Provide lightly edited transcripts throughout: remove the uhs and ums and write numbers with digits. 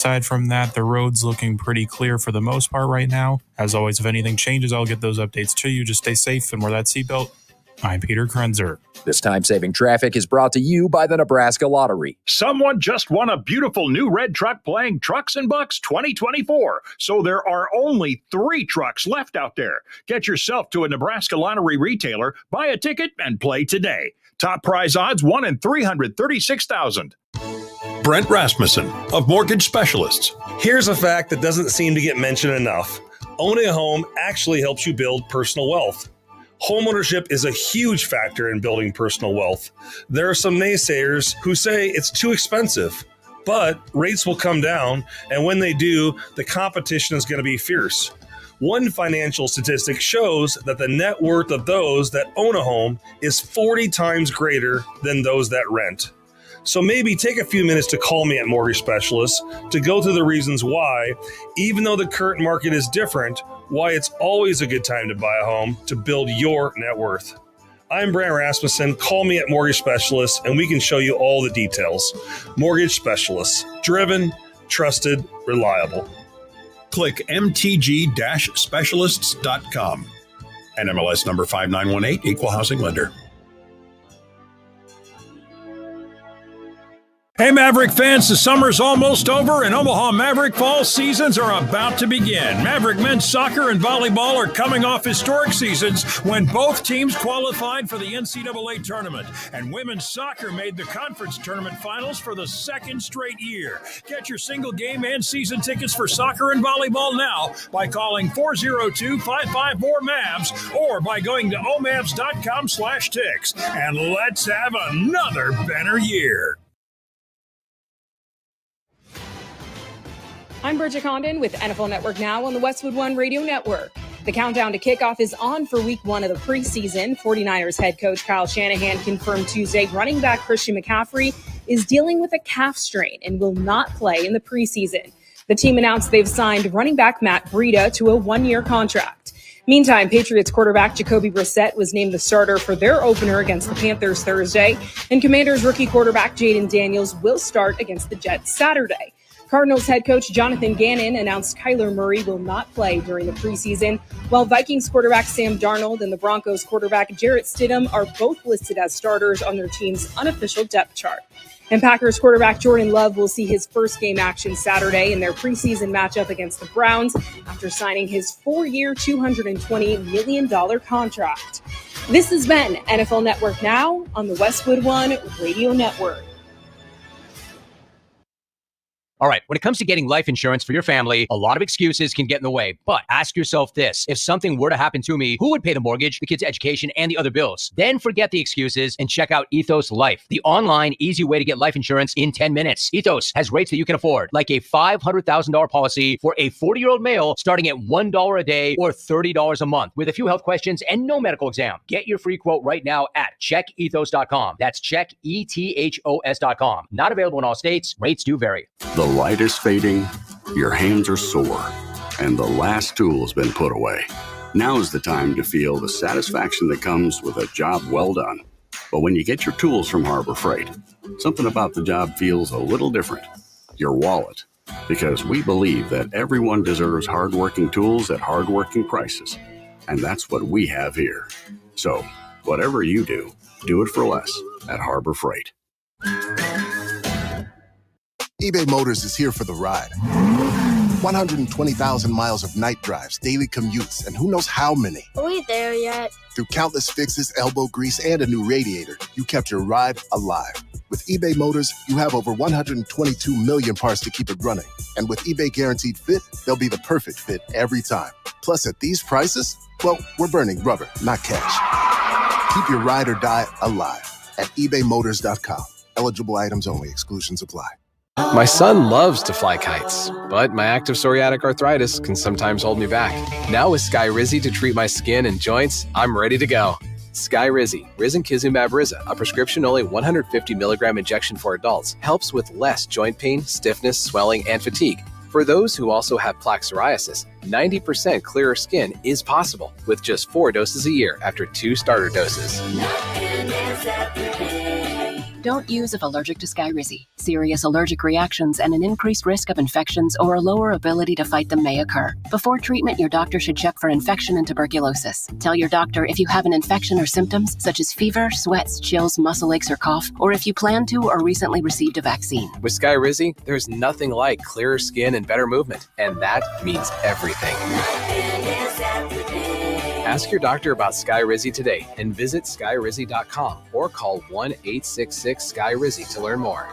Aside from that, the road's looking pretty clear for the most part right now. As always, if anything changes, I'll get those updates to you. Just stay safe and wear that seatbelt. I'm Peter Krenzer. This time-saving traffic is brought to you by the Nebraska Lottery. Someone just won a beautiful new red truck playing Trucks and Bucks 2024. So there are only 3 trucks left out there. Get yourself to a Nebraska Lottery retailer, buy a ticket, and play today. Top prize odds 1 in 336,000. Brent Rasmussen of Mortgage Specialists. Here's a fact that doesn't seem to get mentioned enough. Owning a home actually helps you build personal wealth. Homeownership is a huge factor in building personal wealth. There are some naysayers who say it's too expensive, but rates will come down, and when they do, the competition is going to be fierce. One financial statistic shows that the net worth of those that own a home is 40 times greater than those that rent. So maybe take a few minutes to call me at Mortgage Specialists to go through the reasons why, even though the current market is different, why it's always a good time to buy a home to build your net worth. I'm Brent Rasmussen. Call me at Mortgage Specialists and we can show you all the details. Mortgage Specialists. Driven, trusted, reliable. Click mtg-specialists.com. NMLS number 5918, Equal Housing Lender. Hey, Maverick fans, the summer's almost over and Omaha Maverick fall seasons are about to begin. Maverick men's soccer and volleyball are coming off historic seasons when both teams qualified for the NCAA tournament. And women's soccer made the conference tournament finals for the 2nd straight year. Get your single game and season tickets for soccer and volleyball now by calling 402-554-MAVS or by going to omavs.com/ticks. And let's have another banner year. I'm Bridget Condon with NFL Network Now on the Westwood One Radio Network. The countdown to kickoff is on for week 1 of the preseason. 49ers head coach Kyle Shanahan confirmed Tuesday running back Christian McCaffrey is dealing with a calf strain and will not play in the preseason. The team announced they've signed running back Matt Breida to a 1-year contract. Meantime, Patriots quarterback Jacoby Brissett was named the starter for their opener against the Panthers Thursday, and Commanders rookie quarterback Jaden Daniels will start against the Jets Saturday. Cardinals head coach Jonathan Gannon announced Kyler Murray will not play during the preseason, while Vikings quarterback Sam Darnold and the Broncos quarterback Jarrett Stidham are both listed as starters on their team's unofficial depth chart. And Packers quarterback Jordan Love will see his first game action Saturday in their preseason matchup against the Browns after signing his 4-year, $220 million contract. This has been NFL Network Now on the Westwood One Radio Network. All right, when it comes to getting life insurance for your family, a lot of excuses can get in the way. But ask yourself this: if something were to happen to me, who would pay the mortgage, the kids' education, and the other bills? Then forget the excuses and check out Ethos Life, the online, easy way to get life insurance in 10 minutes. Ethos has rates that you can afford, like a $500,000 policy for a 40-year-old male starting at $1 a day or $30 a month with a few health questions and no medical exam. Get your free quote right now at checkethos.com. That's checkethos.com. Not available in all states. Rates do vary. The light is fading, your hands are sore, and the last tool has been put away. Now is the time to feel the satisfaction that comes with a job well done. But when you get your tools from Harbor Freight, something about the job feels a little different. Your wallet. Because we believe that everyone deserves hardworking tools at hardworking prices. And that's what we have here. So, whatever you do it for less at Harbor Freight. eBay Motors is here for the ride. 120,000 miles of night drives, daily commutes, and who knows how many. Are we there yet? Through countless fixes, elbow grease, and a new radiator, you kept your ride alive. With eBay Motors, you have over 122 million parts to keep it running. And with eBay Guaranteed Fit, they'll be the perfect fit every time. Plus, at these prices, well, we're burning rubber, not cash. Keep your ride or die alive at ebaymotors.com. Eligible items only. Exclusions apply. My son loves to fly kites, but my active psoriatic arthritis can sometimes hold me back. Now with Skyrizi to treat my skin and joints, I'm ready to go. Skyrizi, Risankizumab Riza, a prescription-only 150 milligram injection for adults, helps with less joint pain, stiffness, swelling, and fatigue. For those who also have plaque psoriasis, 90% clearer skin is possible with just 4 doses a year after 2 starter doses. Don't use if allergic to Skyrizi. Serious allergic reactions and an increased risk of infections or a lower ability to fight them may occur. Before treatment, your doctor should check for infection and tuberculosis. Tell your doctor if you have an infection or symptoms such as fever, sweats, chills, muscle aches, or cough, or if you plan to or recently received a vaccine. With Skyrizi, there's nothing like clearer skin and better movement, and that means everything. Ask your doctor about Skyrizi today and visit skyrizi.com or call 1-866-SKY-RIZZI to learn more.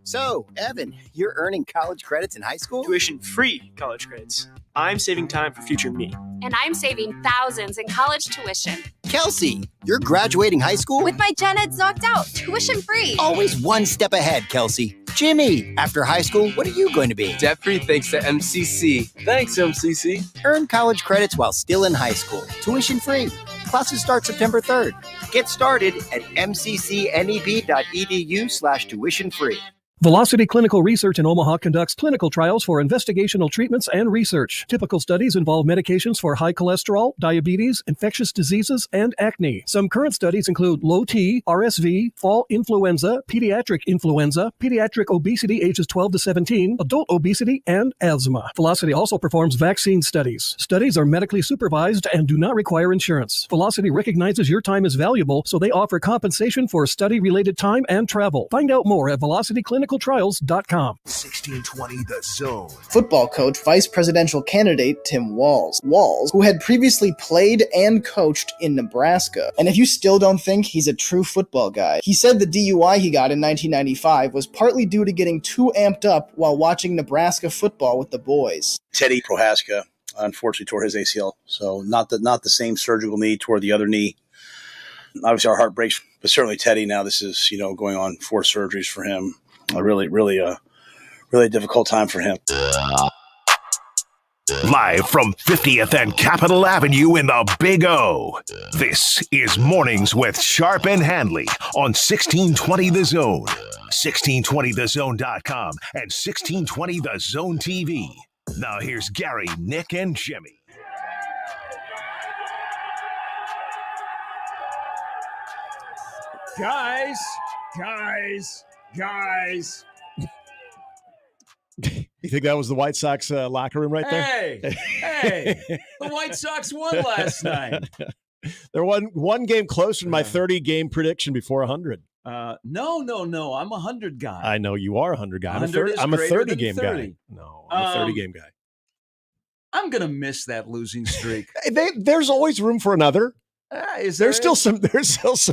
So, Evan, you're earning college credits in high school? Tuition-free college credits. I'm saving time for future me. And I'm saving thousands in college tuition. Kelsey, you're graduating high school? With my gen eds knocked out, tuition-free. Always one step ahead, Kelsey. Jimmy, after high school, what are you going to be? Debt-free thanks to MCC. Thanks, MCC. Earn college credits while still in high school. Tuition-free. Classes start September 3rd. Get started at mccneb.edu/tuition-free. Velocity Clinical Research in Omaha conducts clinical trials for investigational treatments and research. Typical studies involve medications for high cholesterol, diabetes, infectious diseases, and acne. Some current studies include low T, RSV, fall influenza, pediatric obesity ages 12 to 17, adult obesity, and asthma. Velocity also performs vaccine studies. Studies are medically supervised and do not require insurance. Velocity recognizes your time is valuable, so they offer compensation for study-related time and travel. Find out more at velocityclinicaltrials.com. 1620 The Zone. Football coach, vice presidential candidate Tim Walz, who had previously played and coached in Nebraska. And if you still don't think he's a true football guy, he said the DUI he got in 1995 was partly due to getting too amped up while watching Nebraska football with the boys. Teddy Prohaska unfortunately tore his ACL, so not the same surgical knee, tore the other knee. Obviously our heart breaks, but certainly Teddy now, this is, going on 4 surgeries for him. A really difficult time for him. Live from 50th and Capitol Avenue in the Big O. This is Mornings with Sharp and Handley on 1620 The Zone, 1620thezone.com, and 1620 The Zone TV. Now here's Gary, Nick, and Jimmy. Guys. You think that was the White Sox locker room right there? Hey, the White Sox won last night. They're one game closer to my 30-game prediction before 100. No. I'm a 100 guy. I know you are a 100 guy. I'm a 30-game guy. No, I'm a 30-game guy. I'm going to miss that losing streak. There's always room for another. There's still some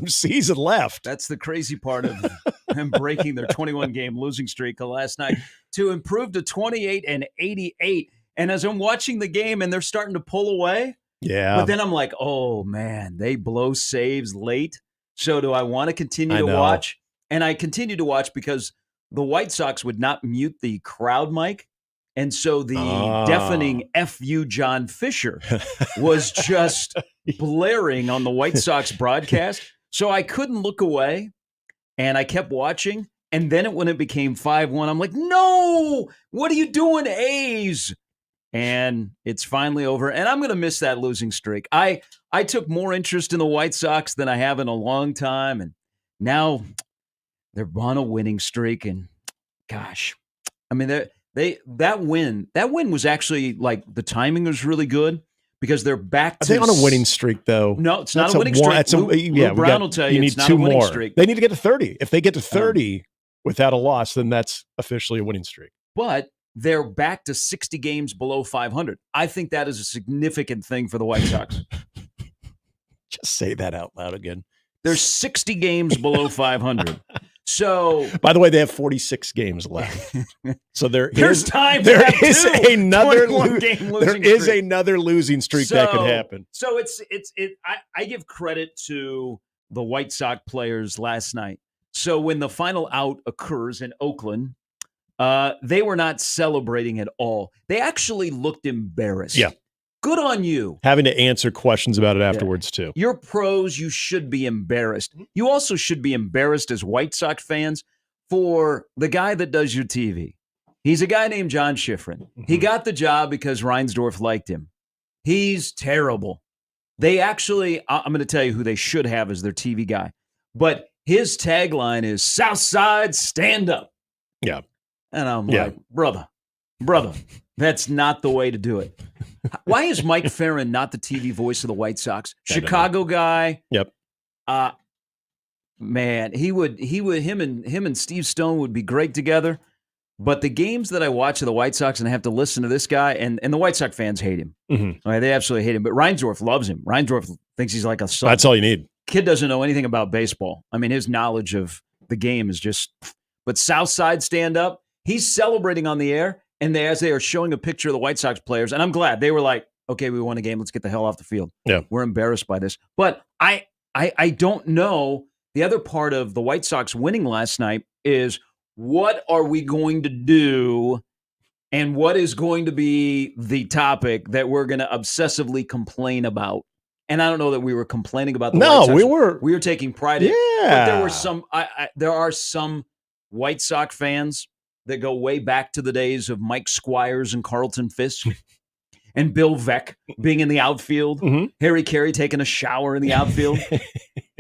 season left. That's the crazy part of them breaking their 21-game losing streak last night to improve to 28-88. And as I'm watching the game and they're starting to pull away, but then I'm like, oh man, they blow saves late. So do I want to continue to watch? And I continue to watch because the White Sox would not mute the crowd mic. And so the deafening F.U. John Fisher was just blaring on the White Sox broadcast. So I couldn't look away, and I kept watching. And then when it became 5-1, I'm like, no, what are you doing, A's? And it's finally over, and I'm going to miss that losing streak. I took more interest in the White Sox than I have in a long time, and now they're on a winning streak. And gosh, I mean, that win was actually, like, the timing was really good because they're back to. Are they on a winning streak, though? No, it's not a winning streak. Lou Brown will tell you it's not a winning streak. They need to get to 30. If they get to 30 without a loss, then that's officially a winning streak. But they're back to 60 games below 500. I think that is a significant thing for the White Sox. Just say that out loud again. They're 60 games below 500. So, by the way, they have 46 games left. So there's time. There is another losing streak that could happen. So I give credit to the White Sox players last night. So when the final out occurs in Oakland, they were not celebrating at all. They actually looked embarrassed. Yeah. Good on you. Having to answer questions about it afterwards, too. You're pros. You should be embarrassed. You also should be embarrassed as White Sox fans for the guy that does your TV. He's a guy named John Schifrin. Mm-hmm. He got the job because Reinsdorf liked him. He's terrible. They actually, I'm going to tell you who they should have as their TV guy. But his tagline is Southside Stand Up. Yeah. And I'm like, brother, that's not the way to do it. Why is Mike Farron not the TV voice of the White Sox? Chicago guy. Yep. Man, him and Steve Stone would be great together. But the games that I watch of the White Sox and I have to listen to this guy, and the White Sox fans hate him. Mm-hmm. Right, they absolutely hate him. But Reinsdorf loves him. Reinsdorf thinks he's like a son. That's all you need. Kid doesn't know anything about baseball. I mean, his knowledge of the game is just. But Southside Stand Up, he's celebrating on the air, and as they are showing a picture of the White Sox players, and I'm glad they were like, "Okay, we won a game. Let's get the hell off the field." Yeah, we're embarrassed by this. But I don't know. The other part of the White Sox winning last night is what are we going to do, and what is going to be the topic that we're going to obsessively complain about. And I don't know that we were complaining about the White Sox. We were taking pride in it. But there were some there are some White Sox fans that go way back to the days of Mike Squires and Carlton Fisk and Bill Veeck being in the outfield, Harry Carey taking a shower in the outfield.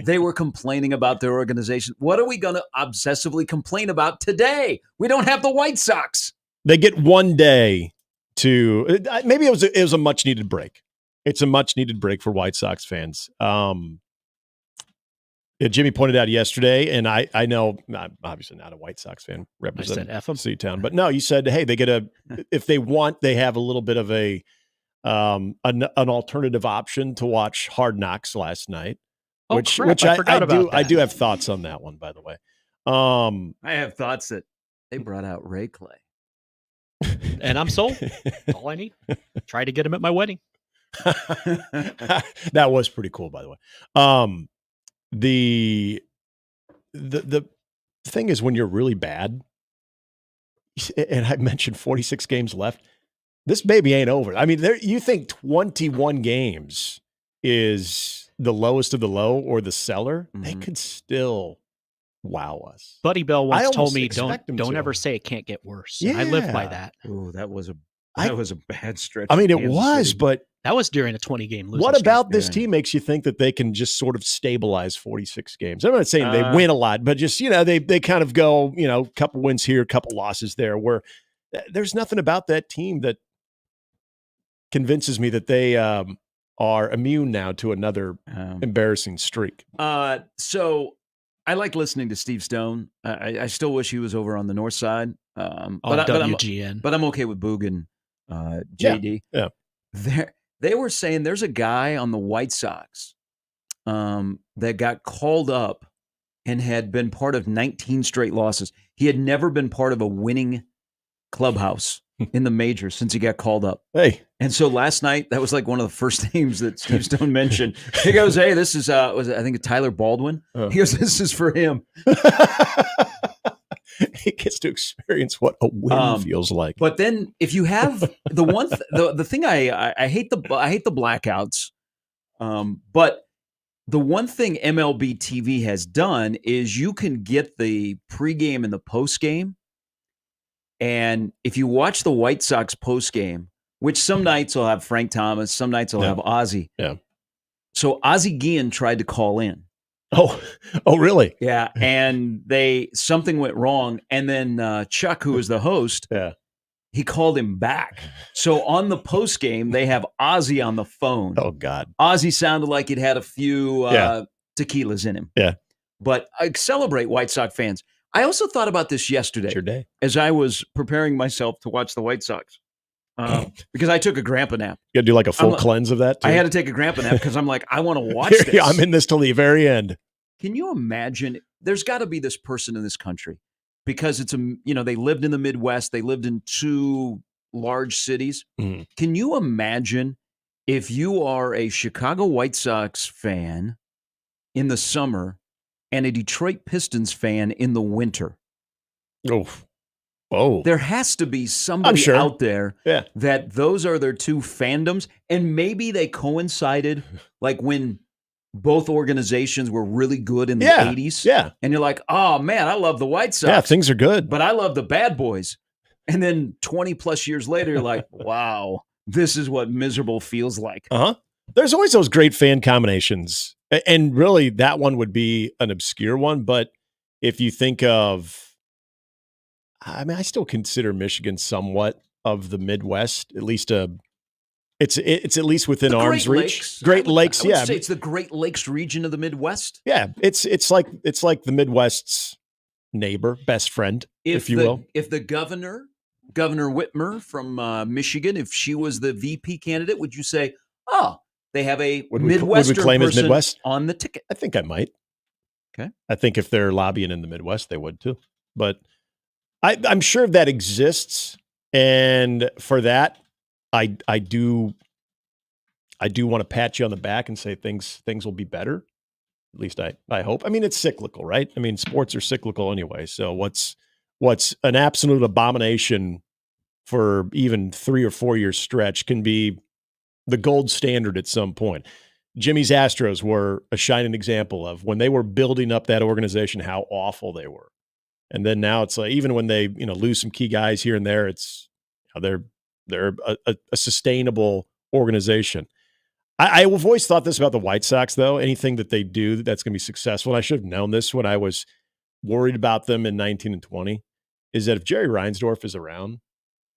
They were complaining about their organization. What are we going to obsessively complain about today? We don't have the White Sox. They get one day to maybe it was a much needed break. It's a much needed break for White Sox fans. Jimmy pointed out yesterday, and I know I'm obviously not a White Sox fan representing C-Town, but no, you said, hey, they get if they want, they have a little bit of an alternative option to watch Hard Knocks last night. Which I do have thoughts on that one, by the way. I have thoughts that they brought out Ray Clay. And I'm sold. That's all I need. Try to get him at my wedding. That was pretty cool, by the way. The thing is, when you're really bad, and I mentioned 46 games left, this baby ain't over. I mean, you think 21 games is the lowest of the low or the cellar, they could still wow us. Buddy Bell once told me, don't ever say it can't get worse. Yeah. I live by that. Oh, that was a bad stretch. I mean, it was, but that was during a 20-game losing what about streak. this team makes you think that they can just sort of stabilize 46 games? I'm not saying they win a lot, but just, they kind of go, a couple wins here, a couple losses there, where there's nothing about that team that convinces me that they are immune now to another embarrassing streak. So I like listening to Steve Stone. I still wish he was over on the north side. On WGN. But I'm okay with Boog and JD. Yeah. They were saying there's a guy on the White Sox that got called up and had been part of 19 straight losses. He had never been part of a winning clubhouse in the majors since he got called up. Hey. And so last night, that was like one of the first names that Steve Stone mentioned. He goes, hey, this is, I think Tyler Baldwin. He goes, this is for him. He gets to experience what a win feels like. But then if you have the thing I hate the blackouts. But the one thing MLB TV has done is you can get the pregame and the postgame. And if you watch the White Sox postgame, which some nights will have Frank Thomas, some nights will have Ozzie. Yeah. So Ozzie Guillen tried to call in. Oh, really? Yeah. And something went wrong. And then Chuck, who was the host, he called him back. So on the post game, they have Ozzie on the phone. Oh, God. Ozzie sounded like he'd had a few tequilas in him. Yeah. But I celebrate White Sox fans. I also thought about this yesterday. It's your day. As I was preparing myself to watch the White Sox. Because I took a grandpa nap. You got to do like a full cleanse of that, too? I had to take a grandpa nap because I'm like, I want to watch this. I'm in this till the very end. Can you imagine? There's got to be this person in this country because they lived in the Midwest. They lived in 2 large cities. Mm-hmm. Can you imagine if you are a Chicago White Sox fan in the summer and a Detroit Pistons fan in the winter? Oh, there has to be somebody out there that those are their 2 fandoms, and maybe they coincided like when both organizations were really good in the 80s. Yeah. And you're like, oh man, I love the White Sox. Yeah, things are good. But I love the Bad Boys. And then 20 plus years later, you're like, wow, this is what miserable feels like. Uh-huh. There's always those great fan combinations. And really, that one would be an obscure one. But if you think of, I mean, I still consider Michigan somewhat of the Midwest, at least it's at least within The arm's Great reach. Lakes. Great Lakes, I would yeah. say it's the Great Lakes region of the Midwest. Yeah, it's like the Midwest's neighbor, best friend, if you will. If the Governor Whitmer from Michigan, if she was the VP candidate, would you say, oh, they have a Midwestern claim as person Midwest? on the ticket? I think I might. Okay. I think if they're lobbying in the Midwest, they would too. But I'm sure that exists, and for that, I do want to pat you on the back and say things will be better. At least I hope. I mean, it's cyclical, right? I mean, sports are cyclical anyway. So what's an absolute abomination for even 3 or 4 year stretch can be the gold standard at some point. Jimmy's Astros were a shining example of when they were building up that organization, how awful they were. And then now it's like, even when they, lose some key guys here and there, it's they're a sustainable organization. I've always thought this about the White Sox, though. Anything that they do that's going to be successful, and I should have known this when I was worried about them in 19 and 20, is that if Jerry Reinsdorf is around,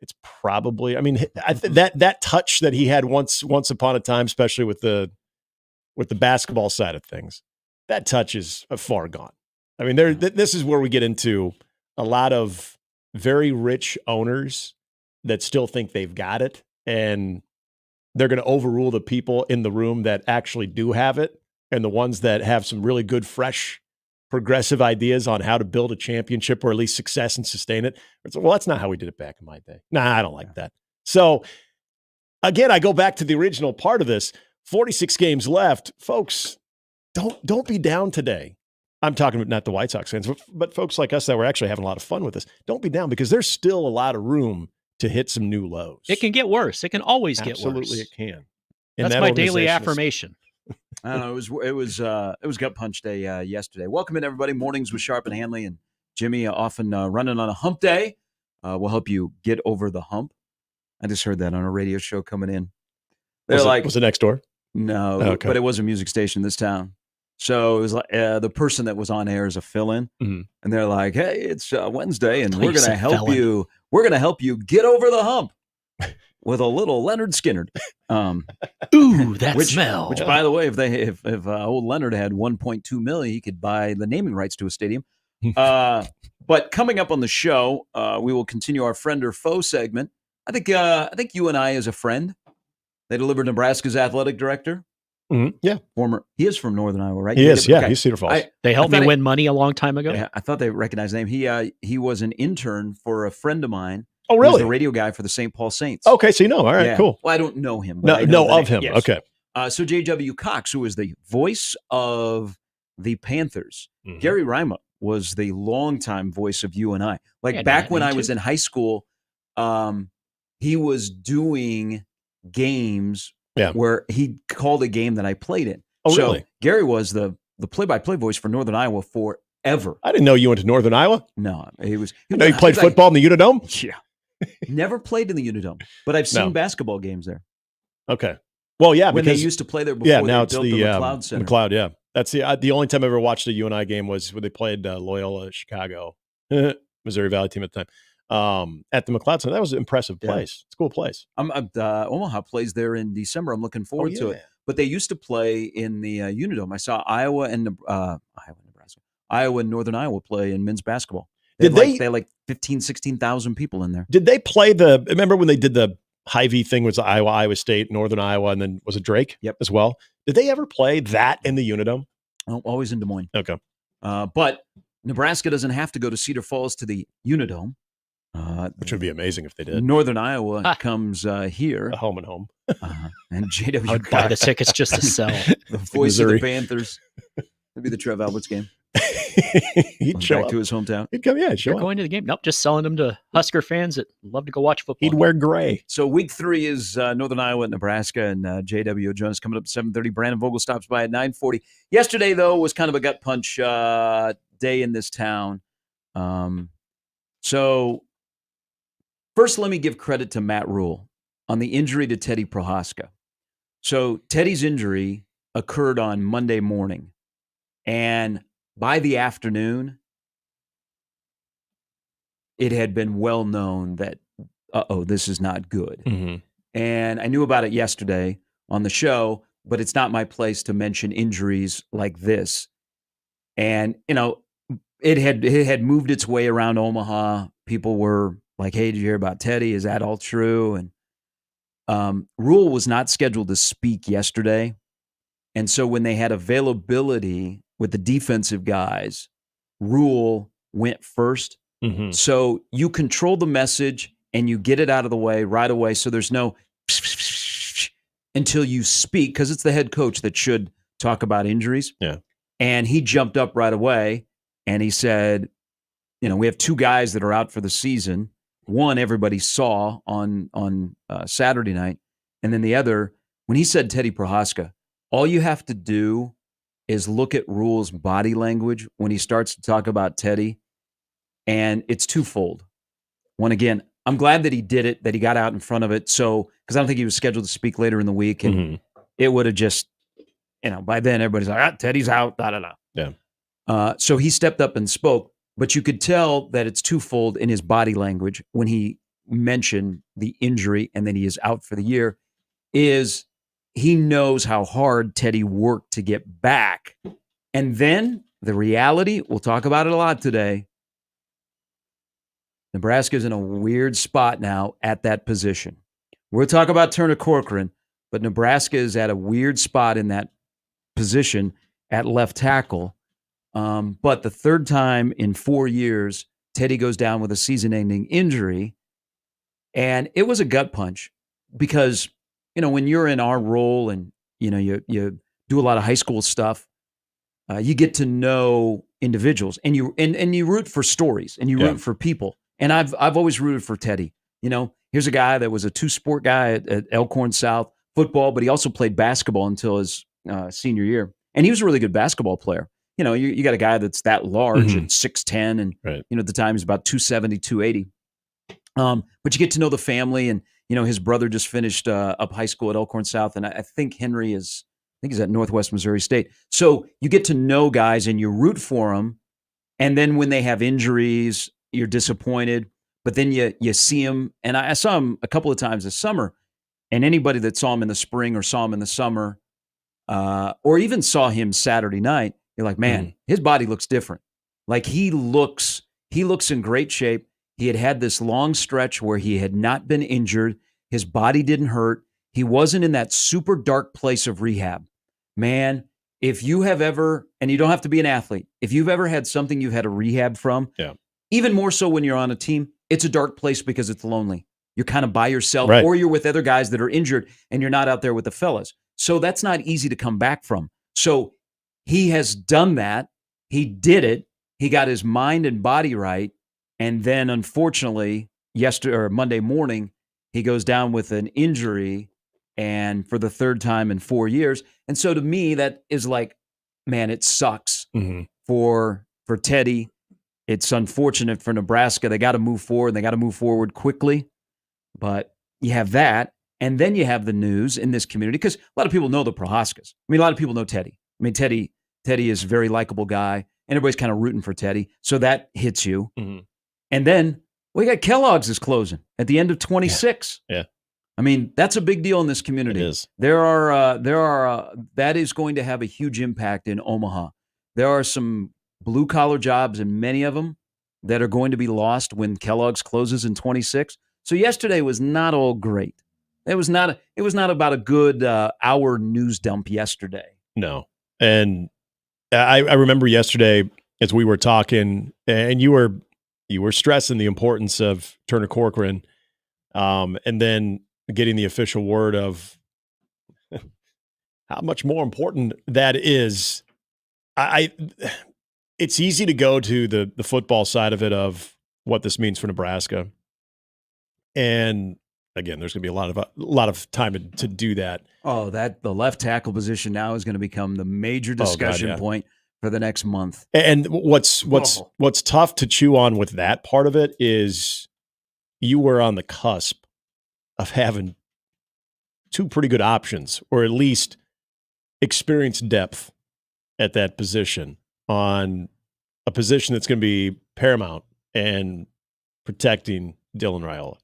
it's probably, I mean, that touch that he had once upon a time, especially with the basketball side of things, that touch is far gone. I mean, this is where we get into a lot of very rich owners that still think they've got it, and they're going to overrule the people in the room that actually do have it, and the ones that have some really good, fresh, progressive ideas on how to build a championship or at least success and sustain it. It's, well, that's not how we did it back in my day. Nah, I don't like that. So again, I go back to the original part of this. 46 games left. Folks, don't be down today. I'm talking about not the White Sox fans, but folks like us that were actually having a lot of fun with this. Don't be down, because there's still a lot of room to hit some new lows. It can get worse. It can always get worse. Absolutely, it can. That's my daily affirmation. I don't know. It was gut punch day yesterday. Welcome in, everybody. Mornings with Sharp and Handley and Jimmy, often running on a hump day. We'll help you get over the hump. I just heard that on a radio show coming in. They're was it next door? No, okay. But it was a music station in this town. So it was like the person that was on air is a fill-in, and they're like, "Hey, it's Wednesday, and we're going to help you. We're going to help you get over the hump with a little Leonard Skinner." Ooh, that smell! Which, by the way, if old Leonard had 1.2 million, he could buy the naming rights to a stadium. But coming up on the show, we will continue our friend or foe segment. I think you and I, as a friend, they delivered Nebraska's athletic director. Mm-hmm. Yeah. He is from Northern Iowa, right? He is, yeah. Okay. He's Cedar Falls. They helped me win money a long time ago. Yeah, I thought they recognized the name. He was an intern for a friend of mine. Oh, He really? was the radio guy for the St. Paul Saints. Okay, so All right, Yeah. cool. Well, I don't know him. No, But I know of him. Yes. Okay. So JW Cox, who is the voice of the Panthers. Gary Rima was the longtime voice of UNI. Like Yeah, back when I 92. was in high school, he was doing games where he called a game that I played in. Oh, so really? Gary was the play-by-play voice for Northern Iowa forever. I didn't know you went to Northern Iowa. No, he was. I know you played football in the Unidome. Yeah. Never played in the Unidome, but I've seen basketball games there. Okay. Well, yeah, when because they used to play there before now they it's built the McLeod Center. McLeod, yeah. That's the only time I ever watched a UNI game was when they played Loyola Chicago, Missouri Valley team at the time, at the McLeod Center. That was an impressive place. It's a cool place. Omaha plays there in December. I'm looking forward to it. But they used to play in the Unidome. I saw Iowa and Northern Iowa play in men's basketball. They had like 15, 16,000 people in there. Did they play remember when they did the Hy-Vee thing was Iowa State, Northern Iowa, and then was it Drake as well? Did they ever play that in the Unidome? Oh, always in Des Moines. Okay. But Nebraska doesn't have to go to Cedar Falls to the Unidome. Which would be amazing if they did. Northern Iowa comes here. A home and home. And JW I would buy the tickets just to sell. The voice of the Panthers. It'd be the Trev Alberts game. He'd show back up to his hometown. He'd come, show You're up. going to the game? Nope, just selling them to Husker fans that love to go watch football. He'd wear gray. So week 3 is Northern Iowa at Nebraska, and JW Jones coming up at 7:30. Brandon Vogel stops by at 9:40. Yesterday, though, was kind of a gut punch day in this town. So first, let me give credit to Matt Rule on the injury to Teddy Prohaska. So Teddy's injury occurred on Monday morning, and by the afternoon, it had been well known that, this is not good. Mm-hmm. And I knew about it yesterday on the show, but it's not my place to mention injuries like this. And, it had moved its way around Omaha. People were like, hey, did you hear about Teddy? Is that all true? And Rule was not scheduled to speak yesterday. And so when they had availability with the defensive guys, Rule went first. Mm-hmm. So you control the message and you get it out of the way right away. So there's no until you speak, because it's the head coach that should talk about injuries. Yeah. And he jumped up right away and he said, we have two guys that are out for the season. One everybody saw on Saturday night. And then the other, when he said Teddy Prohaska, all you have to do is look at Rule's body language when he starts to talk about Teddy. And it's twofold. One, again, I'm glad that he did it, that he got out in front of it. So, because I don't think he was scheduled to speak later in the week. And it would have just, by then everybody's like, Teddy's out, da-da-da. Yeah. So he stepped up and spoke. But you could tell that it's twofold in his body language when he mentioned the injury and then he is out for the year, is he knows how hard Teddy worked to get back. And then the reality, we'll talk about it a lot today, Nebraska's in a weird spot now at that position. We'll talk about Turner Corcoran, but Nebraska is at a weird spot in that position at left tackle. But the third time in 4 years, Teddy goes down with a season-ending injury. And it was a gut punch because, when you're in our role and, you do a lot of high school stuff, you get to know individuals and you root for stories and you root for people. And I've always rooted for Teddy. Here's a guy that was a two-sport guy at Elkhorn South football, but he also played basketball until his senior year. And he was a really good basketball player. You got a guy that's that large at 6'10", and right. At the time he's about 270, 280. But you get to know the family, and his brother just finished up high school at Elkhorn South, and I think he's at Northwest Missouri State. So you get to know guys, and you root for them, and then when they have injuries, you're disappointed. But then you see him, and I saw him a couple of times this summer, and anybody that saw him in the spring or saw him in the summer, or even saw him Saturday night, you're like, man, his body looks different. Like he looks in great shape. He had this long stretch where he had not been injured. His body didn't hurt. He wasn't in that super dark place of rehab. Man, if you have ever, and you don't have to be an athlete, if you've ever had something you've had a rehab from, even more so when you're on a team, it's a dark place because it's lonely. You're kind of by yourself, right. Or you're with other guys that are injured and you're not out there with the fellas. So that's not easy to come back from. So he has done that. He did it. He got his mind and body right. And then unfortunately, Monday morning, he goes down with an injury, and for the third time in 4 years. And so to me, that is like, man, it sucks for Teddy. It's unfortunate for Nebraska. They got to move forward. They got to move forward quickly. But you have that. And then you have the news in this community, because a lot of people know the Prohaskas. I mean, a lot of people know Teddy. I mean, Teddy is a very likable guy, and everybody's kind of rooting for Teddy. So that hits you. And then we got Kellogg's is closing at the end of 26. Yeah. I mean, that's a big deal in this community. It is. That is going to have a huge impact in Omaha. There are some blue collar jobs, and many of them that are going to be lost when Kellogg's closes in 26. So yesterday was not all great. It was not about a good hour news dump yesterday. No. And I remember yesterday as we were talking, and you were stressing the importance of Turner Corcoran, and then getting the official word of how much more important that is. It's easy to go to the football side of it, of what this means for Nebraska. And again, there's going to be a lot of time to do that. Oh, the left tackle position now is going to become the major discussion point for the next month. And what's tough to chew on with that part of it is you were on the cusp of having two pretty good options, or at least experienced depth at that position on a position that's going to be paramount and protecting Dylan Raiola.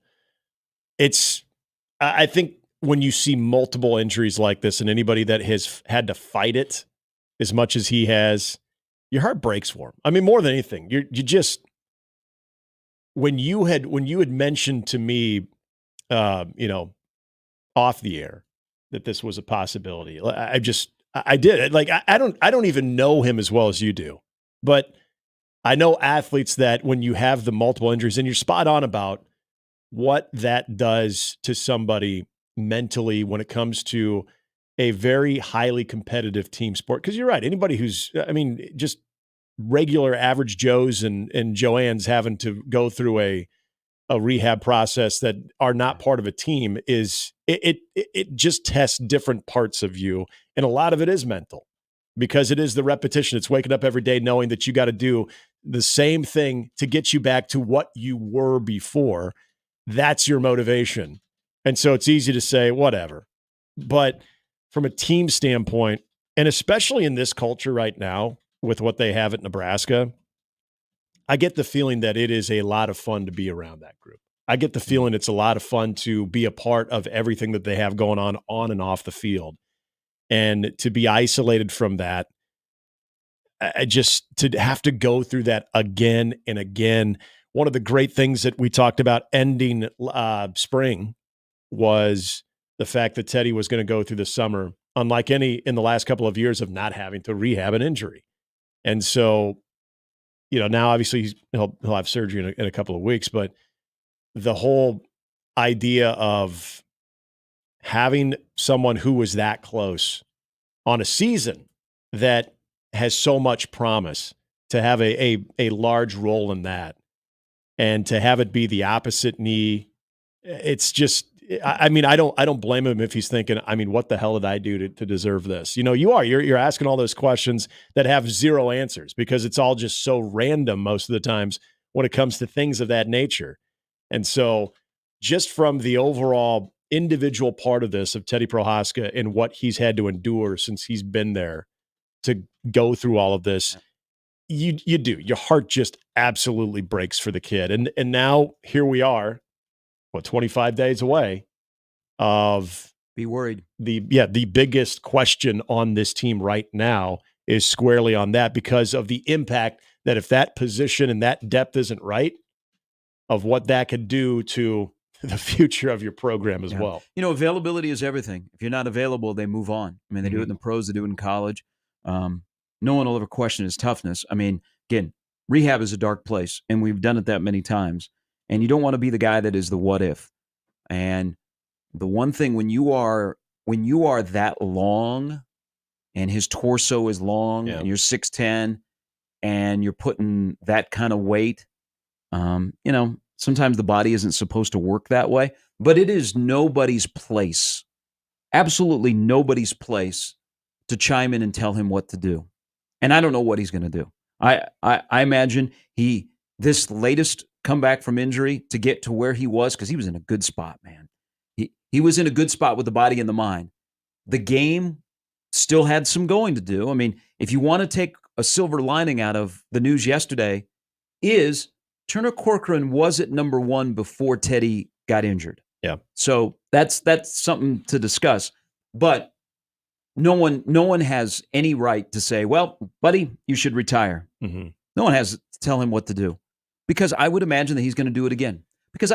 I think when you see multiple injuries like this and anybody that has had to fight it as much as he has, your heart breaks for him. I mean, more than anything, you just, when you had mentioned to me, off the air that this was a possibility, I did. Like, I don't even know him as well as you do, but I know athletes that when you have the multiple injuries, and you're spot on about what that does to somebody mentally when it comes to a very highly competitive team sport. Because you're right. Anybody who's, just regular average Joes and Joannes having to go through a rehab process that are not part of a team it just tests different parts of you. And a lot of it is mental, because it is the repetition. It's waking up every day knowing that you got to do the same thing to get you back to what you were before. That's your motivation. And so it's easy to say, whatever. But from a team standpoint, and especially in this culture right now with what they have at Nebraska, I get the feeling that it is a lot of fun to be around that group. I get the feeling it's a lot of fun to be a part of everything that they have going on and off the field. And to be isolated from that, to have to go through that again and again. One of the great things that we talked about ending spring was the fact that Teddy was going to go through the summer, unlike any in the last couple of years, of not having to rehab an injury. And so, now obviously he'll have surgery in a couple of weeks, but the whole idea of having someone who was that close on a season that has so much promise to have a large role in that, and to have it be the opposite knee, it's just, I don't blame him if he's thinking, what the hell did I do to deserve this? You're asking all those questions that have zero answers, because it's all just so random most of the times when it comes to things of that nature. And so just from the overall individual part of this, of Teddy Prohaska and what he's had to endure since he's been there to go through all of this, your heart just absolutely breaks for the kid. And now here we are, 25 days away of, be worried. The biggest question on this team right now is squarely on that, because of the impact that, if that position and that depth isn't right, of what that could do to the future of your program as well. Availability is everything. If you're not available, they move on. They do it in the pros, they do it in college. No one will ever question his toughness. Again, rehab is a dark place, and we've done it that many times. And you don't want to be the guy that is the what if. And the one thing, when you are that long, and his torso is long, and you're 6'10", and you're putting that kind of weight, sometimes the body isn't supposed to work that way. But it is nobody's place, absolutely nobody's place, to chime in and tell him what to do. And I don't know what he's going to do. I imagine this latest comeback from injury to get to where he was, because he was in a good spot, man. He was in a good spot with the body and the mind. The game still had some going to do. If you want to take a silver lining out of the news yesterday, is Turner Corcoran was at number 1 before Teddy got injured. Yeah. So that's something to discuss. But no one has any right to say, well, buddy, you should retire. Mm-hmm. No one has to tell him what to do, because I would imagine that he's going to do it again, because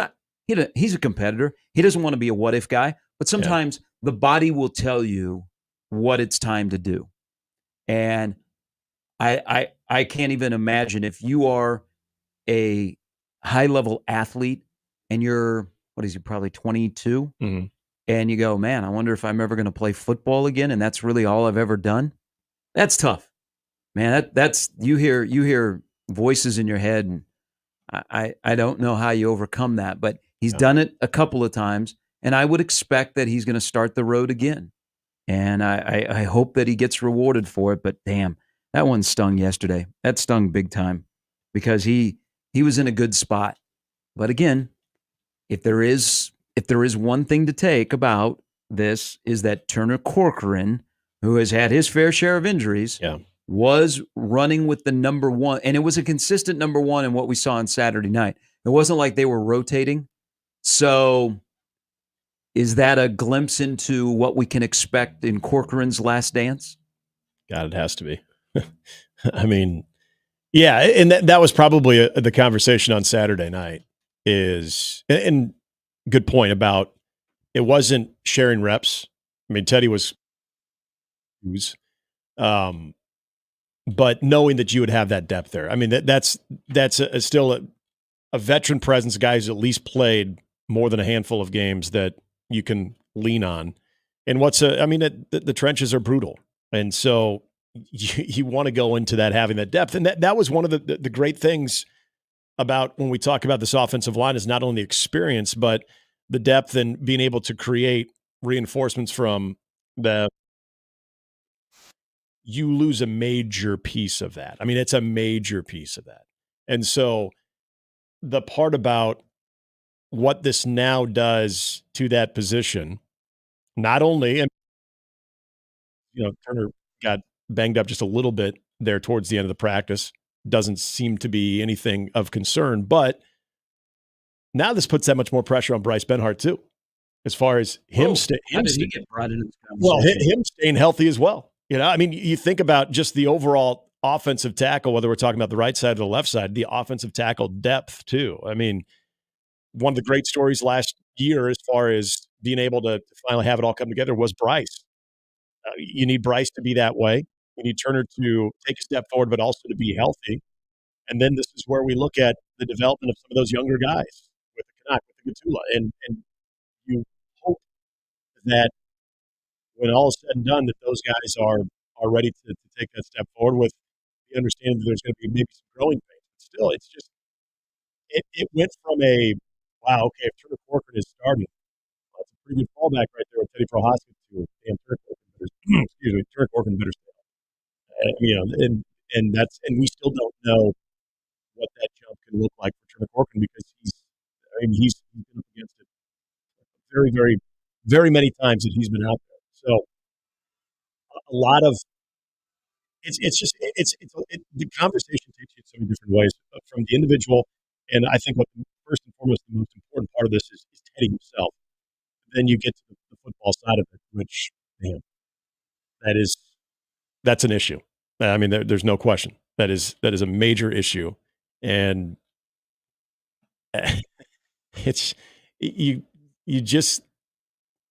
he's a competitor. He doesn't want to be a what if guy, but sometimes the body will tell you what it's time to do. And I can't even imagine, if you are a high level athlete and you're, probably 22, mm-hmm. and you go, man, I wonder if I'm ever going to play football again, and that's really all I've ever done. That's tough, man. That's you hear voices in your head, and I don't know how you overcome that, but he's done it a couple of times, and I would expect that he's going to start the road again. And I hope that he gets rewarded for it. But damn, that one stung yesterday. That stung big time, because he was in a good spot. But again, if there is one thing to take about this is that Turner Corcoran, who has had his fair share of injuries, was running with the number one, and it was a consistent number one in what we saw on Saturday night. It wasn't like they were rotating. So is that a glimpse into what we can expect in Corcoran's last dance? God, it has to be. I mean, yeah, and that was probably the conversation on Saturday night is, and good point about it wasn't sharing reps. I mean, Teddy was, but knowing that you would have that depth there. I mean, that's still a veteran presence, a guy who's at least played more than a handful of games that you can lean on. And the trenches are brutal. And so you want to go into that having that depth. And that was one of the great things about when we talk about this offensive line is not only experience, but the depth and being able to create reinforcements from you lose a major piece of that. I mean, it's a major piece of that. And so the part about what this now does to that position, not only, and Turner got banged up just a little bit there towards the end of the practice, doesn't seem to be anything of concern, but now this puts that much more pressure on Bryce Benhart too, as far as him staying healthy as well. I mean, you think about just the overall offensive tackle, whether we're talking about the right side or the left side, the offensive tackle depth too. I mean, one of the great stories last year as far as being able to finally have it all come together was Bryce. You need Bryce to be that way. You need Turner to take a step forward, but also to be healthy. And then this is where we look at the development of some of those younger guys with the Canuck, with the Gatula. And you hope that when all is said and done, that those guys are ready to take that step forward with the understanding that there's going to be maybe some growing pains. But still, it's just, it went from wow, okay, if Turner Corcoran is starting, that's a pretty good fallback right there with Teddy Prohaska to Turner Corcoran better stay. And we still don't know what that jump can look like for Turner Corcoran because he's been up against it very, very, very many times that he's been out there. So a lot of the conversation takes you in so many different ways from the individual. And I think what first and foremost, the most important part of this is Teddy himself. Then you get to the football side of it, which, man, that's an issue. I mean, there's no question. That is a major issue. And it's, you just,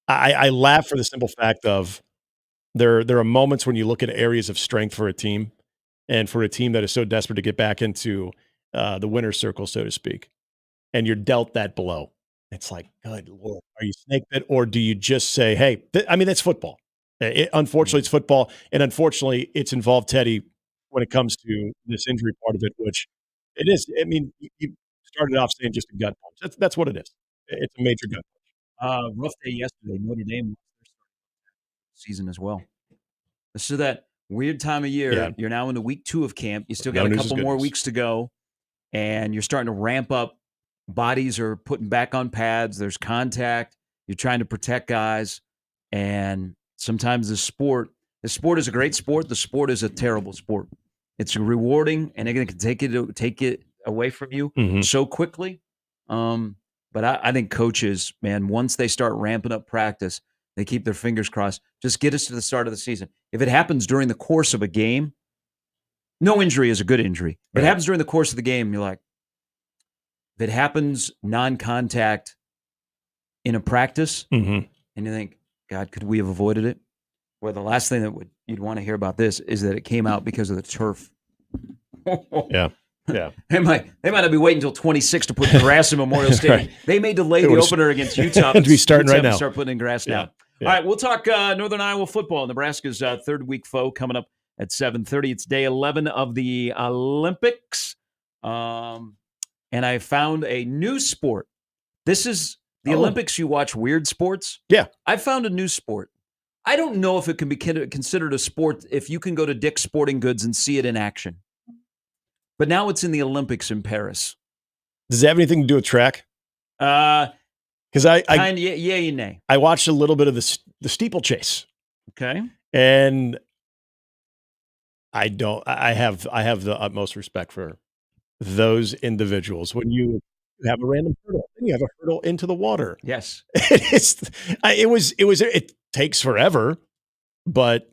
I laugh for the simple fact of there are moments when you look at areas of strength for a team and for a team that is so desperate to get back into the winner's circle, so to speak, and you're dealt that blow. It's like, good Lord, are you snake bit, or do you just say, hey, that's football. Unfortunately, it's football, and unfortunately, it's involved Teddy when it comes to this injury part of it, which it is. I mean, you started off saying just a gut punch. That's what it is. It's a major gut punch. Rough day yesterday. Notre Dame season as well. This is that weird time of year. Yeah. You're now into week 2 of camp. You still got a couple more weeks to go, and you're starting to ramp up. Bodies are putting back on pads. There's contact. You're trying to protect guys, and sometimes the sport is a great sport. The sport is a terrible sport. It's rewarding, and they're going to take it away from you so quickly. But I think coaches, man, once they start ramping up practice, they keep their fingers crossed. Just get us to the start of the season. If it happens during the course of a game, no injury is a good injury. If it happens during the course of the game, you're like, if it happens non-contact in a practice, and you think, God, could we have avoided it? Well, the last thing that you'd want to hear about this is that it came out because of the turf. Yeah. They might not be waiting until 26 to put grass in Memorial Stadium. Right. They may delay the opener against Utah. To be starting right now. Start putting in grass now. Yeah. All right, we'll talk Northern Iowa football. Nebraska's third week foe coming up at 7:30. It's day 11 of the Olympics. And I found a new sport. This is the Olympics. You watch weird sports. Yeah. I found a new sport. I don't know if it can be considered a sport if you can go to Dick's Sporting Goods and see it in action. But now it's in the Olympics in Paris. Does it have anything to do with track? Because yay and nay. I watched a little bit of the steeplechase. Okay. And I have the utmost respect for those individuals. When you have a random hurdle, then you have a hurdle into the water. Yes. It takes forever, but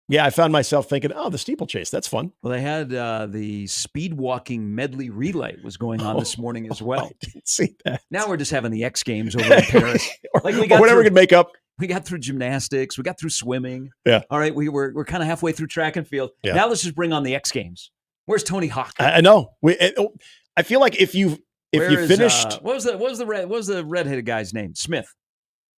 yeah, I found myself thinking, oh, the steeplechase, that's fun. Well, they had the speed walking medley relay was going on this morning as well. I didn't see that. Now we're just having the X Games over in Paris. Or whatever we could make up. We got through gymnastics. We got through swimming. Yeah. All right. We're kind of halfway through track and field. Yeah. Now let's just bring on the X Games. Where's Tony Hawk? I know. I feel like if you finished, what was the redheaded guy's name? Smith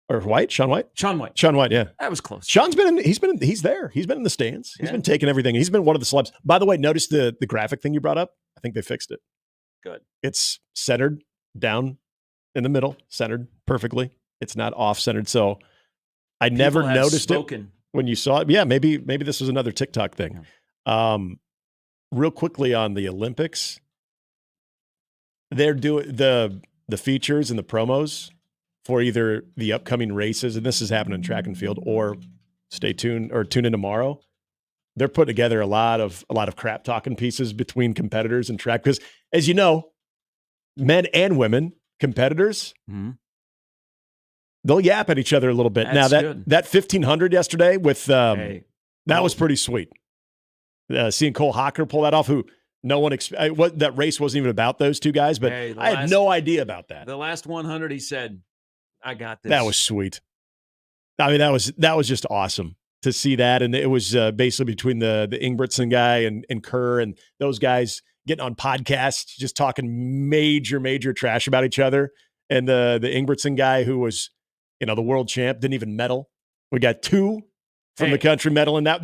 or White? Sean White. Sean White. Sean White. Yeah, that was close. Sean's he's there. He's been in the stands. He's been taking everything. He's been one of the celebs. By the way, notice the graphic thing you brought up. I think they fixed it. Good. It's centered down in the middle, centered perfectly. It's not off centered. So I never noticed it when you saw it. Yeah, maybe this was another TikTok thing. Real quickly on the Olympics, they're doing the features and the promos for either the upcoming races, and this is happening in track and field, or stay tuned or tune in tomorrow. They're putting together a lot of crap talking pieces between competitors and track, because as you know, men and women competitors, they'll yap at each other a little bit. That's now good. that 1500 yesterday with that was pretty sweet. Seeing Cole Hocker pull that off, who no one that race wasn't even about those two guys, but I had no idea about that. The last 100, he said, "I got this." That was sweet. I mean, that was just awesome to see that, and it was basically between the Ingebrigtsen guy and Kerr and those guys getting on podcasts, just talking major trash about each other, and the Ingebrigtsen guy who was, the world champ, didn't even medal. We got two from the country medal, and that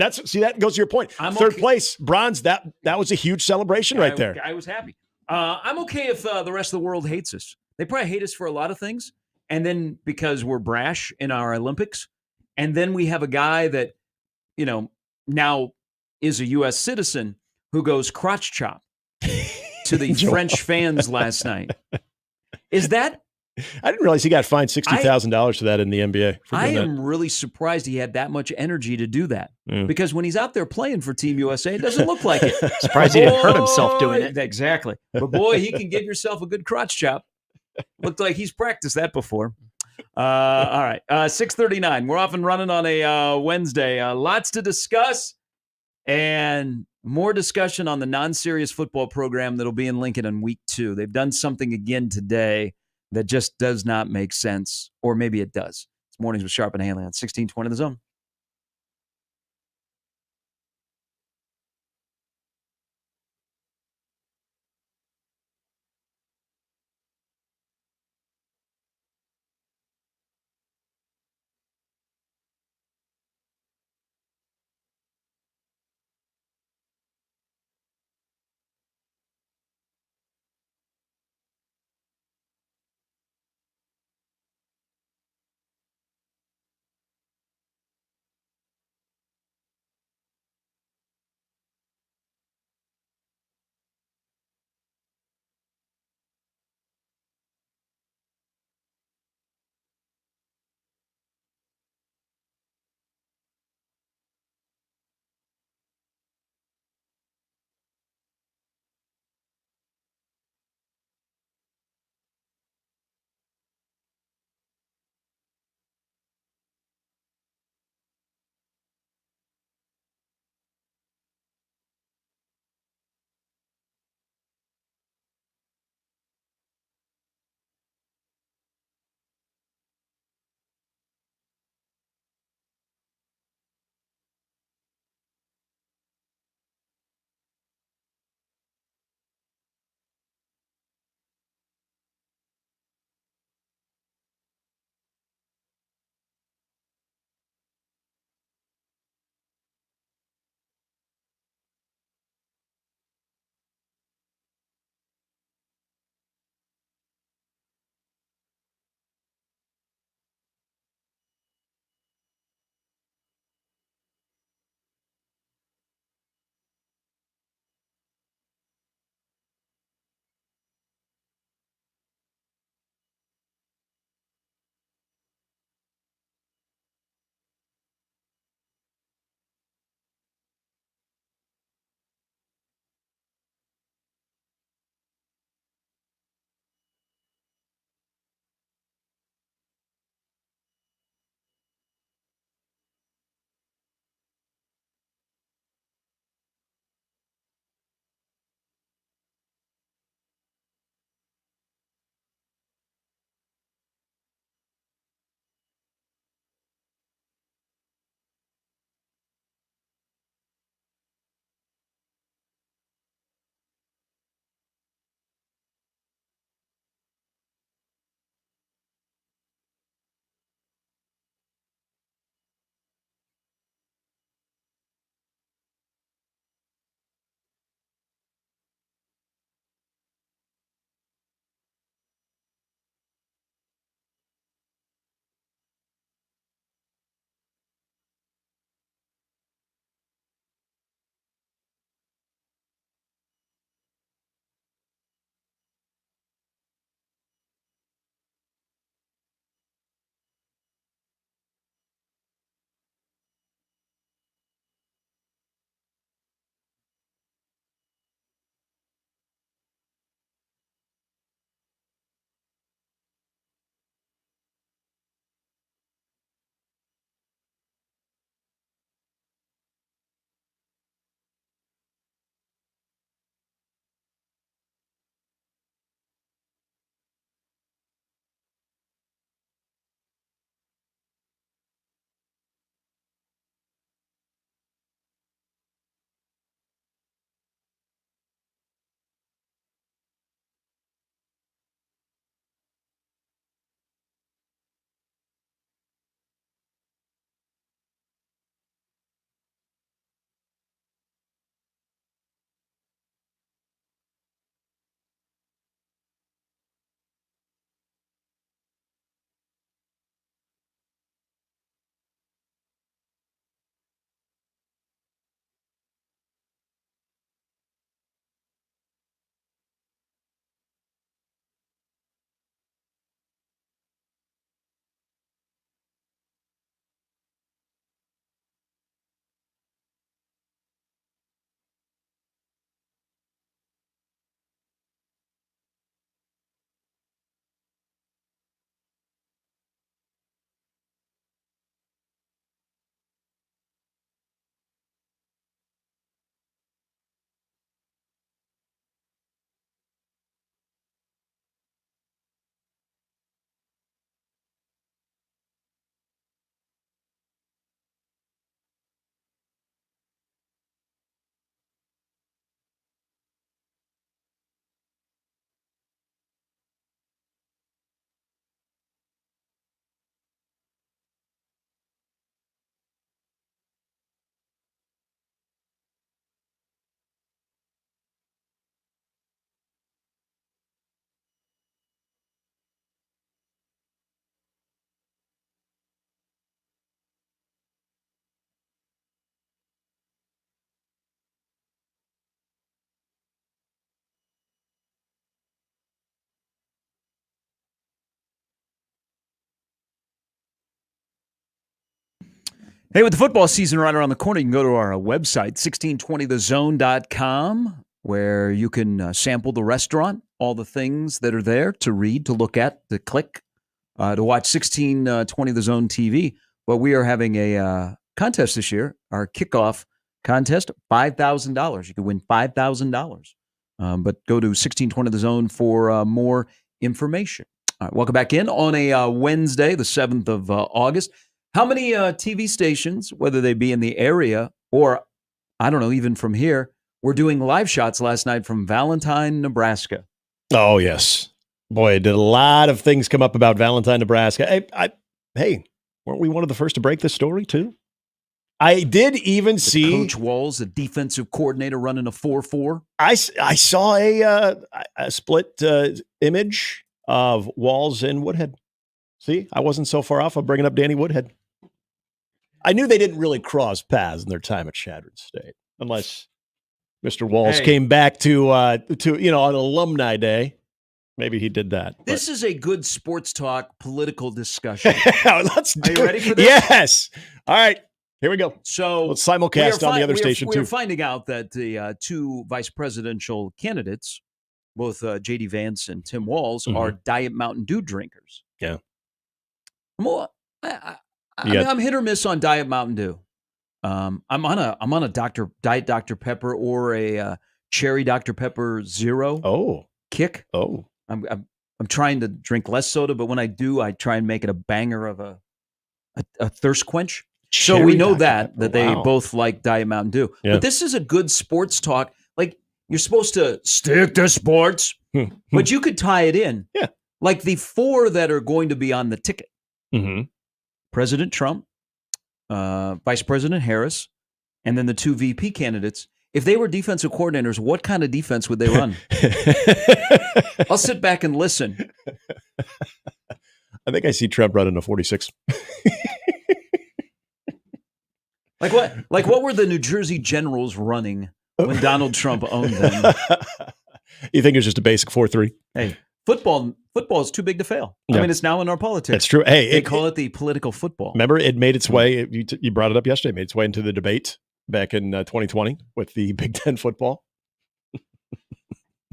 goes to your point. Third place, bronze. That was a huge celebration right there. I was happy. I'm okay if the rest of the world hates us. They probably hate us for a lot of things, and then because we're brash in our Olympics, and then we have a guy that now is a U.S. citizen who goes crotch chop to the French fans last night. Is that? I didn't realize he got fined $60,000 for that in the NBA. I am really surprised he had that much energy to do that, because when he's out there playing for Team USA, it doesn't look like it. Surprised he didn't hurt himself doing it. Exactly. But boy, he can give yourself a good crotch chop. Looked like he's practiced that before. All right. 6:39. We're off and running on a Wednesday. Lots to discuss, and more discussion on the non-serious football program that'll be in Lincoln in week 2. They've done something again today that just does not make sense, or maybe it does. It's Mornings with Sharp and Handley on 1620 The Zone. Hey, with the football season right around the corner, you can go to our website, 1620thezone.com, where you can sample the restaurant, all the things that are there to read, to look at, to click, to watch 1620 The Zone TV. But we are having a contest this year, our kickoff contest, $5,000. You can win $5,000. But go to 1620 The Zone for more information. All right, welcome back in on a Wednesday, the 7th of August. How many TV stations, whether they be in the area or, I don't know, even from here, were doing live shots last night from Valentine, Nebraska? Oh, yes. Boy, did a lot of things come up about Valentine, Nebraska. Hey, weren't we one of the first to break this story, too? I did even see Coach Walls, the defensive coordinator, running a 4-4. I saw a split image of Walls and Woodhead. See, I wasn't so far off of bringing up Danny Woodhead. I knew they didn't really cross paths in their time at Shadron State, unless Mr. Walls came back to on Alumni Day. Maybe he did that. This is a good sports talk political discussion. Are you ready for this? Yes. All right. Here we go. So let's simulcast on the other station, too. We're finding out that the two vice presidential candidates, both J.D. Vance and Tim Walz, are Diet Mountain Dew drinkers. Yeah. I'm hit or miss on Diet Mountain Dew. I'm on a Diet Dr. Pepper or a Cherry Dr. Pepper Zero kick. Oh. I'm trying to drink less soda, but when I do, I try and make it a banger of a thirst quench. So we know that they both like Diet Mountain Dew. Yeah. But this is a good sports talk. Like, you're supposed to stick to sports, but you could tie it in. Yeah. Like the four that are going to be on the ticket. Mm-hmm. President Trump, Vice President Harris, and then the two VP candidates. If they were defensive coordinators, what kind of defense would they run? I'll sit back and listen. I think I see Trump running a 46. Like what? Like what were the New Jersey Generals running when Donald Trump owned them? You think it's just a basic 4-3? Hey, football is too big to fail. Yeah. I mean, it's now in our politics. That's true. Hey, they call it the political football. Remember, it made its way. You brought it up yesterday. It made its way into the debate back in 2020 with the Big Ten football.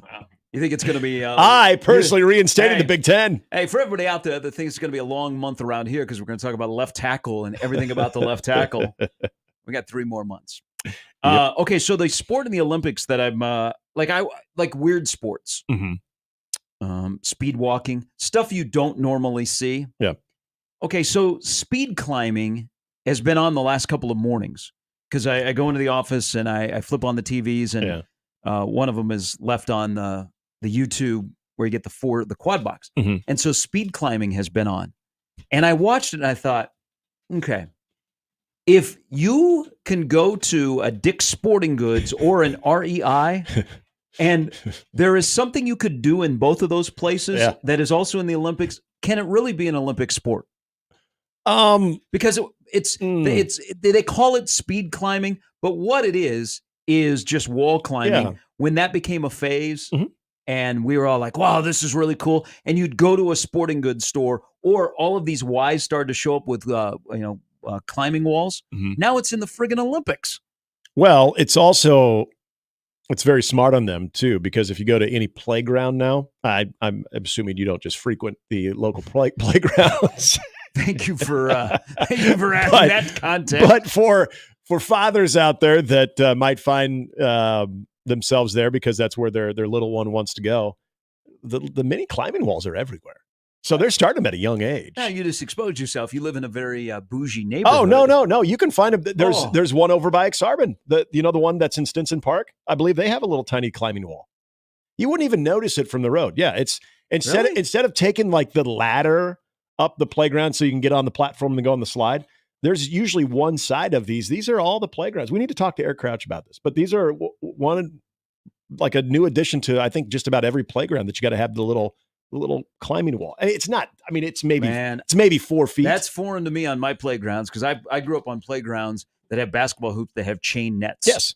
Wow. You think it's going to be? I personally reinstated the Big Ten. Hey, for everybody out there that thinks it's going to be a long month around here because we're going to talk about left tackle and everything about the left tackle. We got 3 more months. Yep. Okay, so the sport in the Olympics that I'm I like weird sports. Speed walking, stuff you don't normally see. Yeah. Okay, so speed climbing has been on the last couple of mornings because I go into the office and I flip on the TVs and one of them is left on the YouTube where you get the quad box. And so speed climbing has been on. And I watched it and I thought, okay, if you can go to a Dick's Sporting Goods or an REI and there is something you could do in both of those places that is also in the Olympics, can it really be an Olympic sport? Because it's they call it speed climbing, but what it is just wall climbing. Yeah. When that became a phase, and we were all like, "Wow, this is really cool!" And you'd go to a sporting goods store, or all of these Ys started to show up with climbing walls. Now it's in the friggin' Olympics. Well, it's very smart on them too, because if you go to any playground now, I'm assuming you don't just frequent the local playgrounds. Thank you for adding that context. But for fathers out there that might find themselves there because that's where their little one wants to go, the mini climbing walls are everywhere. So they're starting them at a young age. Yeah, you just exposed yourself. You live in a very bougie neighborhood. Oh, no. You can find them. There's one over by Exarban. The one that's in Stinson Park. I believe they have a little tiny climbing wall. You wouldn't even notice it from the road. Yeah, it's instead of taking like the ladder up the playground so you can get on the platform and go on the slide, there's usually one side of these. These are all the playgrounds. We need to talk to Eric Crouch about this. But these are one like a new addition to, I think, just about every playground that you got to have the little climbing wall. And it's not, I mean, it's maybe 4 feet. That's foreign to me on my playgrounds because I grew up on playgrounds that have basketball hoops that have chain nets. Yes.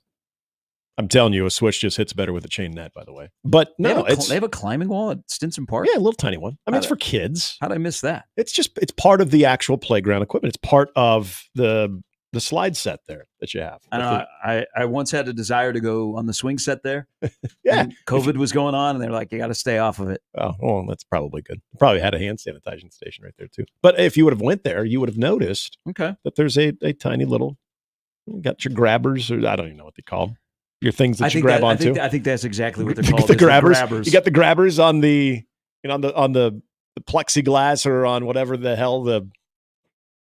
I'm telling you, a switch just hits better with a chain net, by the way. But no, they have a climbing wall at Stinson Park? Yeah, a little tiny one. I mean, it's for kids. How'd I miss that? It's part of the actual playground equipment. It's part of the the slide set there that you have. I don't know. I once had a desire to go on the swing set there. Yeah. And COVID was going on, and they're like, you got to stay off of it. Oh, well, that's probably good. Probably had a hand sanitizing station right there too. But if you would have went there, you would have noticed that there's a tiny little, you got your grabbers, or I don't even know what they call them. Your things that you grab onto. I think that's exactly what they're called. The grabbers. You got the grabbers on the, on the plexiglass or on whatever the hell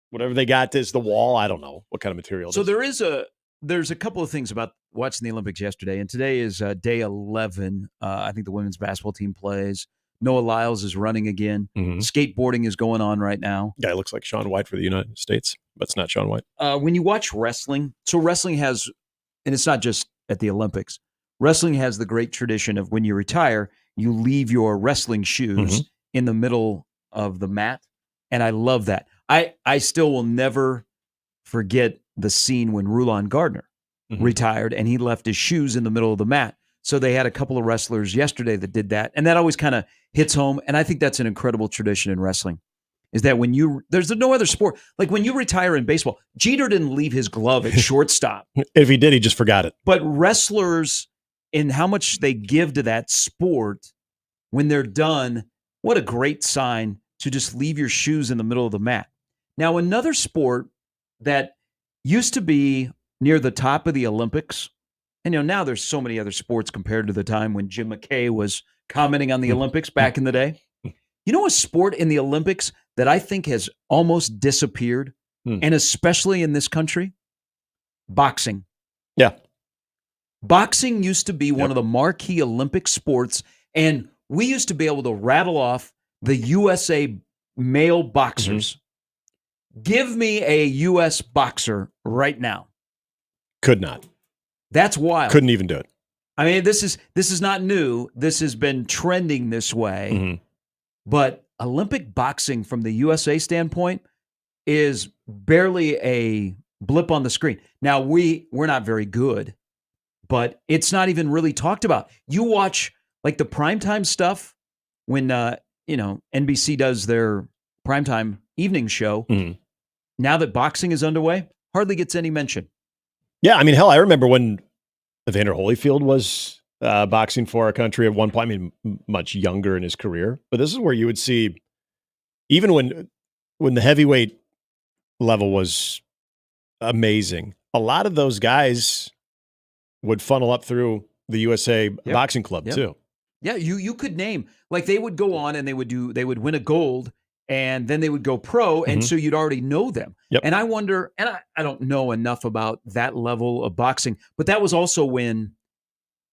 whatever they got is the wall. I don't know what kind of material. So there's a couple of things about watching the Olympics yesterday, and today is day 11. I think the women's basketball team plays. Noah Lyles is running again. Skateboarding is going on right now. Guy looks like Shaun White for the United States, but it's not Shaun White. When you watch wrestling, so wrestling has, and it's not just at the Olympics, wrestling has the great tradition of when you retire, you leave your wrestling shoes in the middle of the mat, and I love that. I still will never forget the scene when Rulon Gardner retired and he left his shoes in the middle of the mat. So they had a couple of wrestlers yesterday that did that. And that always kind of hits home. And I think that's an incredible tradition in wrestling, is that when there's no other sport. Like when you retire in baseball, Jeter didn't leave his glove at shortstop. If he did, he just forgot it. But wrestlers, in how much they give to that sport, when they're done, what a great sign to just leave your shoes in the middle of the mat. Now, another sport that used to be near the top of the Olympics, and now there's so many other sports compared to the time when Jim McKay was commenting on the Olympics back in the day. You know a sport in the Olympics that I think has almost disappeared, and especially in this country? Boxing. Yeah. Boxing used to be one of the marquee Olympic sports, and we used to be able to rattle off the USA male boxers. Give me a U.S. boxer right now. Could not. That's wild. Couldn't even do it. I mean, this is not new. This has been trending this way. But Olympic boxing from the USA standpoint is barely a blip on the screen. Now, we're not very good, but it's not even really talked about. You watch like the primetime stuff when NBC does their primetime evening show. Now that boxing is underway, hardly gets any mention. Yeah, I mean, hell, I remember when Evander Holyfield was boxing for our country at one point. I mean, much younger in his career, but this is where you would see, even when the heavyweight level was amazing, a lot of those guys would funnel up through the USA Boxing Club too. Yeah, you could name, like they would go on and they would win a gold, and then they would go pro, and so you'd already know them. And I wonder, and I don't know enough about that level of boxing, but that was also when,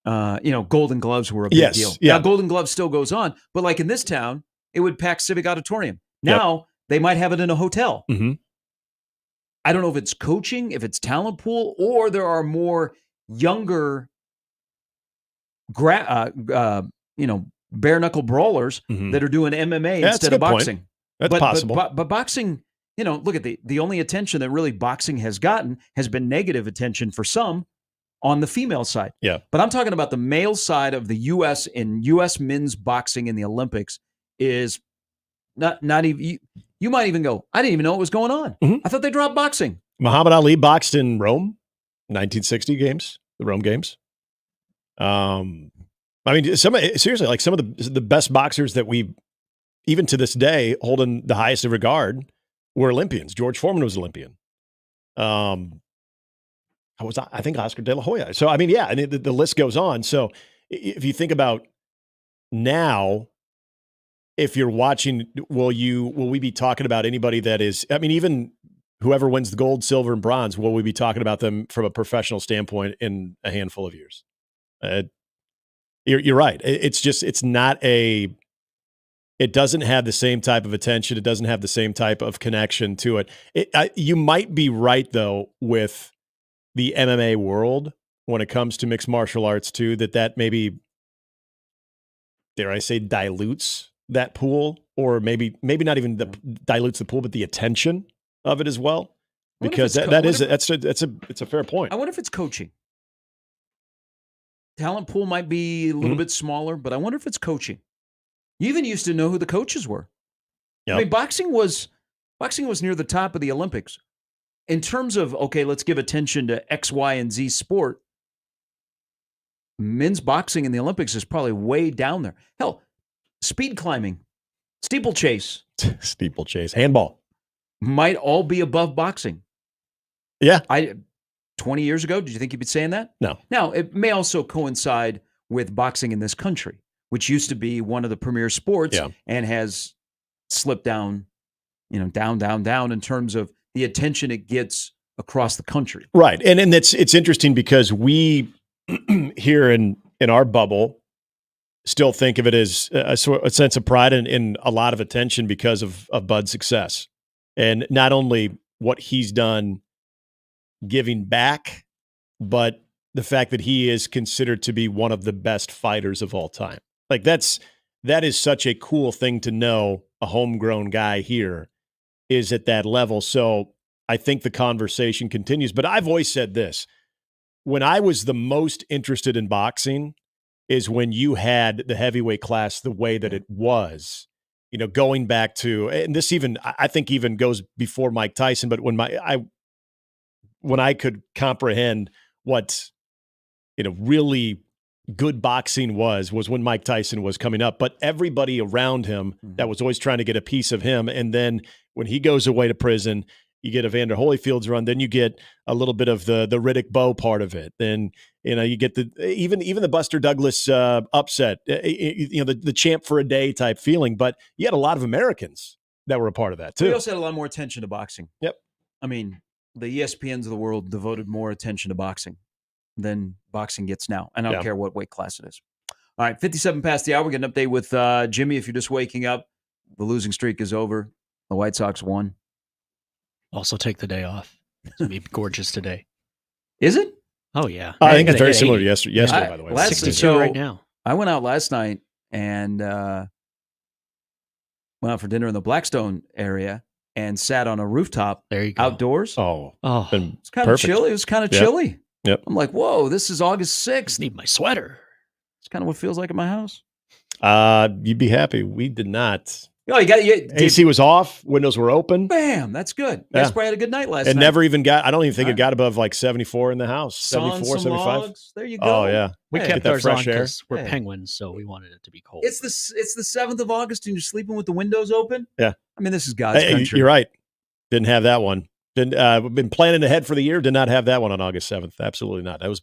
Golden Gloves were a big deal. Yeah. Now, Golden Gloves still goes on, but like in this town, it would pack Civic Auditorium. Now, they might have it in a hotel. I don't know if it's coaching, if it's talent pool, or there are more younger, bare knuckle brawlers that are doing MMA instead of boxing. Point. That's possible. But boxing, look at the only attention that really boxing has gotten has been negative attention for some on the female side. Yeah. But I'm talking about the male side of the U.S. and U.S. men's boxing in the Olympics is not even, you might even go, I didn't even know what was going on. I thought they dropped boxing. Muhammad Ali boxed in Rome, 1960 games, the Rome games. I mean, seriously, like some of the best boxers that we, even to this day, hold in the highest of regard were Olympians. George Foreman was Olympian. I think Oscar De La Hoya. So, I mean, yeah, and the list goes on. So if you think about now, if you're watching, will we be talking about anybody that is, I mean, even whoever wins the gold, silver, and bronze, will we be talking about them from a professional standpoint in a handful of years? You're right. It doesn't have the same type of attention. It doesn't have the same type of connection to it. You might be right, though, with the MMA world when it comes to mixed martial arts, too, that maybe, dare I say, dilutes that pool, or maybe not even dilutes the pool, but the attention of it as well. Because it's a fair point. I wonder if it's coaching. Talent pool might be a little bit smaller, but I wonder if it's coaching. You even used to know who the coaches were. I mean, boxing was near the top of the Olympics. in terms of, okay, let's give attention to X, Y, and Z sport, men's boxing in the Olympics is probably way down there. Hell, speed climbing, steeplechase. Steeplechase, handball. Might all be above boxing. Yeah. 20 years ago, did you think you'd be saying that? No. Now, it may also coincide with boxing in this country, which used to be one of the premier sports and has slipped down, down in terms of the attention it gets across the country. Right. And it's interesting because we here in our bubble still think of it as a sense of pride and a lot of attention because of Bud's success. And not only what he's done giving back, but the fact that he is considered to be one of the best fighters of all time. Like that is such a cool thing to know. A homegrown guy here is at that level. So I think the conversation continues, but I've always said this: when I was the most interested in boxing is when you had the heavyweight class the way that it was, going back to, and this even, I think even goes before Mike Tyson, but when I could comprehend what, really good boxing was when Mike Tyson was coming up, but everybody around him that was always trying to get a piece of him. And then when he goes away to prison, you get Evander Holyfield's run, then you get a little bit of the Riddick Bowe part of it. Then, you get even the Buster Douglas upset, the champ for a day type feeling, but you had a lot of Americans that were a part of that too. We also had a lot more attention to boxing. Yep. I mean, the ESPNs of the world devoted more attention to boxing than boxing gets now. And I don't care what weight class it is. All right, 57 past the hour. We're getting an update with Jimmy. If you're just waking up, the losing streak is over. The White Sox won. Also take the day off. It's going to be gorgeous today. Is it? Oh, yeah. I think it's very similar to yesterday, by the way. 62 right now. I went out last night and went out for dinner in the Blackstone area and sat on a rooftop outdoors. It's kind of chilly. It was kind of chilly. Yep. I'm like, whoa, this is August 6th. Need my sweater. It's kind of what it feels like at my house. You'd be happy. We did not. Oh, AC was off. Windows were open. Bam. That's good. You guys probably had a good night last night. It never even got, I don't even think it got above like 74 in the house. Sun, 74, some 75. Logs. There you go. Oh, yeah. We Get kept that ours fresh on air. because we're penguins, so we wanted it to be cold. It's the 7th of August and you're sleeping with the windows open? Yeah. I mean, this is God's country. You're right. Didn't have that one. We've been planning ahead for the year. Did not have that one on August 7th. Absolutely not. It was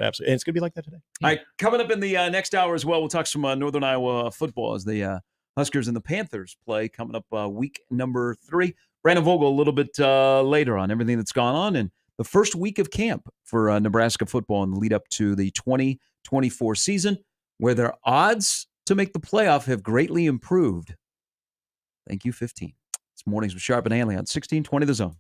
absolutely, and it's going to be like that today. All right, coming up in the next hour as well, we'll talk some Northern Iowa football as the Huskers and the Panthers play coming up week number 3. Brandon Vogel a little bit later on everything that's gone on and the first week of camp for Nebraska football in the lead up to the 2024 season, where their odds to make the playoff have greatly improved. Thank you, 15. It's Mornings with Sharp and Handley on 1620 The Zone.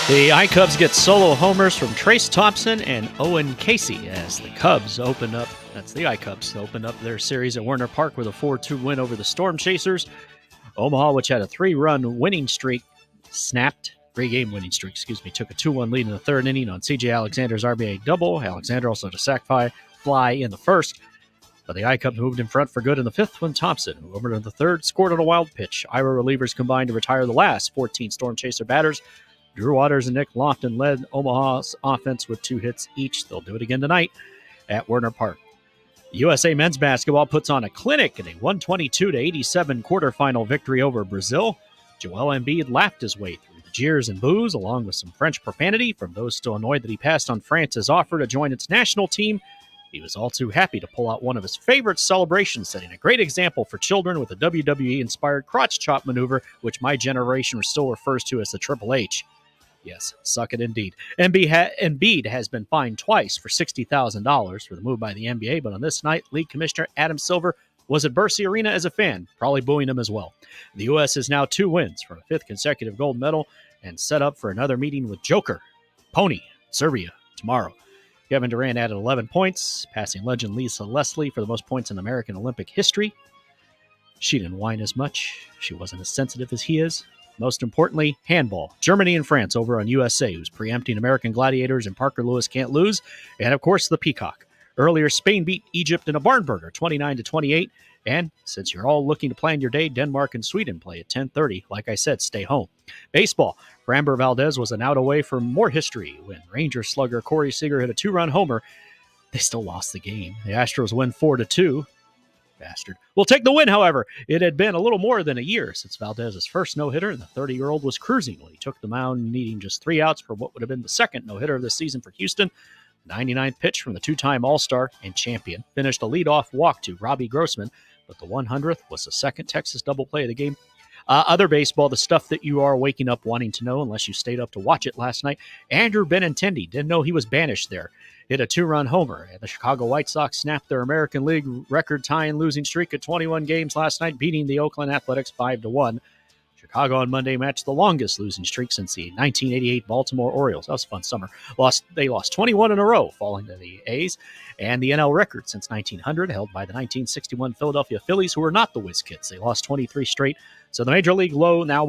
The iCubs get solo homers from Trace Thompson and Owen Casey as the Cubs open up, that's the iCubs, open up their series at Werner Park with a 4-2 win over the Storm Chasers. Omaha, which had a 3-run winning streak, three-game winning streak, took a 2-1 lead in the third inning on C.J. Alexander's RBI double. Alexander also had a sac fly in the first, but the iCubs moved in front for good in the fifth when Thompson, who homered in the third, scored on a wild pitch. Iowa relievers combined to retire the last 14 Storm Chaser batters. Drew Waters and Nick Lofton led Omaha's offense with 2 hits each. They'll do it again tonight at Werner Park. USA men's basketball puts on a clinic in a 122-87 quarterfinal victory over Brazil. Joel Embiid laughed his way through the jeers and boos, along with some French profanity from those still annoyed that he passed on France's offer to join its national team. He was all too happy to pull out one of his favorite celebrations, setting a great example for children with a WWE-inspired crotch chop maneuver, which my generation still refers to as the Triple H. Yes, suck it indeed. Embiid has been fined twice for $60,000 for the move by the NBA, but on this night, League Commissioner Adam Silver was at Bercy Arena as a fan, probably booing him as well. The U.S. is now 2 wins for a 5th consecutive gold medal and set up for another meeting with Joker, Pony, Serbia, tomorrow. Kevin Durant added 11 points, passing legend Lisa Leslie for the most points in American Olympic history. She didn't whine as much. She wasn't as sensitive as he is. Most importantly, handball. Germany and France over on USA, who's preempting American Gladiators and Parker Lewis can't lose. And, of course, the Peacock. Earlier, Spain beat Egypt in a barn burger, 29-28. And since you're all looking to plan your day, Denmark and Sweden play at 10:30. Like I said, stay home. Baseball. Framber Valdez was an out away from more history when Rangers slugger Corey Seager hit a 2-run homer. They still lost the game. The Astros win 4-2. Bastard. We'll take the win, however. It had been a little more than a year since Valdez's first no-hitter, and the 30-year-old was cruising when he took the mound, needing just 3 outs for what would have been the second no-hitter of the season for Houston. The 99th pitch from the 2-time All-Star and champion finished a leadoff walk to Robbie Grossman, but the 100th was the second Texas double play of the game. Other baseball, the stuff that you are waking up wanting to know unless you stayed up to watch it last night. Andrew Benintendi didn't know he was banished there. Hit a 2-run homer, and the Chicago White Sox snapped their American League record-tying losing streak at 21 games last night, beating the Oakland Athletics 5-1. Chicago on Monday matched the longest losing streak since the 1988 Baltimore Orioles. That was a fun summer. They lost 21 in a row, falling to the A's, and the NL record since 1900, held by the 1961 Philadelphia Phillies, who were not the Whiz Kids. They lost 23 straight. So the Major League low now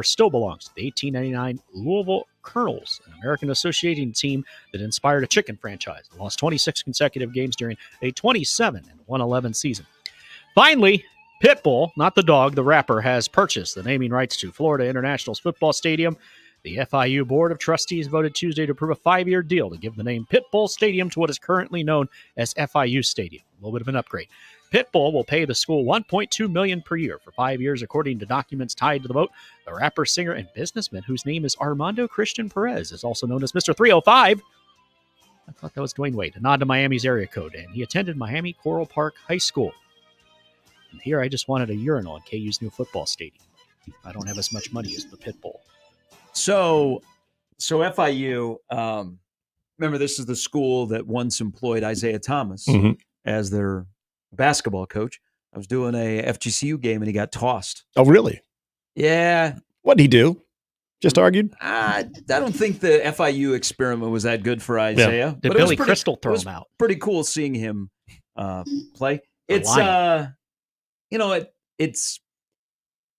still belongs to the 1899 Louisville Colonels, an American Association team that inspired a chicken franchise. They lost 26 consecutive games during a 27-111 season. Finally, Pitbull, not the dog, the rapper, has purchased the naming rights to Florida International's football stadium. The FIU Board of Trustees voted Tuesday to approve a 5-year deal to give the name Pitbull Stadium to what is currently known as FIU Stadium. A little bit of an upgrade. Pitbull will pay the school $1.2 million per year for 5 years, according to documents tied to the vote. The rapper, singer, and businessman, whose name is Armando Christian Perez, is also known as Mr. 305. I thought that was Dwayne Wade, a nod to Miami's area code, and he attended Miami Coral Park High School. And here I just wanted a urinal in KU's new football stadium. I don't have as much money as the Pitbull. So FIU, remember, this is the school that once employed Isaiah Thomas as their basketball coach. I was doing a FGCU game and he got tossed. Oh, really? Yeah. What did he do? Just argued? I don't think the FIU experiment was that good for Isaiah. Did Billy Crystal throw him out? Pretty cool seeing him play. It's it's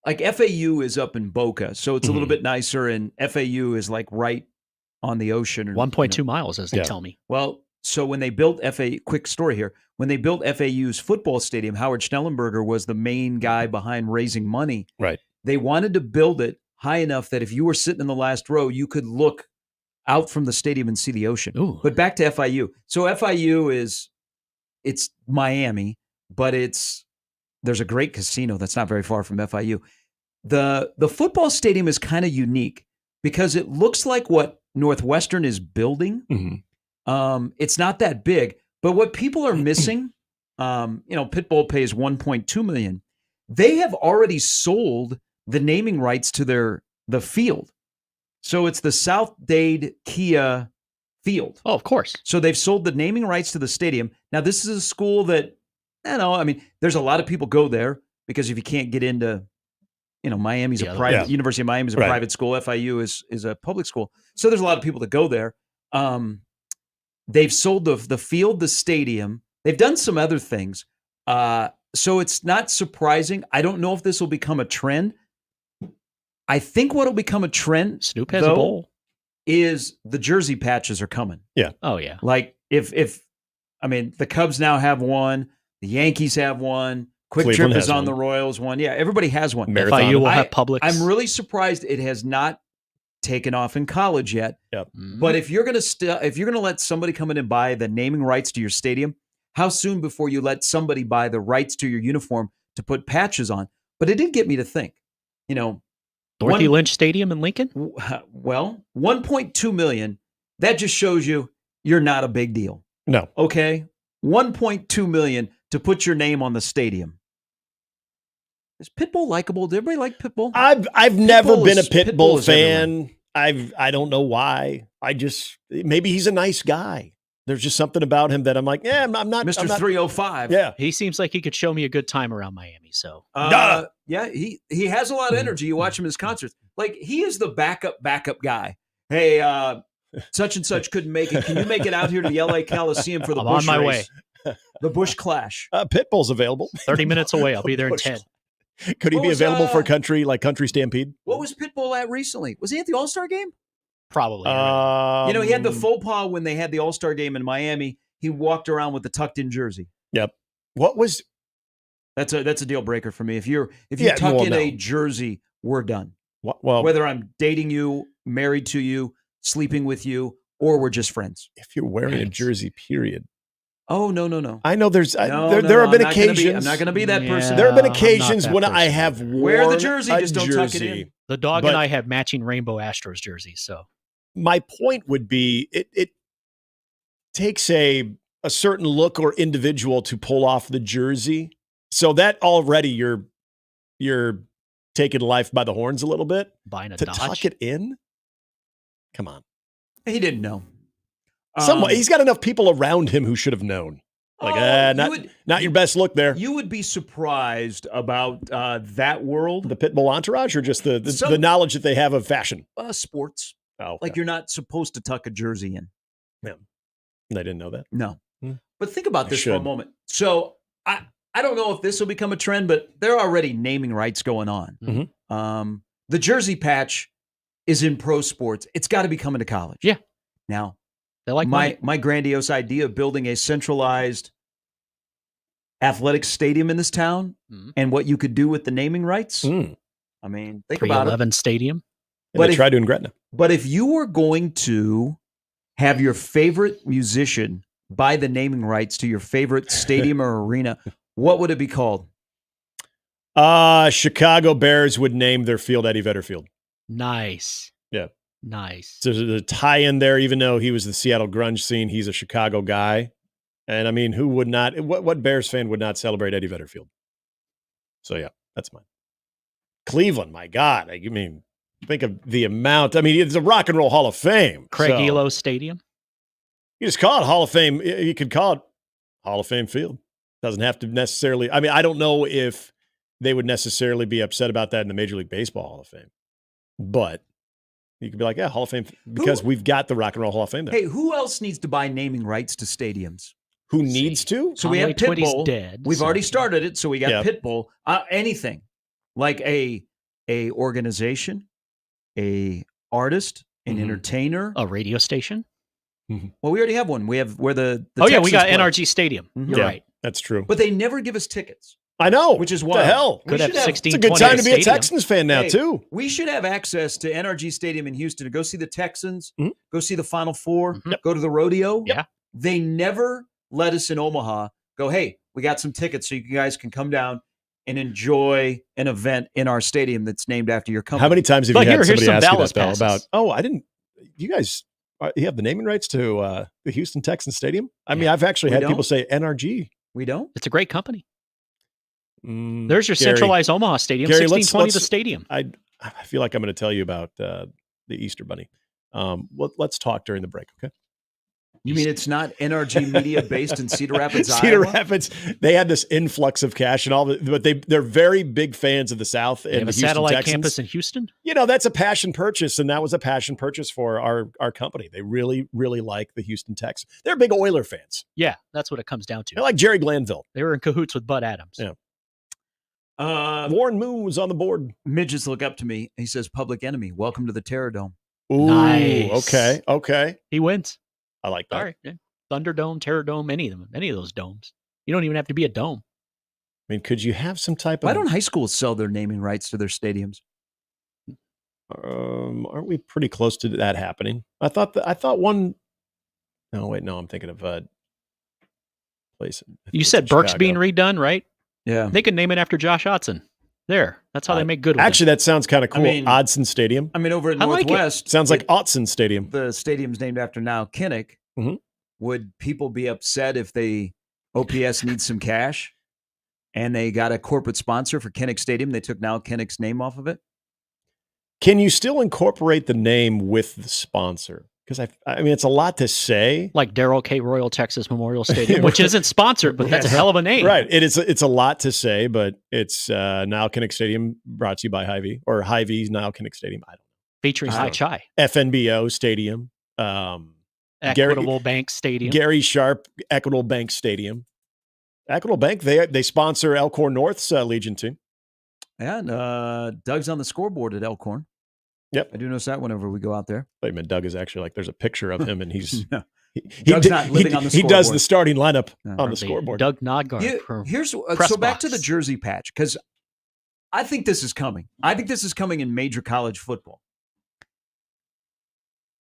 like FAU is up in Boca, so it's a little bit nicer, and FAU is like right on the ocean. 1.2 miles, as they tell me. Well, so when they built quick story here, when they built FAU's football stadium, Howard Schnellenberger was the main guy behind raising money. Right. They wanted to build it high enough that if you were sitting in the last row, you could look out from the stadium and see the ocean. Ooh. But back to FIU. So FIU it's Miami, but there's a great casino that's not very far from FIU. The football stadium is kind of unique because it looks like what Northwestern is building. It's not that big, but what people are missing, Pitbull pays $1.2 million. They have already sold the naming rights to the field. So it's the South Dade Kia field. Oh, of course. So they've sold the naming rights to the stadium. Now, this is a school that, there's a lot of people go there because if you can't get into Miami's a private University of Miami is a private school. FIU is a public school. So there's a lot of people that go there. They've sold the field, the stadium. They've done some other things. So it's not surprising. I don't know if this will become a trend. I think what will become a trend, Snoop has a bowl, is the jersey patches are coming. Yeah. Oh yeah. Like if the Cubs now have one, the Yankees have one, Quick Cleveland Trip is has on the one. Royals one. Yeah, everybody has one. FIU will have Publix. I'm really surprised it has not taken off in college yet. Yep. But if you're gonna let somebody come in and buy the naming rights to your stadium, how soon before you let somebody buy the rights to your uniform to put patches on? But it did get me to think. Dorothy Lynch Stadium in Lincoln? Well, $1.2 million, that just shows you're not a big deal. No. Okay? $1.2 million to put your name on the stadium. Is Pitbull likable? Did everybody like Pitbull? I've never been a Pitbull is fan. I don't know why. Maybe he's a nice guy. There's just something about him that I'm like, I'm not. Mr. I'm not, 305. Yeah. He seems like he could show me a good time around Miami. So yeah, he has a lot of energy. You watch him in his concerts. Like, he is the backup guy. Hey, such and such couldn't make it. Can you make it out here to the LA Coliseum for the I'm Busch on my race? The Busch Clash. Pitbull's available. 30 minutes away. I'll be there in 10. Could he What be was, available for country Stampede? What was Pitbull at recently? Was he at the All-Star game? Probably. He had the faux pas when they had the All-Star game in Miami. He walked around with the tucked-in jersey. Yep. What was? That's a deal breaker for me. If you tuck in a jersey, we're done. Well, whether I'm dating you, married to you, sleeping with you, or we're just friends. If you're wearing a jersey, period. Oh, no. I know there have been occasions. I'm not going to be that person. There have been occasions when I have worn wear the jersey, just don't tuck it jersey. in. The dog and I have matching rainbow Astros jerseys. So my point would be it takes a certain look or individual to pull off the jersey. So that already you're taking life by the horns a little bit. Buying a to Dodge. tuck it in. Come on. He didn't know. He's got enough people around him who should have known. Like, not your best look there. You would be surprised about that world. The Pitbull entourage, or just the knowledge that they have of fashion? Sports. Oh, okay. Like, you're not supposed to tuck a jersey in. Yeah. They didn't know that. No. But think about this for a moment. So I don't know if this will become a trend, but there are already naming rights going on. Mm-hmm. The jersey patch is in pro sports. It's got to be coming to college. Yeah. Now, they like my grandiose idea of building a centralized athletic stadium in this town and what you could do with the naming rights. I mean, think about it. 311 Stadium. But they tried to in Gretna. But if you were going to have your favorite musician buy the naming rights to your favorite stadium or arena, what would it be called? Chicago Bears would name their field Eddie Vedder Field. Nice. Yeah. Nice. So there's a tie-in there, even though he was the Seattle grunge scene, he's a Chicago guy. And I mean, who would not, what Bears fan would not celebrate Eddie Vedder Field? So yeah, that's mine. Cleveland, my God. I mean, think of the amount. I mean, it's a Rock and Roll Hall of Fame. Craig Elo Stadium. You just call it Hall of Fame. You could call it Hall of Fame Field. Doesn't have to necessarily. I mean, I don't know if they would necessarily be upset about that in the Major League Baseball Hall of Fame. But you could be like, yeah, Hall of Fame, because we've got the Rock and Roll Hall of Fame there. Hey, who else needs to buy naming rights to stadiums? Who needs to? So we have Pitbull. Dead, We've already started it, so we got Pitbull. Anything like a organization, a artist, an entertainer, a radio station. Well, we already have one. We have where the we got Texans play. NRG Stadium. You're right. That's true. But they never give us tickets. I know. Which is what why. the hell? Could have 16. It's a good time to be a Texans fan now, too. We should have access to NRG Stadium in Houston to go see the Texans, go see the Final Four, go to the rodeo. Yeah. They never let us in Omaha go, hey, we got some tickets so you guys can come down and enjoy an event in our stadium that's named after your company. How many times have you had somebody ask you that, though, about, you guys, you have the naming rights to the Houston Texans Stadium? I mean, I've actually had people say NRG. We don't? It's a great company. There's your centralized Omaha Stadium, Gary, 1620 the stadium. I feel like I'm going to tell you about the Easter Bunny. Let's talk during the break, okay? You mean it's not NRG Media based in Cedar Rapids, Cedar Iowa? Rapids, they had this influx of cash and all, but they're very big fans of the South and They have the a Houston satellite Texans. campus in Houston? That's a passion purchase, and that was a passion purchase for our company. They really, really like the Houston Texans. They're big Oiler fans. Yeah, that's what it comes down to. They're like Jerry Glanville. They were in cahoots with Bud Adams. Yeah. Warren Moon was on the board. Midgets look up to me. He says, Public Enemy, welcome to the Terror Dome. Ooh, Nice. Okay. He wins. I like that. Sorry. Yeah. Thunderdome, Terror Dome, any of those domes. You don't even have to be a dome. I mean, could you have some type Why of... don't high schools sell their naming rights to their stadiums? Aren't we pretty close to that happening? I thought one... No, wait, no, I'm thinking of a place. You said Burke's being redone, right? Yeah. They could name it after Josh Otson. There. That's how they make good ones. Actually, that sounds kind of cool. Odson Stadium. I mean, over at I like it. Northwest. Sounds like Otson Stadium. The stadium's named after now Kinnick. Mm-hmm. Would people be upset if OPS needs some cash and they got a corporate sponsor for Kinnick Stadium? They took now Kinnick's name off of it? Can you still incorporate the name with the sponsor? Because I mean, it's a lot to say. Like Darrell K. Royal Texas Memorial Stadium, which isn't sponsored, but that's a hell of a name. Right. It's a lot to say, but it's now Kinnick Stadium, brought to you by Hy-Vee, or Hy-Vee's now Kinnick Stadium. I don't know. Featuring High Chai. FNBO Stadium. Equitable Bank Stadium. Gary Sharp, Equitable Bank Stadium. Equitable Bank, they sponsor Elkhorn North's Legion team. Yeah, and Doug's on the scoreboard at Elkhorn. Yep. I do notice that whenever we go out there. Wait a minute, Doug is actually there's a picture of him, and he's Doug's not living on the he scoreboard. does the starting lineup on the scoreboard. Doug Nodgaard. So back to the jersey patch, because I think this is coming. I think this is coming in major college football.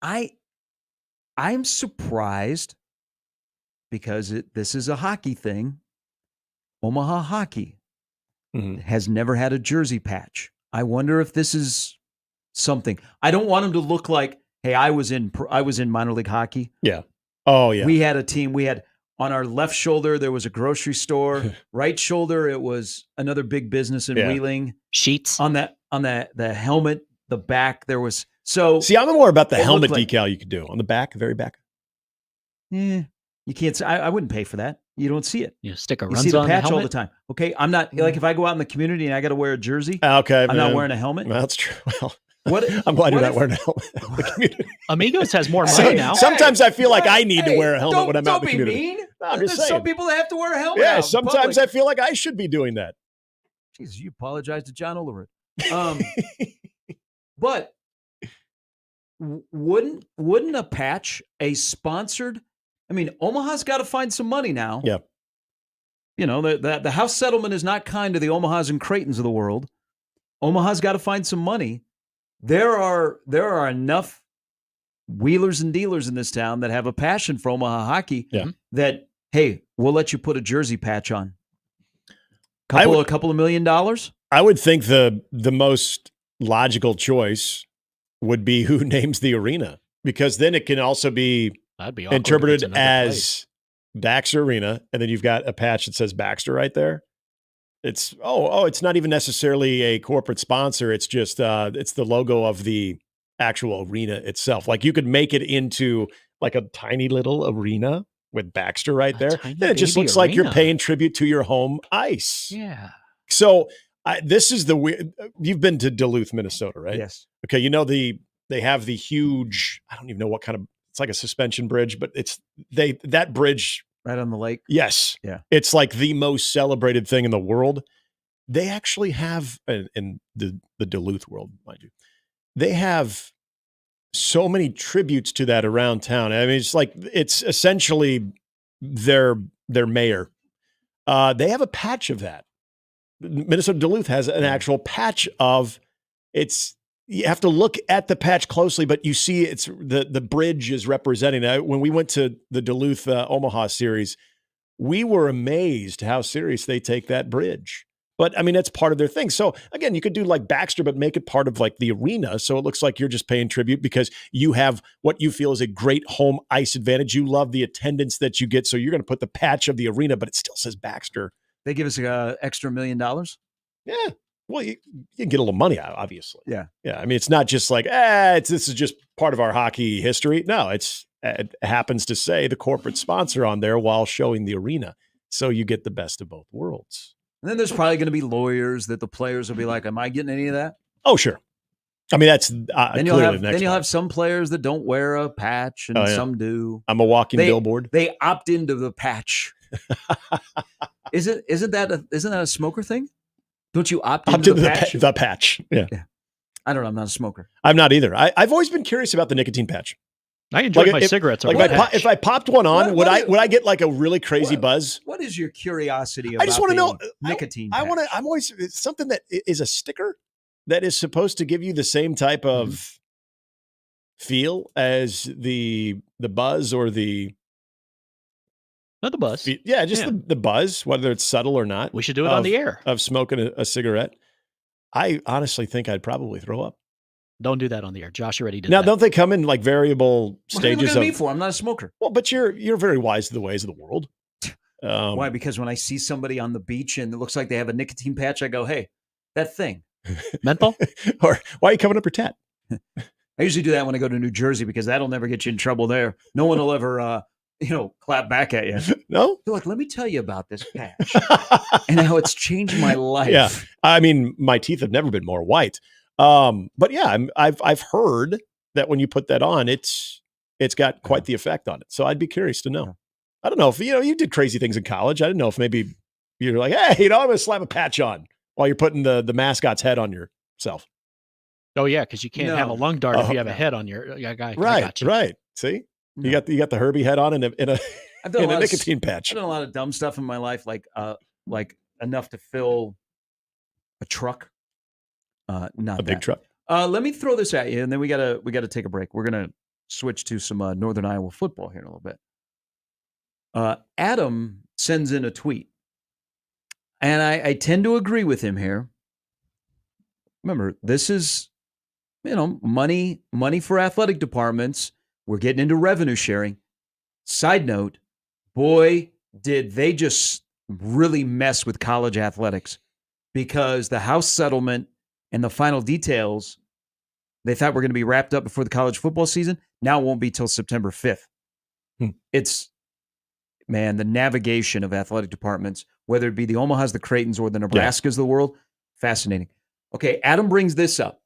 I'm surprised because this is a hockey thing. Omaha Hockey has never had a jersey patch. I wonder if this is something. I don't want them to look like, hey, I was in minor league hockey. Yeah. Oh yeah. We had a team. We had on our left shoulder there was a grocery store. Right shoulder it was another big business in Wheeling. Sheets on the helmet. The back there was. So see, I'm more about the helmet like, decal you could do on the back, very back. You can't say, I wouldn't pay for that. You don't see it. You stick a you runs see the on patch the all the time. Okay, I'm not like if I go out in the community and I got to wear a jersey. Okay, I'm not wearing a helmet. Well, that's true. Well, what? I'm glad you're not wearing a helmet in the community. Amigos has more money now. Sometimes I feel like I need to wear a helmet when I'm out in the community. Don't be mean. No, I'm just There's saying. some people that have to wear a helmet. Yeah, sometimes I feel like I should be doing that. Jesus, you apologize to John Olerud. But wouldn't a patch, a sponsored? I mean, Omaha's got to find some money now. Yeah. You know, the house settlement is not kind to the Omahas and Creightons of the world. Omaha's got to find some money. There are enough wheelers and dealers in this town that have a passion for Omaha hockey that, hey, we'll let you put a jersey patch on. A couple of $1 million? I would think the most logical choice would be who names the arena, because then it can also be interpreted as Baxter Arena, and then you've got a patch that says Baxter right there. It's it's not even necessarily a corporate sponsor. It's just it's the logo of the actual arena itself. Like you could make it into like a tiny little arena with Baxter right there. Then it just looks like you're paying tribute to your home ice. Yeah. So this is the weird. You've been to Duluth, Minnesota, right? Yes. Okay. You know they have the huge. I don't even know what kind of. It's like a suspension bridge, but that bridge right on the lake. Yes. Yeah. It's like the most celebrated thing in the world. They actually have in the Duluth world, mind you, they have so many tributes to that around town. I mean, it's essentially their mayor. They have a patch of that. Minnesota Duluth has an actual patch of it's. You have to look at the patch closely, but you see it's the bridge is representing. When we went to the Duluth Omaha series, we were amazed how serious they take that bridge. But I mean, that's part of their thing. So again, you could do like Baxter, but make it part of like the arena. So it looks like you're just paying tribute because you have what you feel is a great home ice advantage. You love the attendance that you get. So you're going to put the patch of the arena, but it still says Baxter. They give us an extra $1 million. Yeah. Well, you can get a little money out, obviously. Yeah. Yeah. I mean, it's not just like, this is just part of our hockey history. No, it's happens to say the corporate sponsor on there while showing the arena. So you get the best of both worlds. And then there's probably going to be lawyers that the players will be like, am I getting any of that? Oh, sure. I mean, that's Then you'll have some players that don't wear a patch and some do. I'm a walking billboard. They opt into the patch. Isn't that a smoker thing? Don't you opt into the patch? The patch. Yeah. I don't know. I'm not a smoker. I'm not either. I've always been curious about the nicotine patch. I enjoy my cigarettes. If I popped one on, would I get like a really crazy buzz? What is your curiosity about I just want to know nicotine? I'm always it's something that is a sticker that is supposed to give you the same type of feel as the buzz or the not the buzz. Yeah, just the buzz, whether it's subtle or not. We should do it on the air of smoking a cigarette. I honestly think I'd probably throw up. Don't do that on the air. Josh already did now, that. don't they come in like variable stages of me for? I'm not a smoker. Well, but you're very wise to the ways of the world. Why? Because when I see somebody on the beach and it looks like they have a nicotine patch, I go, hey, that thing. Menthol? Or why are you covering up your tat? I usually do that when I go to New Jersey because that'll never get you in trouble there. No one will ever clap back at you. No? They're like, let me tell you about this patch and how it's changed my life. Yeah. I mean, my teeth have never been more white. But yeah, I've heard that when you put that on, it's got quite the effect on it. So I'd be curious to know. I don't know if, you did crazy things in college. I didn't know if maybe you're like, hey, I'm going to slap a patch on while you're putting the mascot's head on yourself. Oh yeah. Cause you can't have a lung dart if you have a head on your guy. Right. See, you got the Herbie head on in a nicotine patch. I've done a lot of dumb stuff in my life, like enough to fill a truck. Not a big truck. Let me throw this at you, and then we gotta take a break. We're gonna switch to some Northern Iowa football here in a little bit. Adam sends in a tweet, and I tend to agree with him here. Remember, this is money for athletic departments. We're getting into revenue sharing. Side note, boy, did they just really mess with college athletics, because the House settlement and the final details, they thought were going to be wrapped up before the college football season. Now it won't be till September 5th. It's, man, the navigation of athletic departments, whether it be the Omahas, the Creightons, or the Nebraskas of the world, fascinating. Okay, Adam brings this up.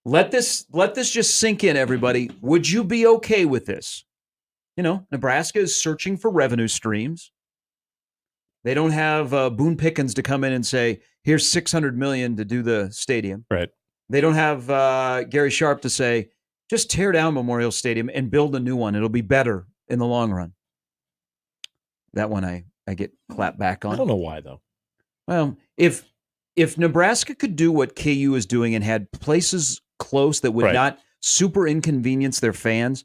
Let this just sink in, everybody. Would you be okay with this? Nebraska is searching for revenue streams. They don't have Boone Pickens to come in and say, here's $600 million to do the stadium. Right. They don't have Gary Sharp to say, just tear down Memorial Stadium and build a new one. It'll be better in the long run. That one I get clapped back on. I don't know why, though. Well, if Nebraska could do what KU is doing and had places close that would not super inconvenience their fans,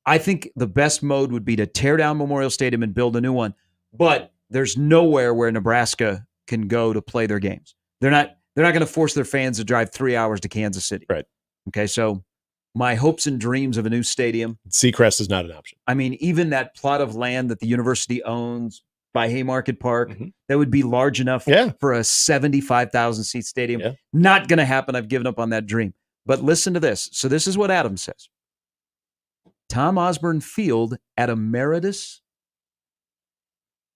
I think the best mode would be to tear down Memorial Stadium and build a new one. But there's nowhere where Nebraska can go to play their games. They're not going to force their fans to drive 3 hours to Kansas City. Right. Okay, so my hopes and dreams of a new stadium. Seacrest is not an option. I mean, even that plot of land that the university owns by Haymarket Park, that would be large enough for a 75,000 seat stadium. Yeah. Not going to happen. I've given up on that dream. But listen to this. So this is what Adam says. Tom Osborne Field at Emeritus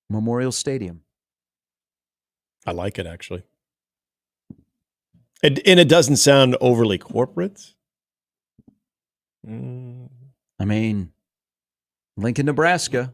Memorial Stadium. I like it, actually. And it doesn't sound overly corporate. I mean, Lincoln, Nebraska.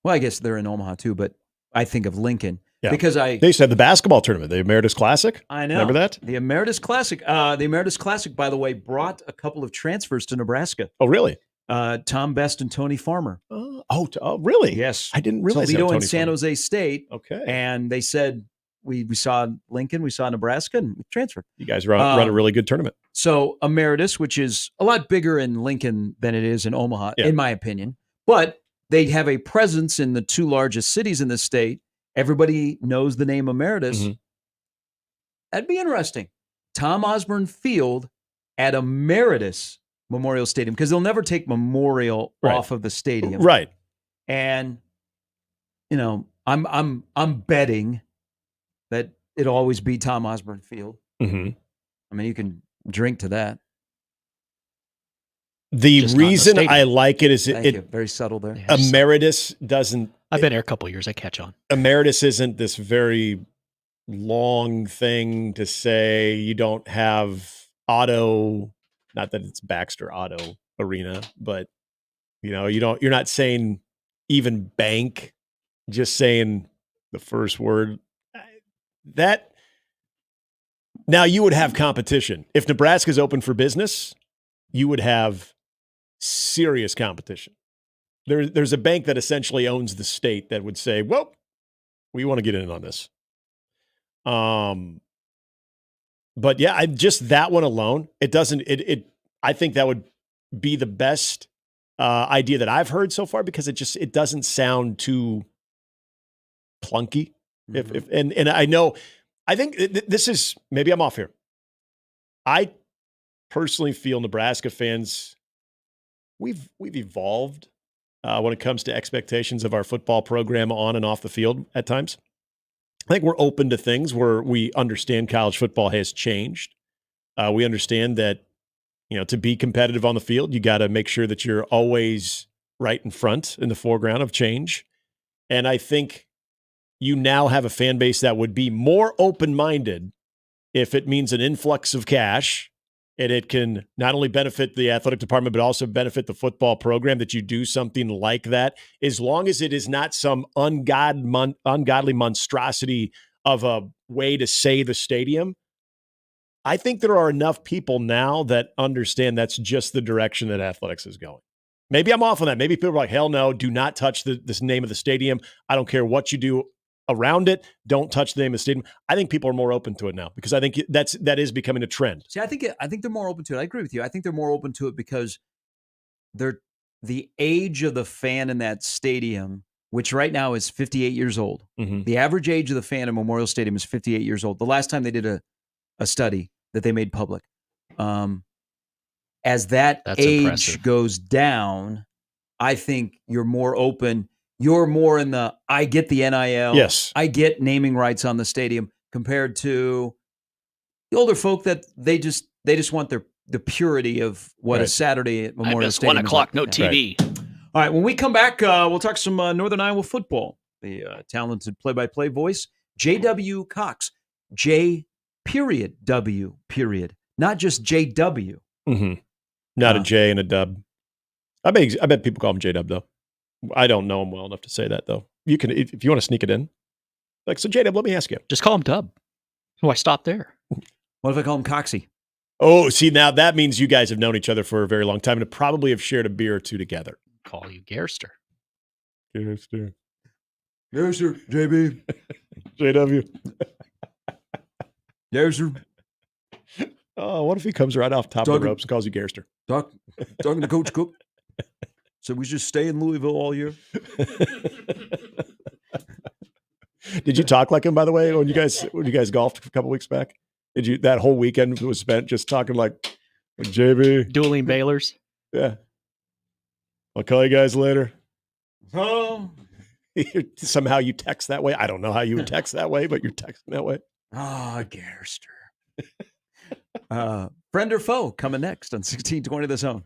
Well, I guess they're in Omaha too, but I think of Lincoln because they used to have the basketball tournament, the Emeritus Classic. I know. Remember that? The Emeritus Classic. The Emeritus Classic, by the way, brought a couple of transfers to Nebraska. Oh, really? Tom Best and Tony Farmer. Oh, really? Yes. I didn't realize Toledo that. and San Jose State. Okay. And they said, we saw Lincoln, we saw Nebraska, and we transferred. You guys run a really good tournament. So Emeritus, which is a lot bigger in Lincoln than it is in Omaha, in my opinion. But they have a presence in the two largest cities in the state. Everybody knows the name Emeritus. That'd be interesting. Tom Osborne Field at Emeritus Memorial Stadium, because they'll never take Memorial off of the stadium. Right. And, I'm betting that it'll always be Tom Osborne Field. I mean, you can drink to that. The Just not in the reason stadium. I like it is Thank you. Very subtle there. Emeritus doesn't. I've been here a couple of years. I catch on. Emeritus isn't this very long thing to say. You don't have auto. Not that it's Baxter Auto Arena, but you're not saying even bank. Just saying the first word. That now you would have competition if Nebraska's open for business. You would have serious competition. There's a bank that essentially owns the state that would say, well, we want to get in on this. But yeah, just that one alone, it doesn't, I think that would be the best idea that I've heard so far because it doesn't sound too clunky. Mm-hmm. And I think this is, maybe I'm off here. I personally feel Nebraska fans, we've evolved when it comes to expectations of our football program on and off the field at times. I think we're open to things where we understand college football has changed. We understand that, to be competitive on the field, you got to make sure that you're always right in front in the foreground of change. And I think you now have a fan base that would be more open-minded if it means an influx of cash and it can not only benefit the athletic department, but also benefit the football program, that you do something like that, as long as it is not some ungodly monstrosity of a way to say the stadium. I think there are enough people now that understand that's just the direction that athletics is going. Maybe I'm off on that. Maybe people are like, hell no, do not touch this name of the stadium. I don't care what you do around it. Don't touch the name of the stadium. I think people are more open to it now because I think that is becoming a trend. See, I think they're more open to it. I agree with you. I think they're more open to it because the age of the fan in that stadium, which right now is 58 years old. Mm-hmm. The average age of the fan in Memorial Stadium is 58 years old. The last time they did a study that they made public. As that's age impressive. goes down, I think you're more open. You're more in the, I get the NIL. Yes. I get naming rights on the stadium compared to the older folk that they just want the purity of what a Saturday at Memorial Stadium is 1 o'clock, like. no Yeah. TV. All right, when we come back, we'll talk some Northern Iowa football. The talented play-by-play voice, JW Cox. J.W. Not just JW. Mm-hmm. Not a J and a dub. I bet people call him J-Dub, though. I don't know him well enough to say that, though. You can, if you want to sneak it in. Like, so J-Dub, let me ask you. Just call him Dub. Why stop there? What if I call him Coxie? Oh, see, now that means you guys have known each other for a very long time and probably have shared a beer or two together. Call you Gerster. Gerster, JB. JW. Gerster. Oh, what if he comes right off top of the ropes and calls you Gerster? Talking to Coach Cook. So we just stay in Louisville all year. Did you talk like him, by the way, when you guys golfed a couple weeks back? Did you, that whole weekend was spent just talking like JB? Dueling Baylors? Yeah. I'll call you guys later. Oh. Somehow you text that way. I don't know how you would text that way, but you're texting that way. Ah, Gerster. Friend or foe coming next on 1620 The Zone.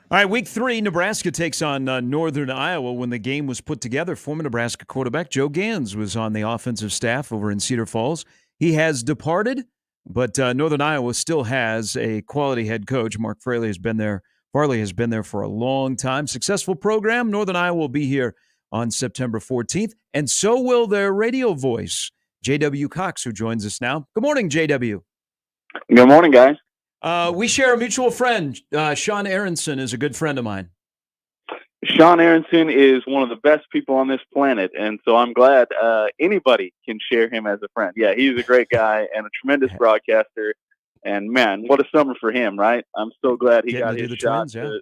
All right, week 3, Nebraska takes on Northern Iowa. When the game was put together, former Nebraska quarterback Joe Gans was on the offensive staff over in Cedar Falls. He has departed, but Northern Iowa still has a quality head coach. Mark Farley has been there. Farley has been there for a long time. Successful program. Northern Iowa will be here on September 14th, and so will their radio voice, JW Cox, who joins us now. Good morning, JW. Good morning, guys. We share a mutual friend. Sean Aronson is a good friend of mine. Sean Aronson is one of the best people on this planet, and so I'm glad anybody can share him as a friend. Yeah, he's a great guy and a tremendous broadcaster, and man, what a summer for him, right? I'm so glad he got his shot to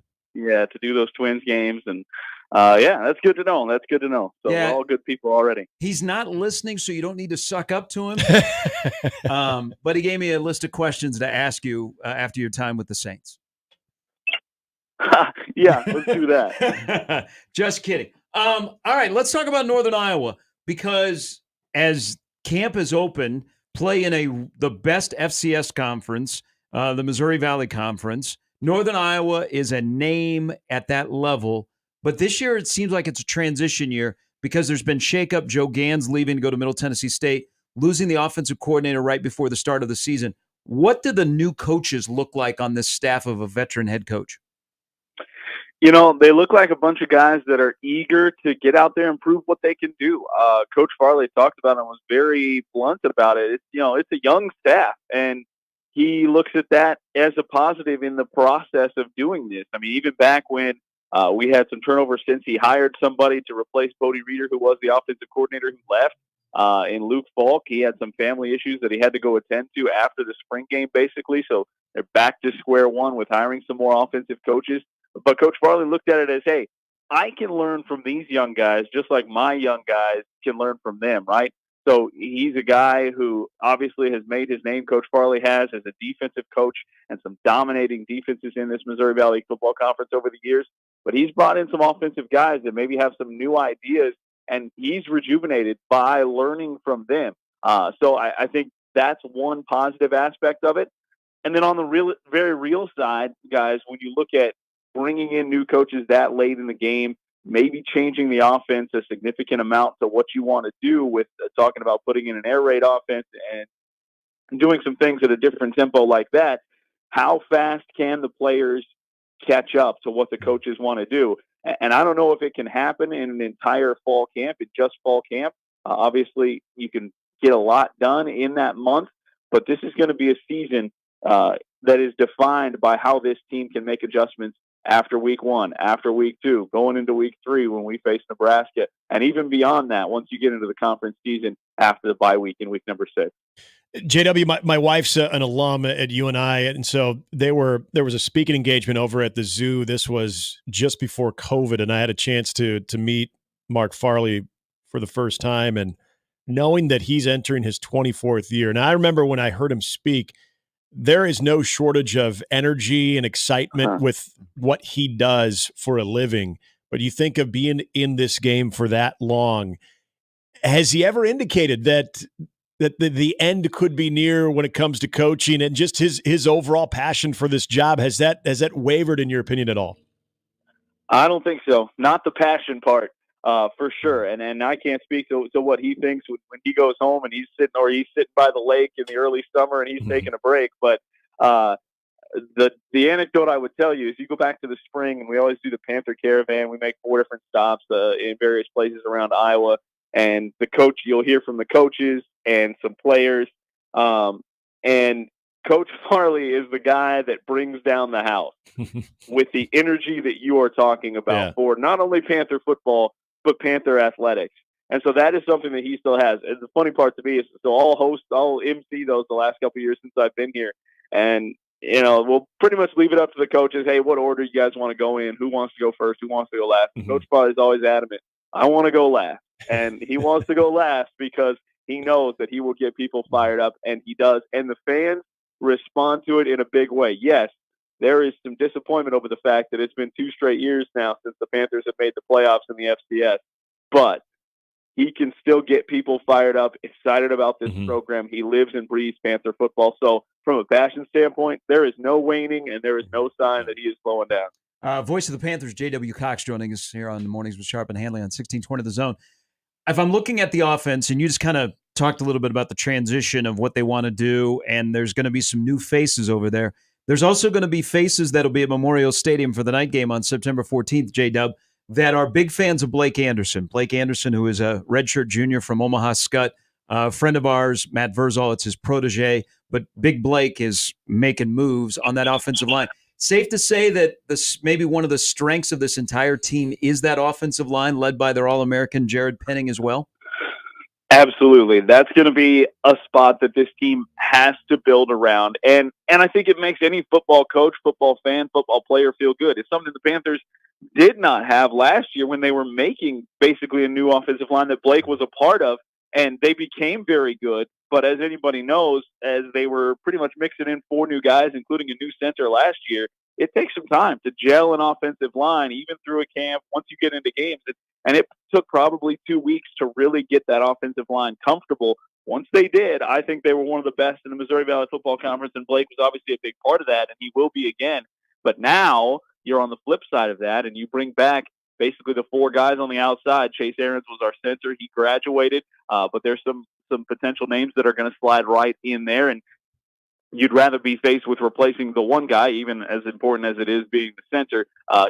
do those Twins games, and that's good to know. That's good to know. So we're all good people already. He's not listening, so you don't need to suck up to him. But he gave me a list of questions to ask you after your time with the Saints. Yeah, let's do that. Just kidding. All right, let's talk about Northern Iowa, because as camp is open, play in the best FCS conference, the Missouri Valley Conference. Northern Iowa is a name at that level, but this year it seems like it's a transition year because there's been shakeup. Joe Gans leaving to go to Middle Tennessee State, losing the offensive coordinator right before the start of the season. What do the new coaches look like on this staff of a veteran head coach? You know, they look like a bunch of guys that are eager to get out there and prove what they can do. Coach Farley talked about it and was very blunt about it. It's a young staff, and he looks at that as a positive in the process of doing this. I mean, even back when we had some turnover since he hired somebody to replace Bodie Reeder, who was the offensive coordinator who left, in Luke Falk. He had some family issues that he had to go attend to after the spring game, basically. So they're back to square one with hiring some more offensive coaches. But Coach Farley looked at it as, hey, I can learn from these young guys just like my young guys can learn from them, right? So he's a guy who obviously has made his name, Coach Farley has, as a defensive coach and some dominating defenses in this Missouri Valley Football Conference over the years. But he's brought in some offensive guys that maybe have some new ideas, and he's rejuvenated by learning from them. So I think that's one positive aspect of it. And then on the very real side, guys, when you look at bringing in new coaches that late in the game, maybe changing the offense a significant amount to what you want to do with talking about putting in an air raid offense and doing some things at a different tempo like that, how fast can the players catch up to what the coaches want to do? And I don't know if it can happen in an entire fall camp, in just fall camp. Obviously, you can get a lot done in that month, but this is going to be a season that is defined by how this team can make adjustments after week 1, after week 2, going into week 3 when we face Nebraska, and even beyond that once you get into the conference season after the bye week in week number 6. JW, my wife's an alum at UNI, and so there was a speaking engagement over at the zoo. This was just before COVID, and I had a chance to meet Mark Farley for the first time, and knowing that he's entering his 24th year. And I remember when I heard him speak, there is no shortage of energy and excitement with what he does for a living. But you think of being in this game for that long. Has he ever indicated that the end could be near when it comes to coaching and just his overall passion for this job? Has that wavered in your opinion at all? I don't think so. Not the passion part, for sure. And I can't speak to what he thinks when he goes home and he's sitting by the lake in the early summer and he's taking a break. But the anecdote I would tell you is you go back to the spring and we always do the Panther Caravan. We make 4 different stops in various places around Iowa. And you'll hear from the coaches and some players. And Coach Farley is the guy that brings down the house with the energy that you are talking about for not only Panther football, but Panther athletics. And so that is something that he still has. And the funny part to me is, so I'll MC those the last couple of years since I've been here. And, we'll pretty much leave it up to the coaches. Hey, what order you guys want to go in? Who wants to go first? Who wants to go last? Mm-hmm. Coach Farley's always adamant, I want to go last. And he wants to go last because he knows that he will get people fired up, and he does. And the fans respond to it in a big way. Yes, there is some disappointment over the fact that it's been 2 straight years now since the Panthers have made the playoffs in the FCS, but he can still get people fired up, excited about this program. He lives and breathes Panther football. So from a passion standpoint, there is no waning and there is no sign that he is slowing down. Voice of the Panthers, JW Cox, joining us here on the Mornings with Sharp and Handley on 1620 The Zone. If I'm looking at the offense, and you just kind of talked a little bit about the transition of what they want to do, and there's going to be some new faces over there. There's also going to be faces that'll be at Memorial Stadium for the night game on September 14th, J-Dub, that are big fans of Blake Anderson. Blake Anderson, who is a redshirt junior from Omaha Skutt, a friend of ours, Matt Verzal, it's his protege, but Big Blake is making moves on that offensive line. Safe to say that maybe one of the strengths of this entire team is that offensive line led by their All-American Jared Penning as well? Absolutely. That's going to be a spot that this team has to build around. And I think it makes any football coach, football fan, football player feel good. It's something the Panthers did not have last year when they were making basically a new offensive line that Blake was a part of, and they became very good. But as anybody knows, as they were pretty much mixing in 4 new guys, including a new center last year, it takes some time to gel an offensive line, even through a camp, once you get into games. And it took probably 2 weeks to really get that offensive line comfortable. Once they did, I think they were one of the best in the Missouri Valley Football Conference, and Blake was obviously a big part of that, and he will be again. But now you're on the flip side of that, and you bring back basically the 4 guys on the outside. Chase Aarons was our center. He graduated, but there's some potential names that are going to slide right in there, and you'd rather be faced with replacing the one guy, even as important as it is being the center.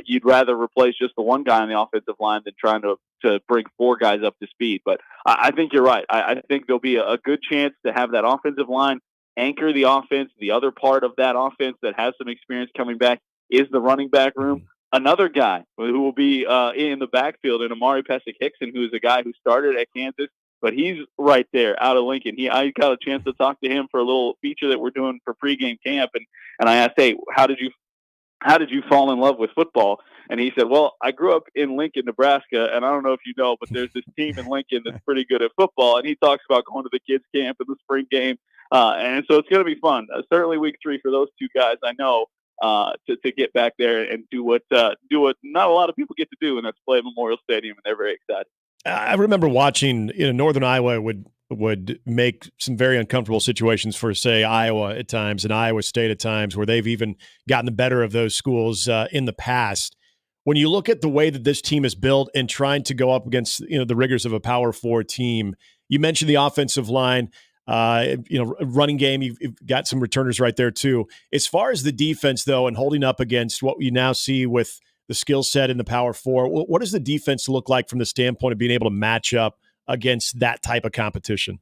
You'd rather replace just the one guy on the offensive line than trying to bring 4 guys up to speed. But I think you're right. I think there'll be a good chance to have that offensive line anchor the offense. The other part of that offense that has some experience coming back is the running back room. Another guy who will be in the backfield, and Amari Pesic-Hickson, who is a guy who started at Kansas, but he's right there out of Lincoln. I got a chance to talk to him for a little feature that we're doing for pregame camp, and I asked, hey, how did you fall in love with football? And he said, well, I grew up in Lincoln, Nebraska, and I don't know if you know, but there's this team in Lincoln that's pretty good at football, and he talks about going to the kids' camp and the spring game, and so it's going to be fun. Certainly week 3 for those 2 guys, I know, to get back there and do what not a lot of people get to do, and that's play at Memorial Stadium, and they're very excited. I remember watching, Northern Iowa would make some very uncomfortable situations for, say, Iowa at times and Iowa State at times, where they've even gotten the better of those schools in the past. When you look at the way that this team is built and trying to go up against, the rigors of a Power 4 team, you mentioned the offensive line, running game. You've got some returners right there too. As far as the defense, though, and holding up against what you now see with the skill set in the Power 4, what does the defense look like from the standpoint of being able to match up against that type of competition?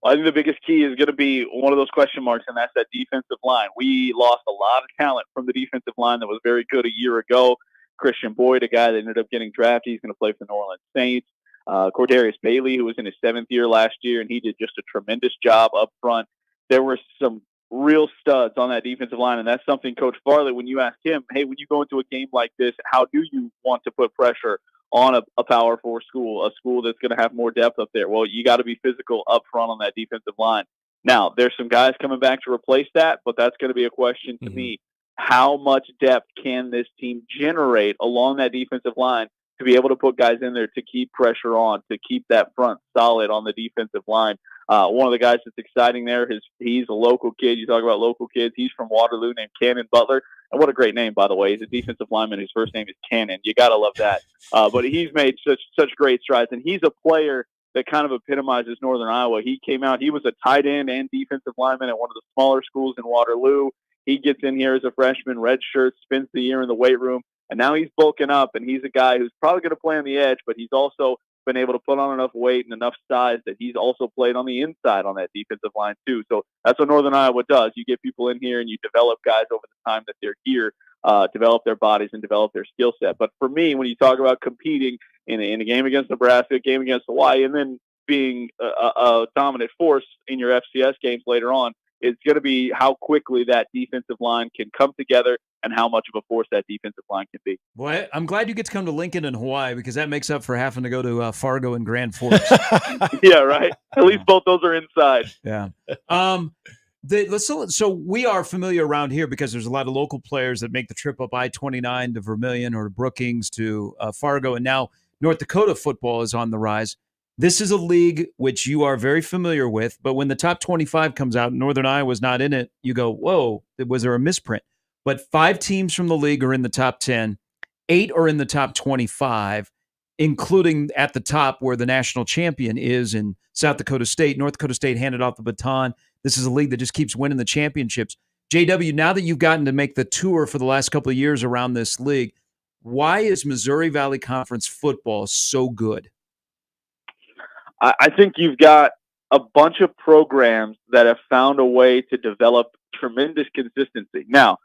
Well, I think the biggest key is going to be one of those question marks, and that's that defensive line. We lost a lot of talent from the defensive line that was very good a year ago. Christian Boyd, a guy that ended up getting drafted, he's going to play for the New Orleans Saints. Cordarius Bailey, who was in his 7th year last year, and he did just a tremendous job up front. There were some real studs on that defensive line, and that's something Coach Farley, when you ask him, hey, when you go into a game like this, how do you want to put pressure on a Power 4 school, a school that's going to have more depth up there? Well, you got to be physical up front on that defensive line. Now, there's some guys coming back to replace that, but that's going to be a question to me. How much depth can this team generate along that defensive line to be able to put guys in there to keep pressure on, to keep that front solid on the defensive line? One of the guys that's exciting there is he's a local kid. You talk about local kids. He's from Waterloo, named Cannon Butler. And what a great name, by the way. He's a defensive lineman. His first name is Cannon. You got to love that. But he's made such great strides. And he's a player that kind of epitomizes Northern Iowa. He came out. He was a tight end and defensive lineman at one of the smaller schools in Waterloo. He gets in here as a freshman, red shirt, spends the year in the weight room. And now he's bulking up, and he's a guy who's probably going to play on the edge, but he's also been able to put on enough weight and enough size that he's also played on the inside on that defensive line too. So that's what Northern Iowa does. You get people in here and you develop guys over the time that they're here, develop their bodies and develop their skill set. But for me, when you talk about competing in a game against Nebraska, a game against Hawaii, and then being a dominant force in your FCS games later on, it's going to be how quickly that defensive line can come together and how much of a force that defensive line can be. Boy, I'm glad you get to come to Lincoln and Hawaii, because that makes up for having to go to Fargo and Grand Forks. Yeah, right. At least both those are inside. Yeah. So we are familiar around here because there's a lot of local players that make the trip up I-29 to Vermilion or to Brookings to Fargo, and now North Dakota football is on the rise. This is a league which you are very familiar with, but when the top 25 comes out and Northern Iowa's not in it, you go, whoa, was there a misprint? but 5 teams from the league are in the top 10. 8 are in the top 25, including at the top where the national champion is in South Dakota State. North Dakota State handed off the baton. This is a league that just keeps winning the championships. JW, now that you've gotten to make the tour for the last couple of years around this league, why is Missouri Valley Conference football so good? I think you've got a bunch of programs that have found a way to develop tremendous consistency. Now,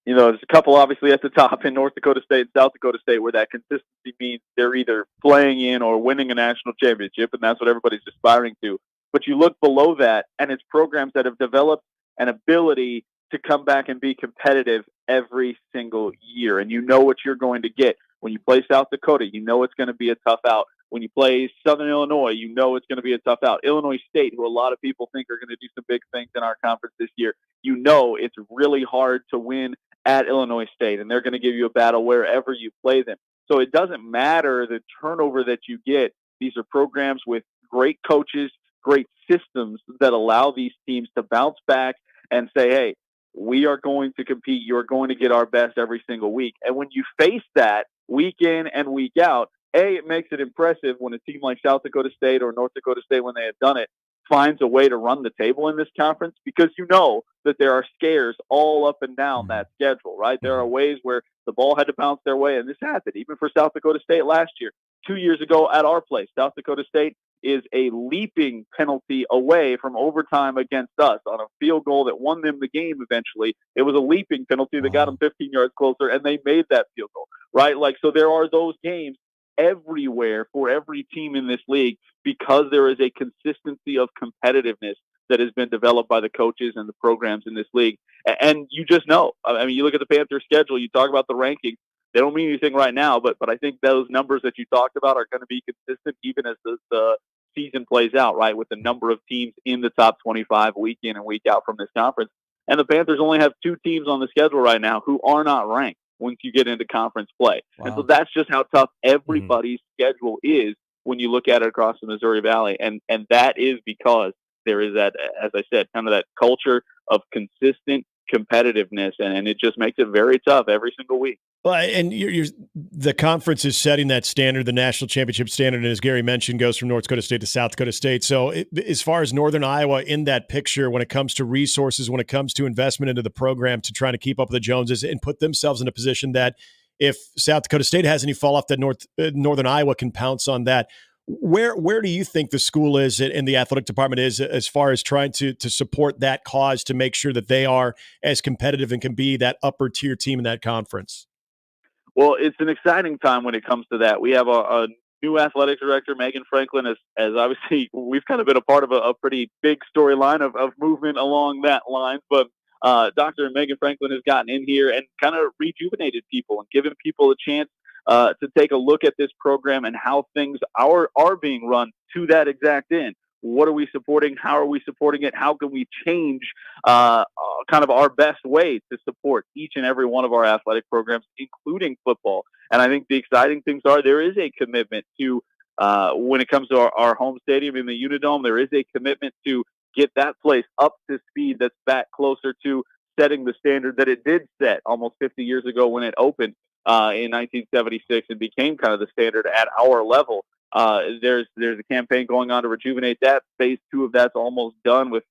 there's a couple obviously at the top in North Dakota State and South Dakota State where that consistency means they're either playing in or winning a national championship, and that's what everybody's aspiring to. But you look below that, and it's programs that have developed an ability to come back and be competitive every single year. And you know what you're going to get. When you play South Dakota, you know it's going to be a tough out. When you play Southern Illinois, you know it's going to be a tough out. Illinois State, who a lot of people think are going to do some big things in our conference this year, you know it's really hard to win at Illinois State, and they're going to give you a battle wherever you play them. So it doesn't matter the turnover that you get. These are programs with great coaches, great systems that allow these teams to bounce back and say, hey, we are going to compete. You're going to get our best every single week. And when you face that week in and week out, it makes it impressive when a team like South Dakota State or North Dakota State, when they have done it, finds a way to run the table in this conference, because you know that there are scares all up and down that schedule, right? There are ways where the ball had to bounce their way, and this happened even for South Dakota State last year. 2 years ago at our place, South Dakota State is a leaping penalty away from overtime against us on a field goal that won them the game eventually. It was a leaping penalty that got them 15 yards closer, and they made that field goal, right? So there are those games everywhere for every team in this league, because there is a consistency of competitiveness that has been developed by the coaches and the programs in this league. And you just know, I mean, you look at the Panthers schedule, you talk about the rankings, they don't mean anything right now, but I think those numbers that you talked about are going to be consistent even as the season plays out, right, with the number of teams in the top 25 week in and week out from this conference. And the Panthers only have 2 teams on the schedule right now who are not ranked once you get into conference play. Wow. And so that's just how tough everybody's schedule is when you look at it across the Missouri Valley. And that is because there is that, as I said, kind of that culture of consistent competitiveness, and it just makes it very tough every single week. Well, and the conference is setting that standard, the national championship standard, and as Gary mentioned, goes from North Dakota State to South Dakota State. So as far as Northern Iowa in that picture, when it comes to resources, when it comes to investment into the program to trying to keep up with the Joneses and put themselves in a position that if South Dakota State has any fall off, that Northern Iowa can pounce on that. Where do you think the school is and the athletic department is as far as trying to support that cause to make sure that they are as competitive and can be that upper tier team in that conference? Well, it's an exciting time when it comes to that. We have a new athletic director, Megan Franklin, as obviously we've kind of been a part of a pretty big storyline of movement along that line. But Dr. Megan Franklin has gotten in here and kind of rejuvenated people and given people a chance to take a look at this program and how things are being run to that exact end. What are we supporting? How are we supporting it? How can we change kind of our best way to support each and every one of our athletic programs, including football? And I think the exciting things are there is a commitment to, when it comes to our home stadium in the Unidome, there is a commitment to get that place up to speed that's back closer to setting the standard that it did set almost 50 years ago when it opened in 1976 and became kind of the standard at our level. There's a campaign going on to rejuvenate that. Phase 2 of that's almost done with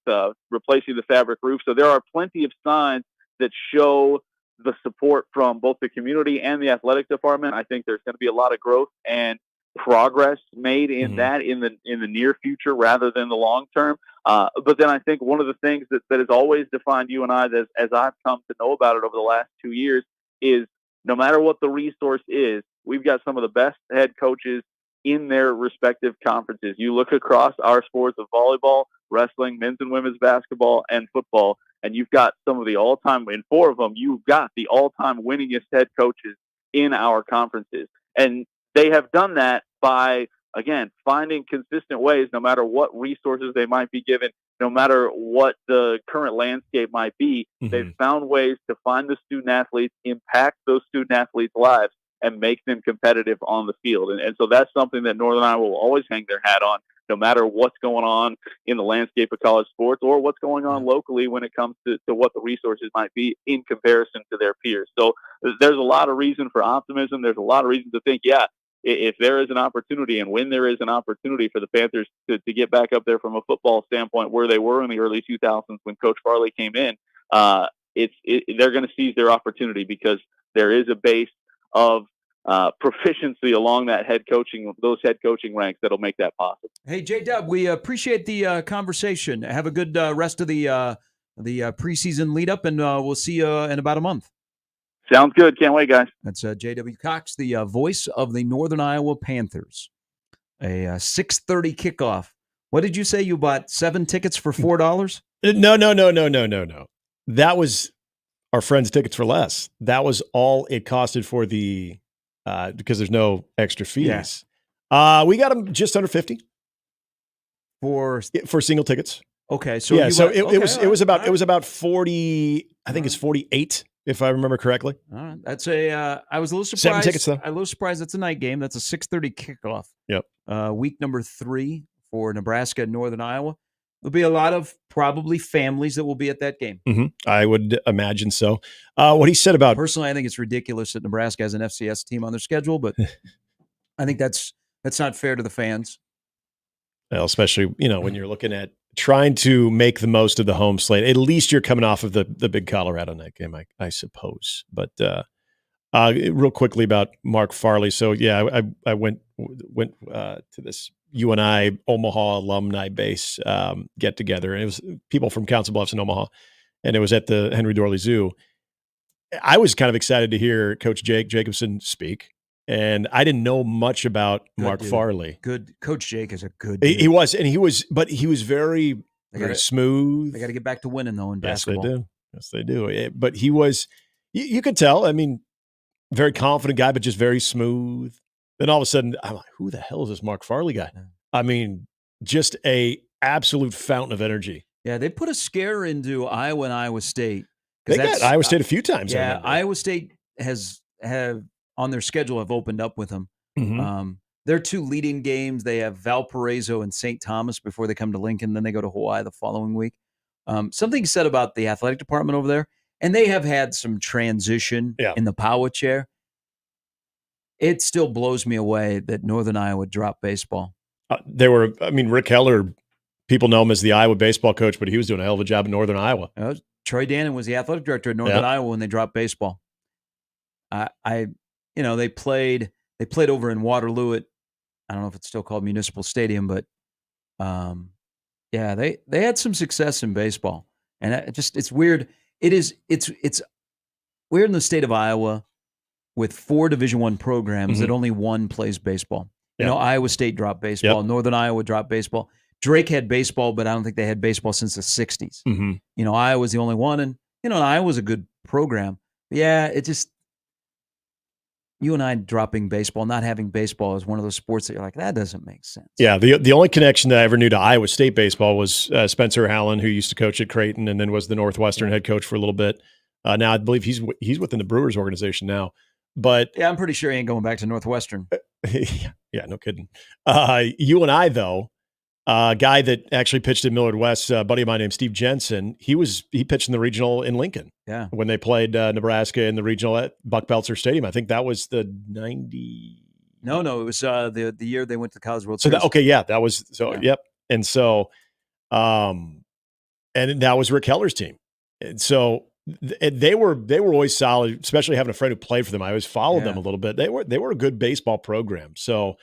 replacing the fabric roof. So there are plenty of signs that show the support from both the community and the athletic department. I think there's going to be a lot of growth and progress made in that in the near future rather than the long term. But then I think one of the things that has always defined you and I, as I've come to know about it over the last 2 years, is no matter what the resource is, we've got some of the best head coaches in their respective conferences. You look across our sports of volleyball, wrestling, men's and women's basketball, and football, and you've got some of the all-time, in 4 of them, you've got the all-time winningest head coaches in our conferences. And they have done that by, again, finding consistent ways, no matter what resources they might be given, no matter what the current landscape might be, they've found ways to find the student athletes, impact those student athletes' lives, and make them competitive on the field. And so that's something that Northern Iowa will always hang their hat on. no matter what's going on in the landscape of college sports or what's going on locally when it comes to what the resources might be in comparison to their peers. So there's a lot of reason for optimism. There's a lot of reason to think, if there is an opportunity and when there is an opportunity for the Panthers to get back up there from a football standpoint where they were in the early 2000s when Coach Farley came in, they're going to seize their opportunity because there is a base of proficiency along those head coaching ranks that'll make that possible. Hey, J-Dub, we appreciate the conversation. Have a good rest of the preseason lead up, and we'll see you in about a month. Sounds good. Can't wait, guys. That's JW Cox, the voice of the Northern Iowa Panthers. A 6:30 kickoff. What did you say? You bought 7 tickets for $4? No. That was our friend's tickets for less. That was all it costed for the because there's no extra fees. Yeah. We got them just under 50 for single tickets. Okay, so it was about 40. I think it's 48. If I remember correctly. All right. That's I was a little surprised. 7 tickets, though. I'm a little surprised that's a night game. That's a 6:30 kickoff. Yep. Week number 3 for Nebraska and Northern Iowa. There'll be a lot of probably families that will be at that game. Mm-hmm. I would imagine so. What he said about... Personally, I think it's ridiculous that Nebraska has an FCS team on their schedule, but I think that's not fair to the fans. Well, especially, when you're looking at trying to make the most of the home slate. At least you're coming off of the big Colorado night game, I suppose. But real quickly about Mark Farley. So yeah, I went to this UNI Omaha alumni base get together, and it was people from Council Bluffs in Omaha, and it was at the Henry Dorley Zoo. I was kind of excited to hear Coach Jake Jacobson speak. And I didn't know much about Mark Farley. Good. Coach Jake is a good dude. He was very smooth. They got to get back to winning, though, in basketball. Yes, they do. But he was, you could tell, very confident guy, but just very smooth. Then all of a sudden, I'm like, who the hell is this Mark Farley guy? Just a absolute fountain of energy. Yeah, they put a scare into Iowa and Iowa State. They got Iowa State a few times. Yeah, Iowa State have on their schedule have opened up with them. Mm-hmm. Their 2 leading games, they have Valparaiso and St. Thomas before they come to Lincoln. Then they go to Hawaii the following week. Something said about the athletic department over there, and they have had some transition in the power chair. It still blows me away that Northern Iowa dropped baseball. Rick Heller, people know him as the Iowa baseball coach, but he was doing a hell of a job in Northern Iowa. Troy Dannon was the athletic director at Northern Iowa when they dropped baseball. They played over in Waterloo at, I don't know if it's still called Municipal Stadium, but they had some success in baseball. And it's weird. It's weird in the state of Iowa with 4 Division I programs that only one plays baseball. Iowa State dropped baseball. Yep. Northern Iowa dropped baseball. Drake had baseball, but I don't think they had baseball since the 60s. Mm-hmm. Iowa's the only one. And, Iowa's a good program. But it just... You and I dropping baseball, not having baseball is one of those sports that you're like, that doesn't make sense. Yeah, the only connection that I ever knew to Iowa State baseball was Spencer Hallen, who used to coach at Creighton and then was the Northwestern head coach for a little bit. Now I believe he's within the Brewers organization now. But yeah, I'm pretty sure he ain't going back to Northwestern. Yeah, no kidding. UNI though, a guy that actually pitched at Millard West, a buddy of mine named Steve Jensen, he pitched in the regional in Lincoln. Yeah. When they played Nebraska in the regional at Buck Belzer Stadium. I think that was the 90. No, it was the year they went to the College World Series. That was yep. And so, and that was Rick Heller's team. And so they were always solid, especially having a friend who played for them. I always followed them a little bit. They were a good baseball program. So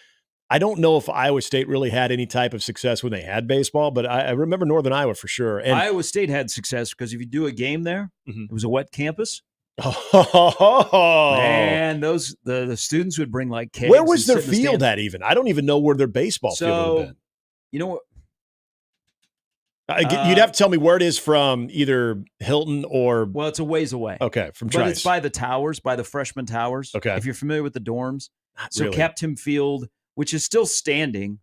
I don't know if Iowa State really had any type of success when they had baseball, but I remember Northern Iowa for sure. And Iowa State had success because if you do a game there, it was a wet campus. Oh man, the students would bring like kegs. Where was their field at even? I don't even know where their baseball field would have been. You know what? You'd have to tell me where it is from either Hilton or... Well, it's a ways away. Okay, from Trice. But it's by the towers, by the freshman towers. Okay. If you're familiar with the dorms. Really. Captain Field, which is still standing,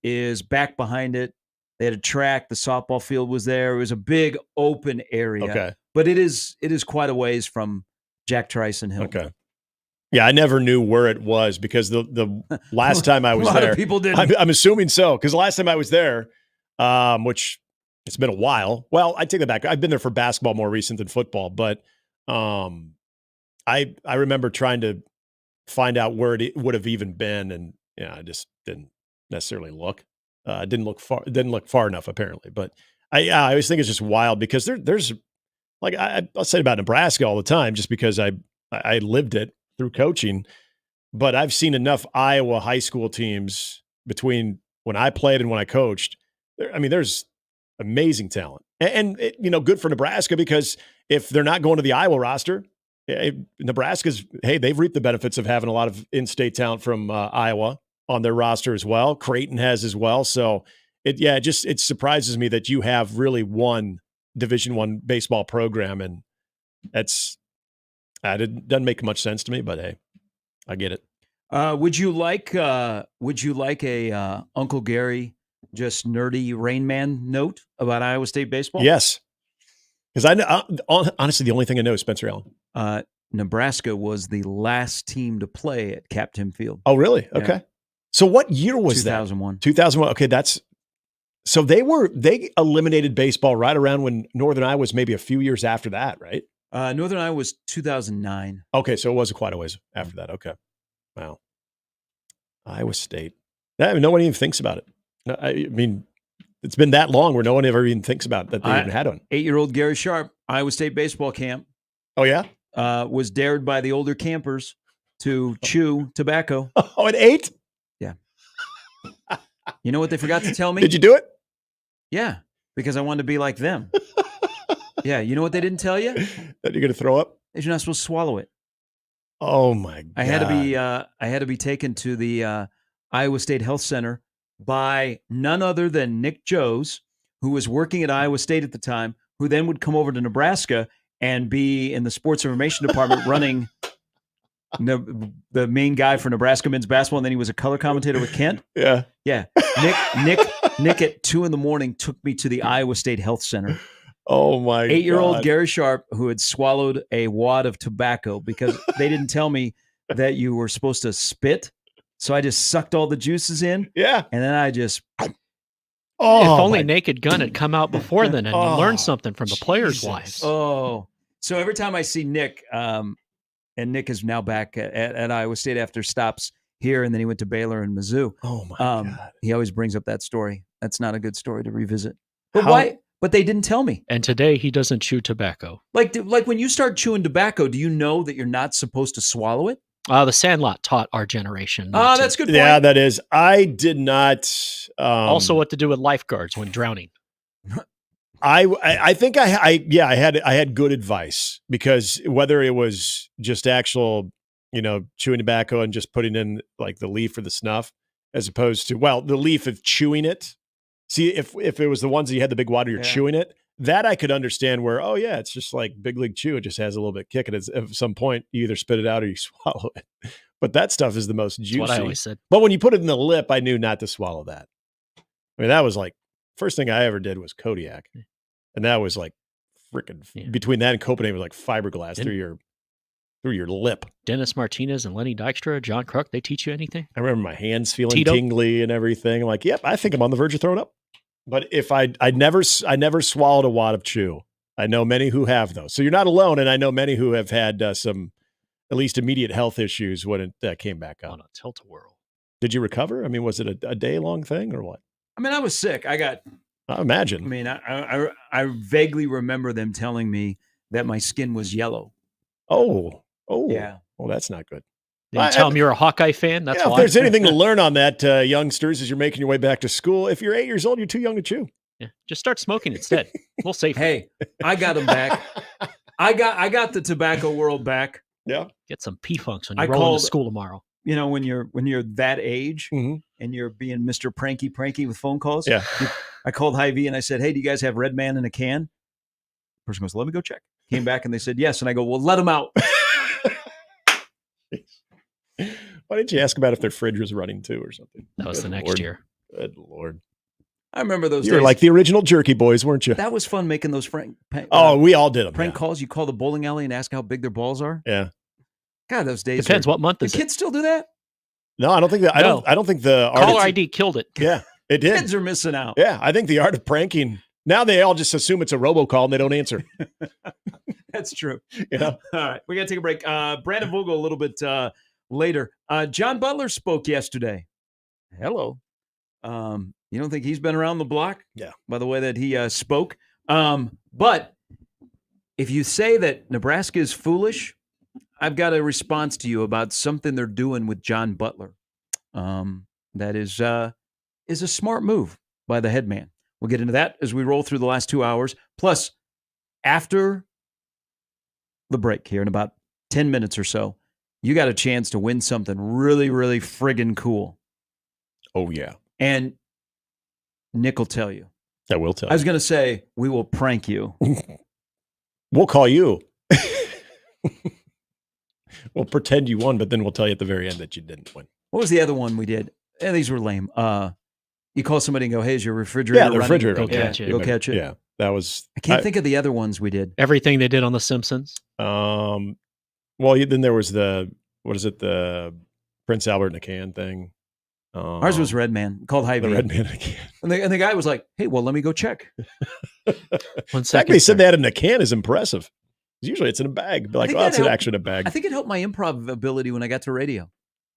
is back behind it. They had a track. The softball field was there. It was a big open area. Okay. But it is quite a ways from Jack Trice and Hilton. Okay. Yeah, I never knew where it was because the last time I was A lot there, of people didn't. I'm assuming so, because the last time I was there, which it's been a while. Well, I take that back. I've been there for basketball more recent than football, but I remember trying to find out where it would have even been, and I just didn't necessarily look. Didn't look far enough apparently. But I always think it's just wild because there's like I'll say about Nebraska all the time, just because I lived it through coaching. But I've seen enough Iowa high school teams between when I played and when I coached. There's amazing talent, and good for Nebraska, because if they're not going to the Iowa roster, Nebraska's, they've reaped the benefits of having a lot of in-state talent from Iowa on their roster as well. Creighton has as well. So it surprises me that you have really one Division I baseball program, and it doesn't make much sense to me. But hey, I get it. Would you like a Uncle Gary just nerdy Rain Man note about Iowa State baseball? Yes, because I know, honestly, the only thing I know is Spencer Allen. Nebraska was the last team to play at Cap Tim Field. Oh, really? Yeah. Okay. So what year was 2001. that? 2001. Okay, so they eliminated baseball right around when Northern Iowa was maybe a few years after that, right? Northern Iowa was 2009. Okay, so it was quite a ways after that. Okay. Wow. Iowa State. No one even thinks about it. I mean, it's been that long where no one ever even thinks about it, that they even had one. 8-year-old Gary Sharp, Iowa State baseball camp. Oh, yeah? Was dared by the older campers to chew tobacco. Oh, at 8? Yeah. You know what they forgot to tell me? Did you do it? Yeah, because I wanted to be like them. Yeah, you know what they didn't tell you? That you're going to throw up? That you're not supposed to swallow it. Oh my God! I had to be taken to the Iowa State Health Center by none other than Nick Joes, who was working at Iowa State at the time, who then would come over to Nebraska and be in the sports information department running the main guy for Nebraska men's basketball, and then he was a color commentator with Kent. Yeah. Nick at 2 a.m. took me to the Iowa State Health Center. Oh my! 8-year-old Gary Sharp, who had swallowed a wad of tobacco because they didn't tell me that you were supposed to spit, so I just sucked all the juices in. Yeah, and then I just. Oh, if only Naked Gun had come out before then, and you learned something from the players' wives. Oh, so every time I see Nick, and Nick is now back at Iowa State after stops here, and then he went to Baylor and Mizzou. Oh my God! He always brings up that story. That's not a good story to revisit. But why? But they didn't tell me. And today he doesn't chew tobacco. Like when you start chewing tobacco, do you know that you're not supposed to swallow it? The Sandlot taught our generation. Oh, that's a good point. Yeah, that is. I did not. Also, what to do with lifeguards when drowning. I think I had good advice, because whether it was just actual, chewing tobacco and just putting in like the leaf or the snuff, as opposed to, the leaf of chewing it. See, if it was the ones that you had the big water, you're chewing it, that I could understand where, it's just like Big League Chew. It just has a little bit kick. And at some point, you either spit it out or you swallow it. But that stuff is the most juicy. That's what I always said. But when you put it in the lip, I knew not to swallow that. I mean, that was like, first thing I ever did was Kodiak. And that was like freaking, between that and Copenhagen, was like fiberglass through your lip. Dennis Martinez and Lenny Dykstra, John Kruk, they teach you anything? I remember my hands feeling tingly and everything. I'm like, yep, I think I'm on the verge of throwing up. But if I never swallowed a wad of chew. I know many who have, though. So you're not alone, and I know many who have had some at least immediate health issues when it came back up. On a tilt-a-whirl. Did you recover? I mean, was it a day-long thing or what? I mean, I was sick. I imagine. I mean, I vaguely remember them telling me that my skin was yellow. Oh, yeah. Well, that's not good. Did you tell them you're a Hawkeye fan? That's why. If there's anything to learn on that, youngsters, as you're making your way back to school, if you're 8 years old, you're too young to chew. Yeah, just start smoking instead. We'll save. Hey, I got them back. I got the tobacco world back. Yeah, get some P-Funks when you roll into school tomorrow. You know, when you're that age and you're being Mr. Pranky with phone calls. Yeah, I called Hy-Vee and I said, "Hey, do you guys have Red Man in a can?" The person goes, "Let me go check." Came back and they said yes, and I go, "Well, let them out." Why didn't you ask about if their fridge was running too or something? That was the next year. Good Lord. I remember those days. You were like the original Jerky Boys, weren't you? That was fun making those we all did them. Prank calls. You call the bowling alley and ask how big their balls are. Yeah. God, those days. Depends what month is Do it. kids still do that? No, I don't think that. No. I don't think the Caller ID killed it. Yeah, it did. Kids are missing out. Yeah, I think the art of pranking. Now they all just assume it's a robocall and they don't answer. That's true. You know? All right, we got to take a break. Brandon Vogel a little bit later. John Butler spoke yesterday. Hello. You don't think he's been around the block? Yeah. By the way that he spoke. But if you say that Nebraska is foolish, I've got a response to you about something they're doing with John Butler. That is a smart move by the head man. We'll get into that as we roll through the last 2 hours. Plus, after the break here in about 10 minutes or so, you got a chance to win something really, really friggin' cool. Oh, yeah. And Nick will tell you. I will tell I was going to say, we will prank you. We'll call you. We'll pretend you won, but then we'll tell you at the very end that you didn't win. What was the other one we did? These were lame. You call somebody and go, hey, is your refrigerator Yeah, the running? refrigerator. Go catch it. Go catch it. Yeah, that was... I can't think of the other ones we did. Everything they did on The Simpsons. Well, then there was the Prince Albert in a can thing. Ours was Red Man, called Hy-Vee. The Red Man in a can. And the guy was like, hey, well, let me go check. 1 The fact second. they said that in a can is impressive. Usually it's in a bag. Be like, think oh, that it's helped- actually in a bag. I think it helped my improv ability when I got to radio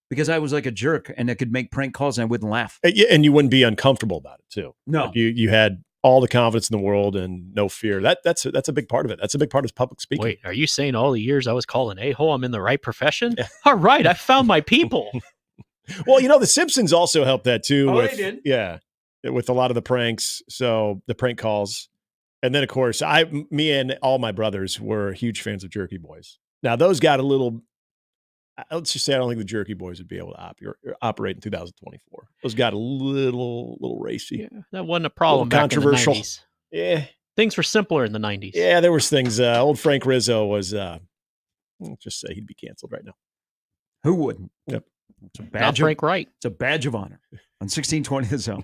because I was like a jerk and I could make prank calls and I wouldn't laugh. Yeah, and you wouldn't be uncomfortable about it too. No. Like you had all the confidence in the world and no fear. That's a big part of it. That's a big part of public speaking. Wait, are you saying all the years I was calling a-hole, I'm in the right profession? All right, I found my people. Well, The Simpsons also helped that too. Oh, with, they did? Yeah, with a lot of the pranks. So the prank calls. And then, of course, me and all my brothers were huge fans of Jerky Boys. Now, those got a little, let's just say I don't think the Jerky Boys would be able to operate in 2024. Those got a little racy. Yeah, that wasn't a problem Little back in the controversial. 90s. Yeah. Things were simpler in the 90s. Yeah, there was things. Old Frank Rizzo was, let's just say he'd be canceled right now. Who wouldn't? Yep. It's a Not badge Frank Wright. It's a badge of honor on 1620 The Zone.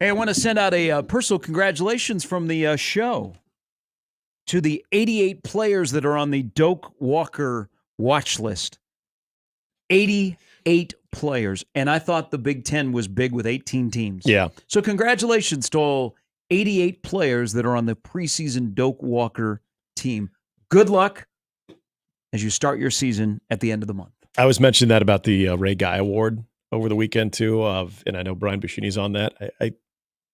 Hey, I want to send out a personal congratulations from the show to the 88 players that are on the Doak Walker watch list. 88 players. And I thought the Big Ten was big with 18 teams. Yeah. So congratulations to all 88 players that are on the preseason Doak Walker team. Good luck as you start your season at the end of the month. I was mentioning that about the Ray Guy Award over the weekend too. And I know Brian Buschini's on that.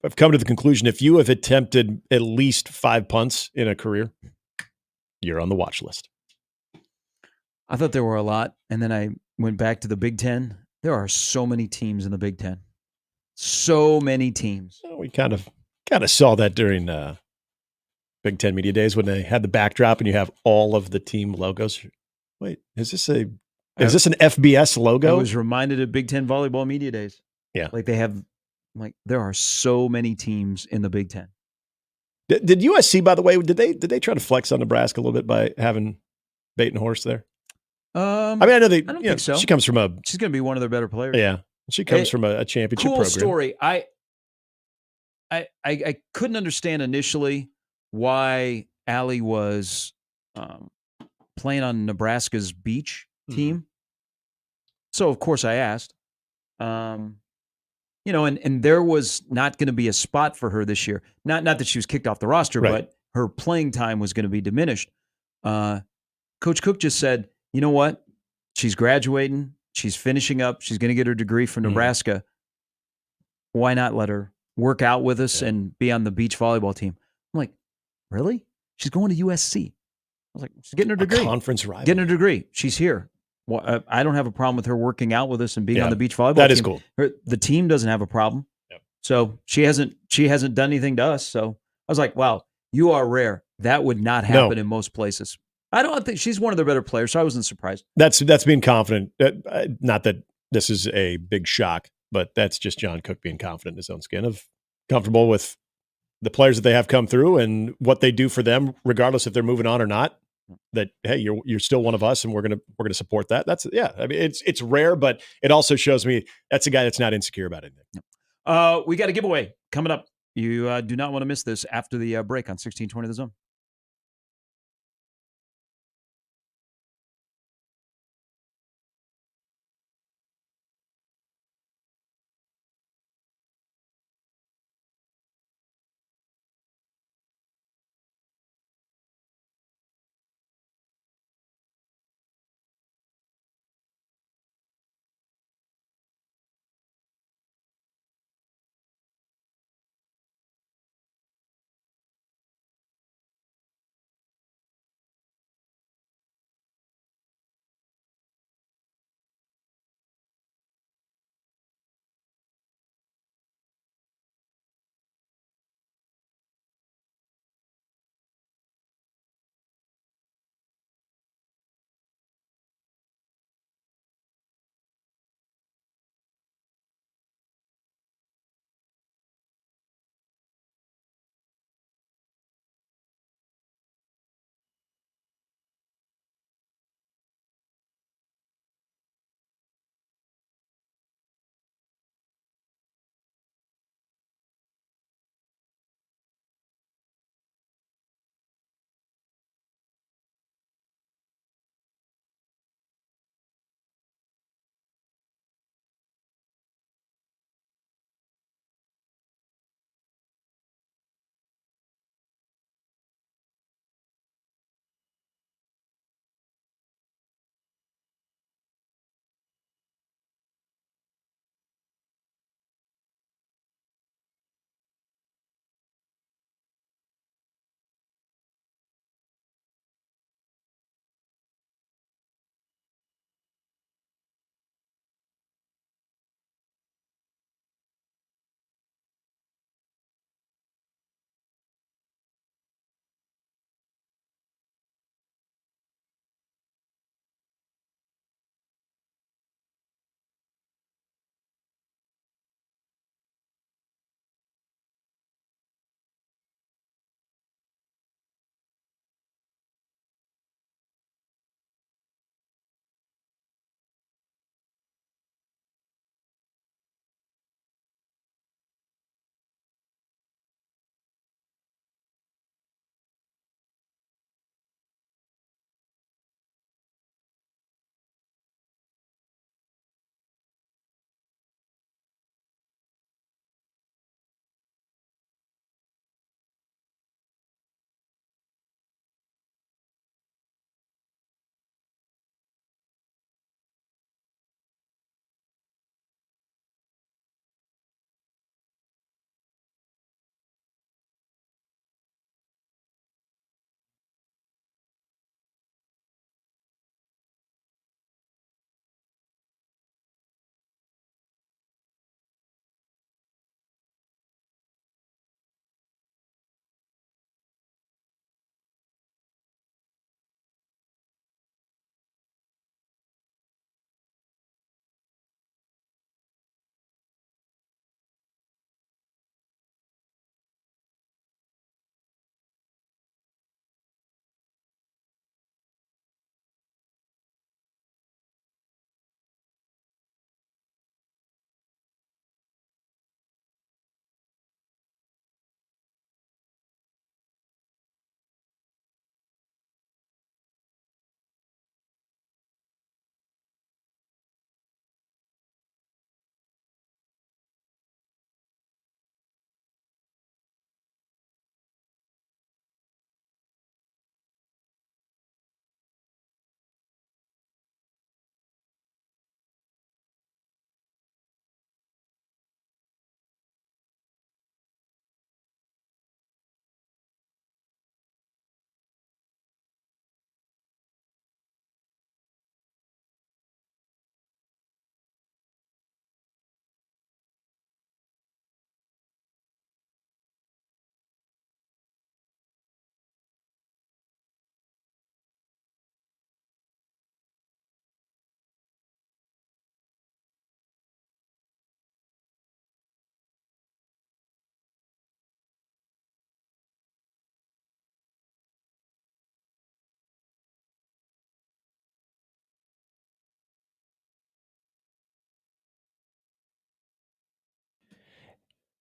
I've come to the conclusion, if you have attempted at least 5 punts in a career, you're on the watch list. I thought there were a lot, and then I went back to the Big Ten. There are so many teams in the Big Ten. So many teams. We kind of saw that during Big Ten Media Days when they had the backdrop and you have all of the team logos. Wait, is this an FBS logo? I was reminded of Big Ten Volleyball Media Days. Yeah. There are so many teams in the Big Ten. Did USC, by the way, did they try to flex on Nebraska a little bit by having bait and horse there? I know they. I don't think so. She's going to be one of their better players. Yeah, she comes from a championship cool program. Story. I couldn't understand initially why Allie was playing on Nebraska's beach team. So of course I asked. And there was not going to be a spot for her this year. Not that she was kicked off the roster, Right. but her playing time was going to be diminished. Coach Cook just said, you know what? She's graduating. She's finishing up. She's going to get her degree from Nebraska. Why not let her work out with us and be on the beach volleyball team? I'm like, really? She's going to USC. I was like, she's getting her degree. A conference rival. Getting her degree. She's here. Well, I don't have a problem with her working out with us and being on the beach volleyball team. That is cool. The team doesn't have a problem. Yep. So she hasn't done anything to us. So I was like, wow, you are rare. That would not happen in most places. I don't think she's one of their better players, so I wasn't surprised. That's being confident. Not that this is a big shock, but that's just John Cook being confident in his own skin, of comfortable with the players that they have come through and what they do for them, regardless if they're moving on or not. That, hey, you're still one of us, and we're gonna support that. That's I mean, it's rare, but it also shows me that's a guy that's not insecure about anything. We got a giveaway coming up. You do not want to miss this after the break on 1620 The Zone.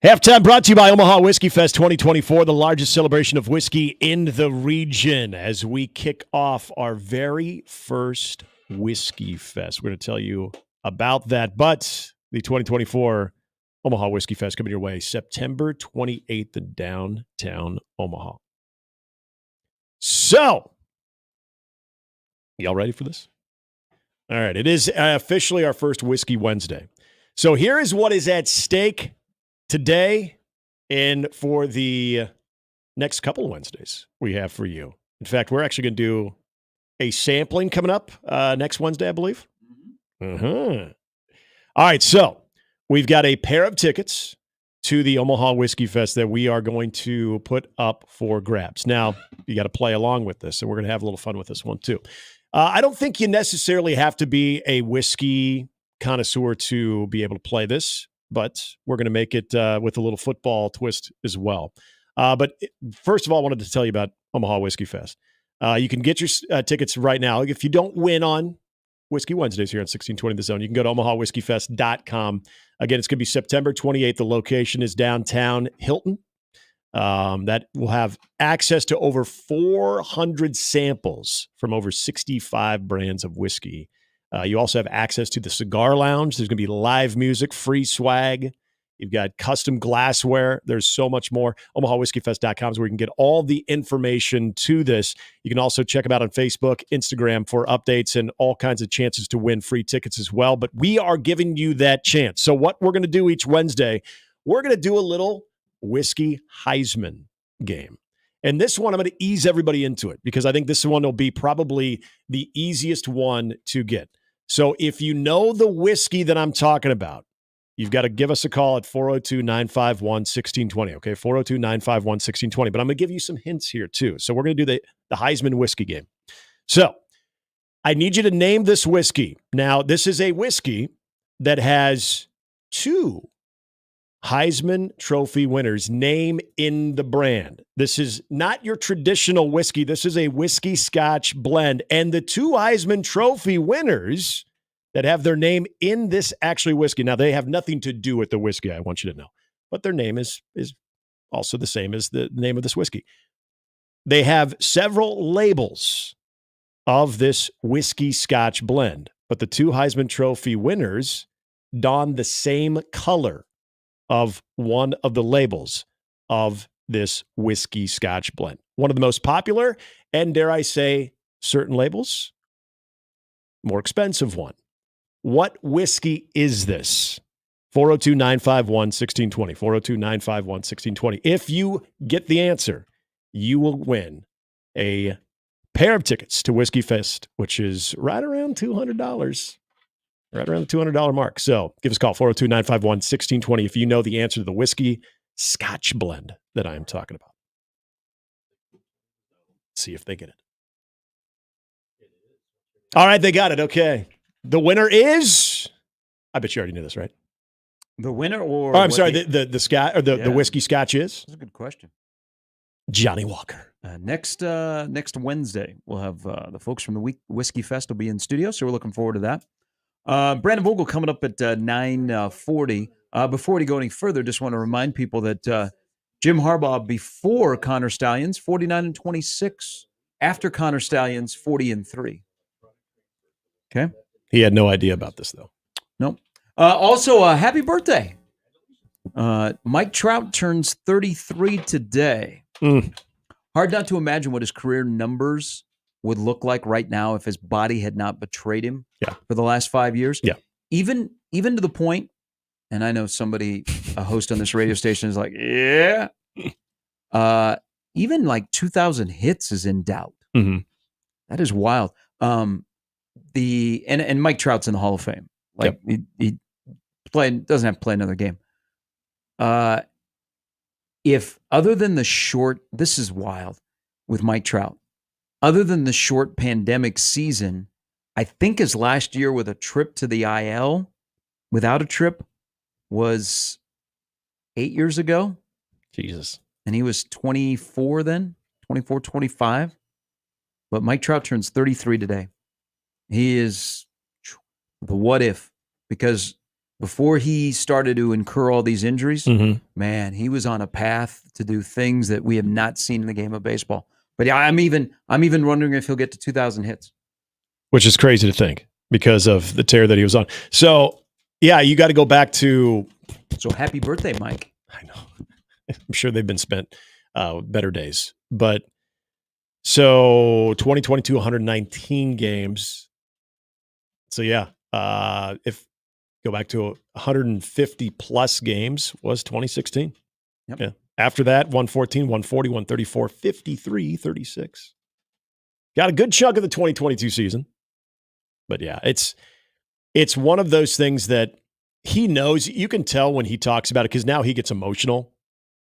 Halftime brought to you by Omaha Whiskey Fest 2024, the largest celebration of whiskey in the region. As we kick off our very first Whiskey Fest, we're going to tell you about that. But the 2024 Omaha Whiskey Fest coming your way September 28th in downtown Omaha. So, y'all ready for this? All right, it is officially our first Whiskey Wednesday. So here is what is at stake today and for the next couple of Wednesdays we have for you. In fact, we're actually going to do a sampling coming up next Wednesday, I believe. All right, so we've got a pair of tickets to the Omaha Whiskey Fest that we are going to put up for grabs. Now, you got to play along with this, and we're going to have a little fun with this one too. I don't think you necessarily have to be a whiskey connoisseur to be able to play this, but we're going to make it with a little football twist as well. First of all, I wanted to tell you about Omaha Whiskey Fest. You can get your tickets right now. If you don't win on Whiskey Wednesdays here on 1620 The Zone, you can go to omahawhiskeyfest.com. Again, it's going to be September 28th. The location is downtown Hilton. That will have access to over 400 samples from over 65 brands of whiskey. You also have access to the cigar lounge. There's going to be live music, free swag. You've got custom glassware. There's so much more. OmahaWhiskeyFest.com is where you can get all the information to this. You can also check them out on Facebook, Instagram for updates and all kinds of chances to win free tickets as well. But we are giving you that chance. So what we're going to do each Wednesday, we're going to do a little Whiskey Heisman game. And this one, I'm going to ease everybody into it because I think this one will be probably the easiest one to get. So if you know the whiskey that I'm talking about, you've got to give us a call at 402-951-1620, okay? 402-951-1620. But I'm going to give you some hints here, too. So we're going to do the Heisman whiskey game. So I need you to name this whiskey. Now, this is a whiskey that has two Heisman Trophy winners' name in the brand. This is not your traditional whiskey. This is a whiskey Scotch blend. And the two Heisman Trophy winners that have their name in this actually whiskey. Now, they have nothing to do with the whiskey, I want you to know. But their name is also the same as the name of this whiskey. They have several labels of this whiskey Scotch blend. But the two Heisman Trophy winners don the same color of one of the labels of this whiskey Scotch blend. One of the most popular, and dare I say, certain labels, more expensive one. What whiskey is this? 402-951-1620. 402-951-1620. If you get the answer, you will win a pair of tickets to Whiskey Fest, which is right around $200. Right around the $200 mark. So give us a call, 402-951-1620, if you know the answer to the whiskey Scotch blend that I am talking about. See if they get it. All right, they got it. Okay. The winner is, I bet you already knew this, right? The winner or? Oh, I'm sorry, the Scotch or the whiskey Scotch is? That's a good question. Johnny Walker. Next Wednesday, we'll have the folks from the Whiskey Fest will be in studio, so we're looking forward to that. Brandon Vogel coming up at 9:40. Before we go any further, just want to remind people that Jim Harbaugh before Connor Stallions 49-26, after Connor Stallions 40-3. Okay, he had no idea about this though. Nope. Also, happy birthday! Mike Trout turns 33 today. Hard not to imagine what his career numbers would look like right now if his body had not betrayed him for the last 5 years. Yeah. Even to the point, and I know somebody, a host on this radio station is like, yeah. Even like 2,000 hits is in doubt. Mm-hmm. That is wild. And Mike Trout's in the Hall of Fame. Like he doesn't have to play another game. If other than the short, this is wild with Mike Trout. Other than the short pandemic season, I think his last year with a trip to the IL, without a trip, was 8 years ago. Jesus. And he was 24 then, 24, 25. But Mike Trout turns 33 today. He is the what if, because before he started to incur all these injuries, man, he was on a path to do things that we have not seen in the game of baseball. But yeah, I'm even wondering if he'll get to 2,000 hits. Which is crazy to think because of the tear that he was on. So, yeah, you got to go back to... So happy birthday, Mike. I know. I'm sure they've been spent better days. But so 2022, 119 games. So, yeah, if go back to 150 plus games was 2016. Yep. Yeah. After that, 114, 140, 134, 53, 36. Got a good chunk of the 2022 season. But yeah, it's one of those things that he knows. You can tell when he talks about it because now he gets emotional.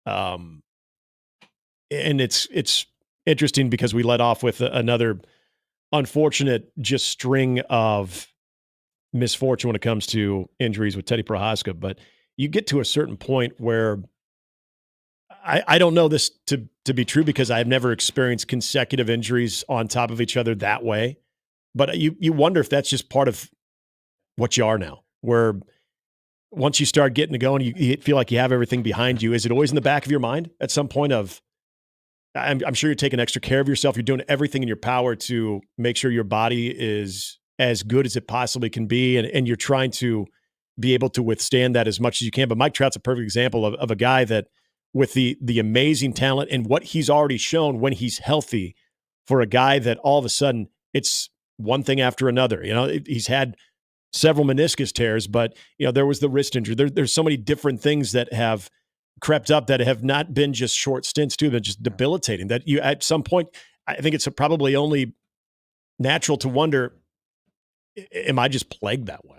And it's interesting because we led off with another unfortunate just string of misfortune when it comes to injuries with Teddy Prohaska. But you get to a certain point where I don't know this to be true because I've never experienced consecutive injuries on top of each other that way. But you wonder if that's just part of what you are now, where once you start getting to going, you feel like you have everything behind you. Is it always in the back of your mind at some point of, I'm sure you're taking extra care of yourself. You're doing everything in your power to make sure your body is as good as it possibly can be. And you're trying to be able to withstand that as much as you can. But Mike Trout's a perfect example of a guy that with the amazing talent and what he's already shown when he's healthy for a guy that all of a sudden it's one thing after another. You know, he's had several meniscus tears, but there was the wrist injury. There's so many different things that have crept up that have not been just short stints too, but just debilitating that you, at some point, I think it's probably only natural to wonder, am I just plagued that way?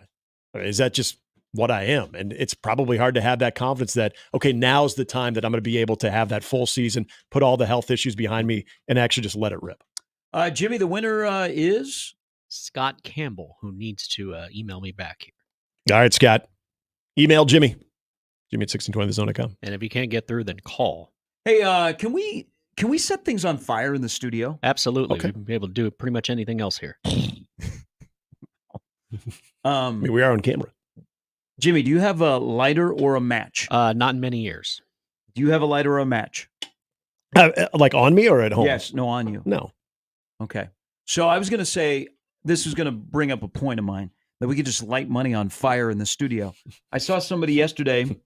Is that just what I am? And it's probably hard to have that confidence that, okay, now's the time that I'm going to be able to have that full season, put all the health issues behind me and actually just let it rip. Jimmy, the winner is Scott Campbell, who needs to email me back here. All right, Scott. Email Jimmy. Jimmy at 1620thezone.com. And if you can't get through, then call. Hey, can we set things on fire in the studio? Absolutely. Okay. We'd be able to do pretty much anything else here. I mean, we are on camera. Jimmy, do you have a lighter or a match? Not in many years. Do you have a lighter or a match? Like on me or at home? Yes, no, on you. No. Okay. So I was going to say, this is going to bring up a point of mine, that we could just light money on fire in the studio. I saw somebody yesterday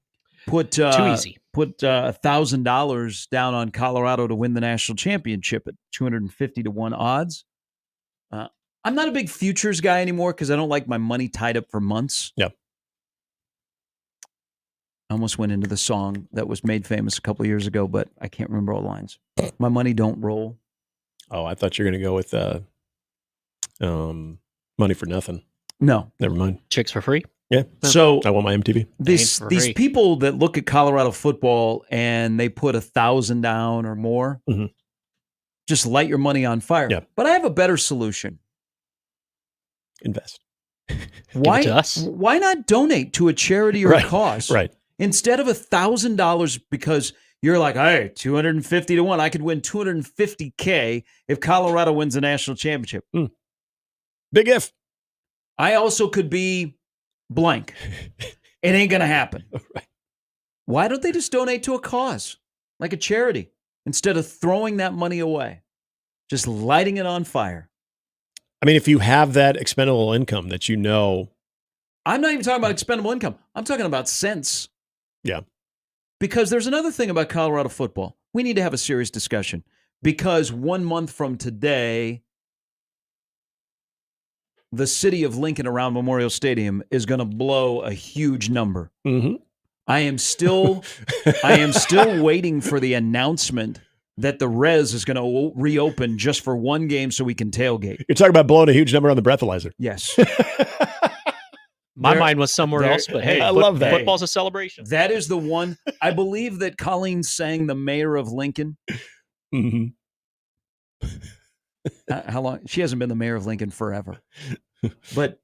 put Too easy. Put $1,000 down on Colorado to win the national championship at 250 to 1 odds. I'm not a big futures guy anymore because I don't like my money tied up for months. Yeah. I almost went into the song that was made famous a couple of years ago, but I can't remember all the lines. My money don't roll. Oh, I thought you were going to go with Money for Nothing. No. Never mind. Chicks for free? Yeah. So I want my MTV. These people that look at Colorado football and they put $1,000 down or more, just light your money on fire. Yeah. But I have a better solution. Invest. Why? Give it to us. Why not donate to a charity or a cause? Right. Instead of $1,000 because you're like, hey, 250 to 1. I could win $250K if Colorado wins the national championship. Big if. I also could be blank. It ain't going to happen. Right. Why don't they just donate to a cause, like a charity, instead of throwing that money away? Just lighting it on fire. I mean, if you have that expendable income that you know. I'm not even talking about expendable income. I'm talking about cents. Yeah. Because there's another thing about Colorado football. We need to have a serious discussion. Because 1 month from today, the city of Lincoln around Memorial Stadium is going to blow a huge number. Mm-hmm. I am still waiting for the announcement that the Res is going to reopen just for one game so we can tailgate. You're talking about blowing a huge number on the breathalyzer. Yes. My mind was somewhere else, but hey, I love that. Football's a celebration. That is the one. I believe that Colleen sang the mayor of Lincoln. Mm-hmm. How long? She hasn't been the mayor of Lincoln forever. But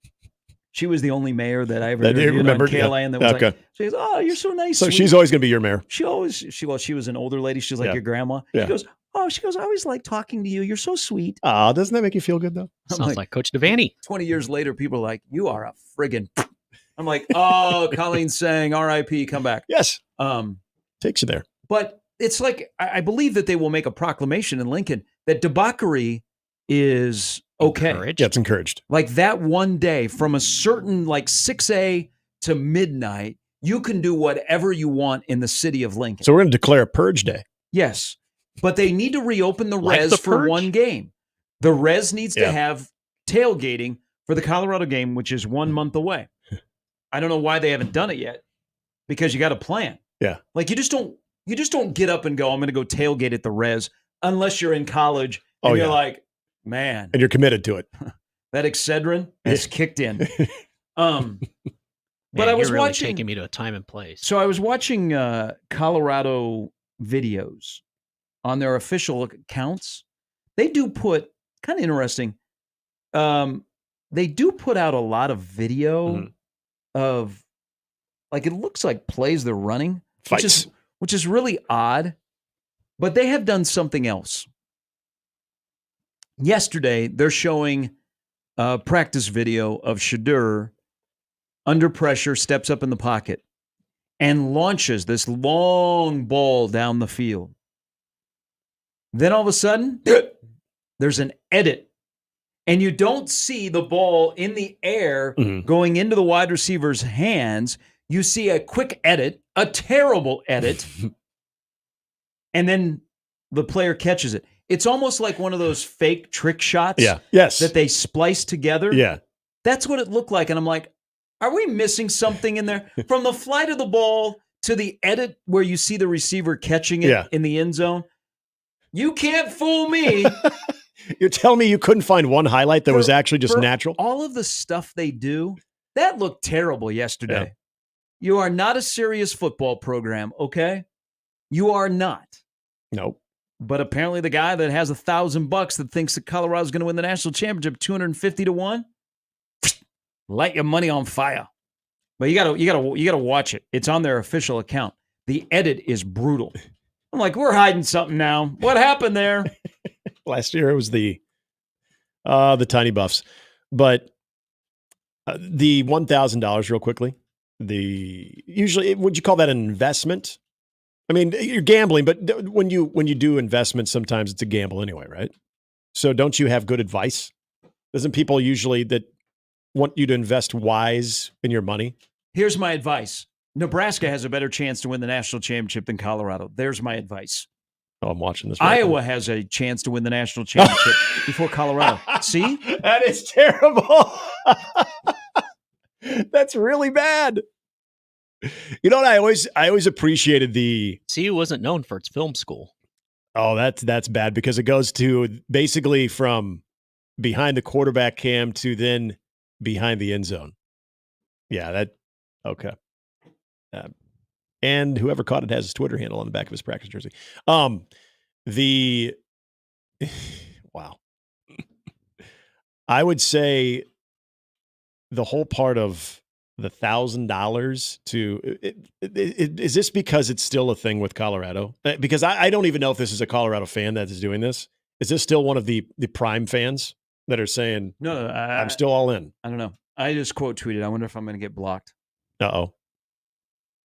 she was the only mayor that I ever interviewed on KLAN that was like, she goes, oh, you're so nice. So sweet. she's always going to be your mayor. She was an older lady. She's like your grandma. Yeah. She goes, I always like talking to you. You're so sweet. Doesn't that make you feel good though? Sounds like Coach Devaney. 20 years later, people are like, you are a friggin'. I'm like, oh, Colleen's saying R.I.P. Come back. Yes. Takes you there. But it's like, I believe that they will make a proclamation in Lincoln that debauchery is okay. Yeah, it's encouraged. Like that one day from a certain 6 to midnight, you can do whatever you want in the city of Lincoln. So we're going to declare a purge day. Yes. But they need to reopen the Like res the for purge? one game. The res needs Yeah. to have tailgating for the Colorado game, which is 1 month away. I don't know why they haven't done it yet, because you got to plan. Yeah. Like you just don't get up and go, I'm going to go tailgate at the res unless you're in college and you're like, man. And you're committed to it. That Excedrin has kicked in. But Man, I was you're really watching. taking me to a time and place. So I was watching Colorado videos on their official accounts. They do put, kind of interesting, they do put out a lot of video of, it looks like plays they're running. Fights. Which is really odd. But they have done something else. Yesterday, they're showing a practice video of Shadur under pressure, steps up in the pocket, and launches this long ball down the field. Then all of a sudden, there's an edit, and you don't see the ball in the air going into the wide receiver's hands. You see a quick edit, a terrible edit, and then the player catches it. It's almost like one of those fake trick shots that they splice together. Yeah. That's what it looked like, and I'm like, are we missing something in there? From the flight of the ball to the edit where you see the receiver catching it in the end zone, you can't fool me. You're telling me you couldn't find one highlight that was actually just natural? All of the stuff they do, that looked terrible yesterday. Yeah. You are not a serious football program, okay? You are not. Nope. But apparently the guy that has $1,000 that thinks that Colorado's going to win the national championship 250 to 1, light your money on fire. But you gotta watch it. It's on their official account. The edit is brutal. I'm like, we're hiding something now. What happened there? Last year it was the Tiny Buffs, but the $1,000 real quickly. Usually, would you call that an investment? I mean, you're gambling, but when you do investments, sometimes it's a gamble anyway, right? So don't you have good advice? Doesn't people usually that want you to invest wise in your money? Here's my advice. Nebraska has a better chance to win the national championship than Colorado. There's my advice. Oh, I'm watching this. Iowa has a chance to win the national championship before Colorado. See? That is terrible. That's really bad. You know what? I always appreciated the CU wasn't known for its film school. Oh, that's bad because it goes to basically from behind the quarterback cam to then behind the end zone. Yeah, okay. And whoever caught it has his Twitter handle on the back of his practice jersey. Wow. I would say the whole part of the $1,000 is this because it's still a thing with Colorado? Because I don't even know if this is a Colorado fan that is doing this. Is this still one of the prime fans that are saying, no, I'm still all in? I don't know. I just quote tweeted. I wonder if I'm going to get blocked. Uh-oh.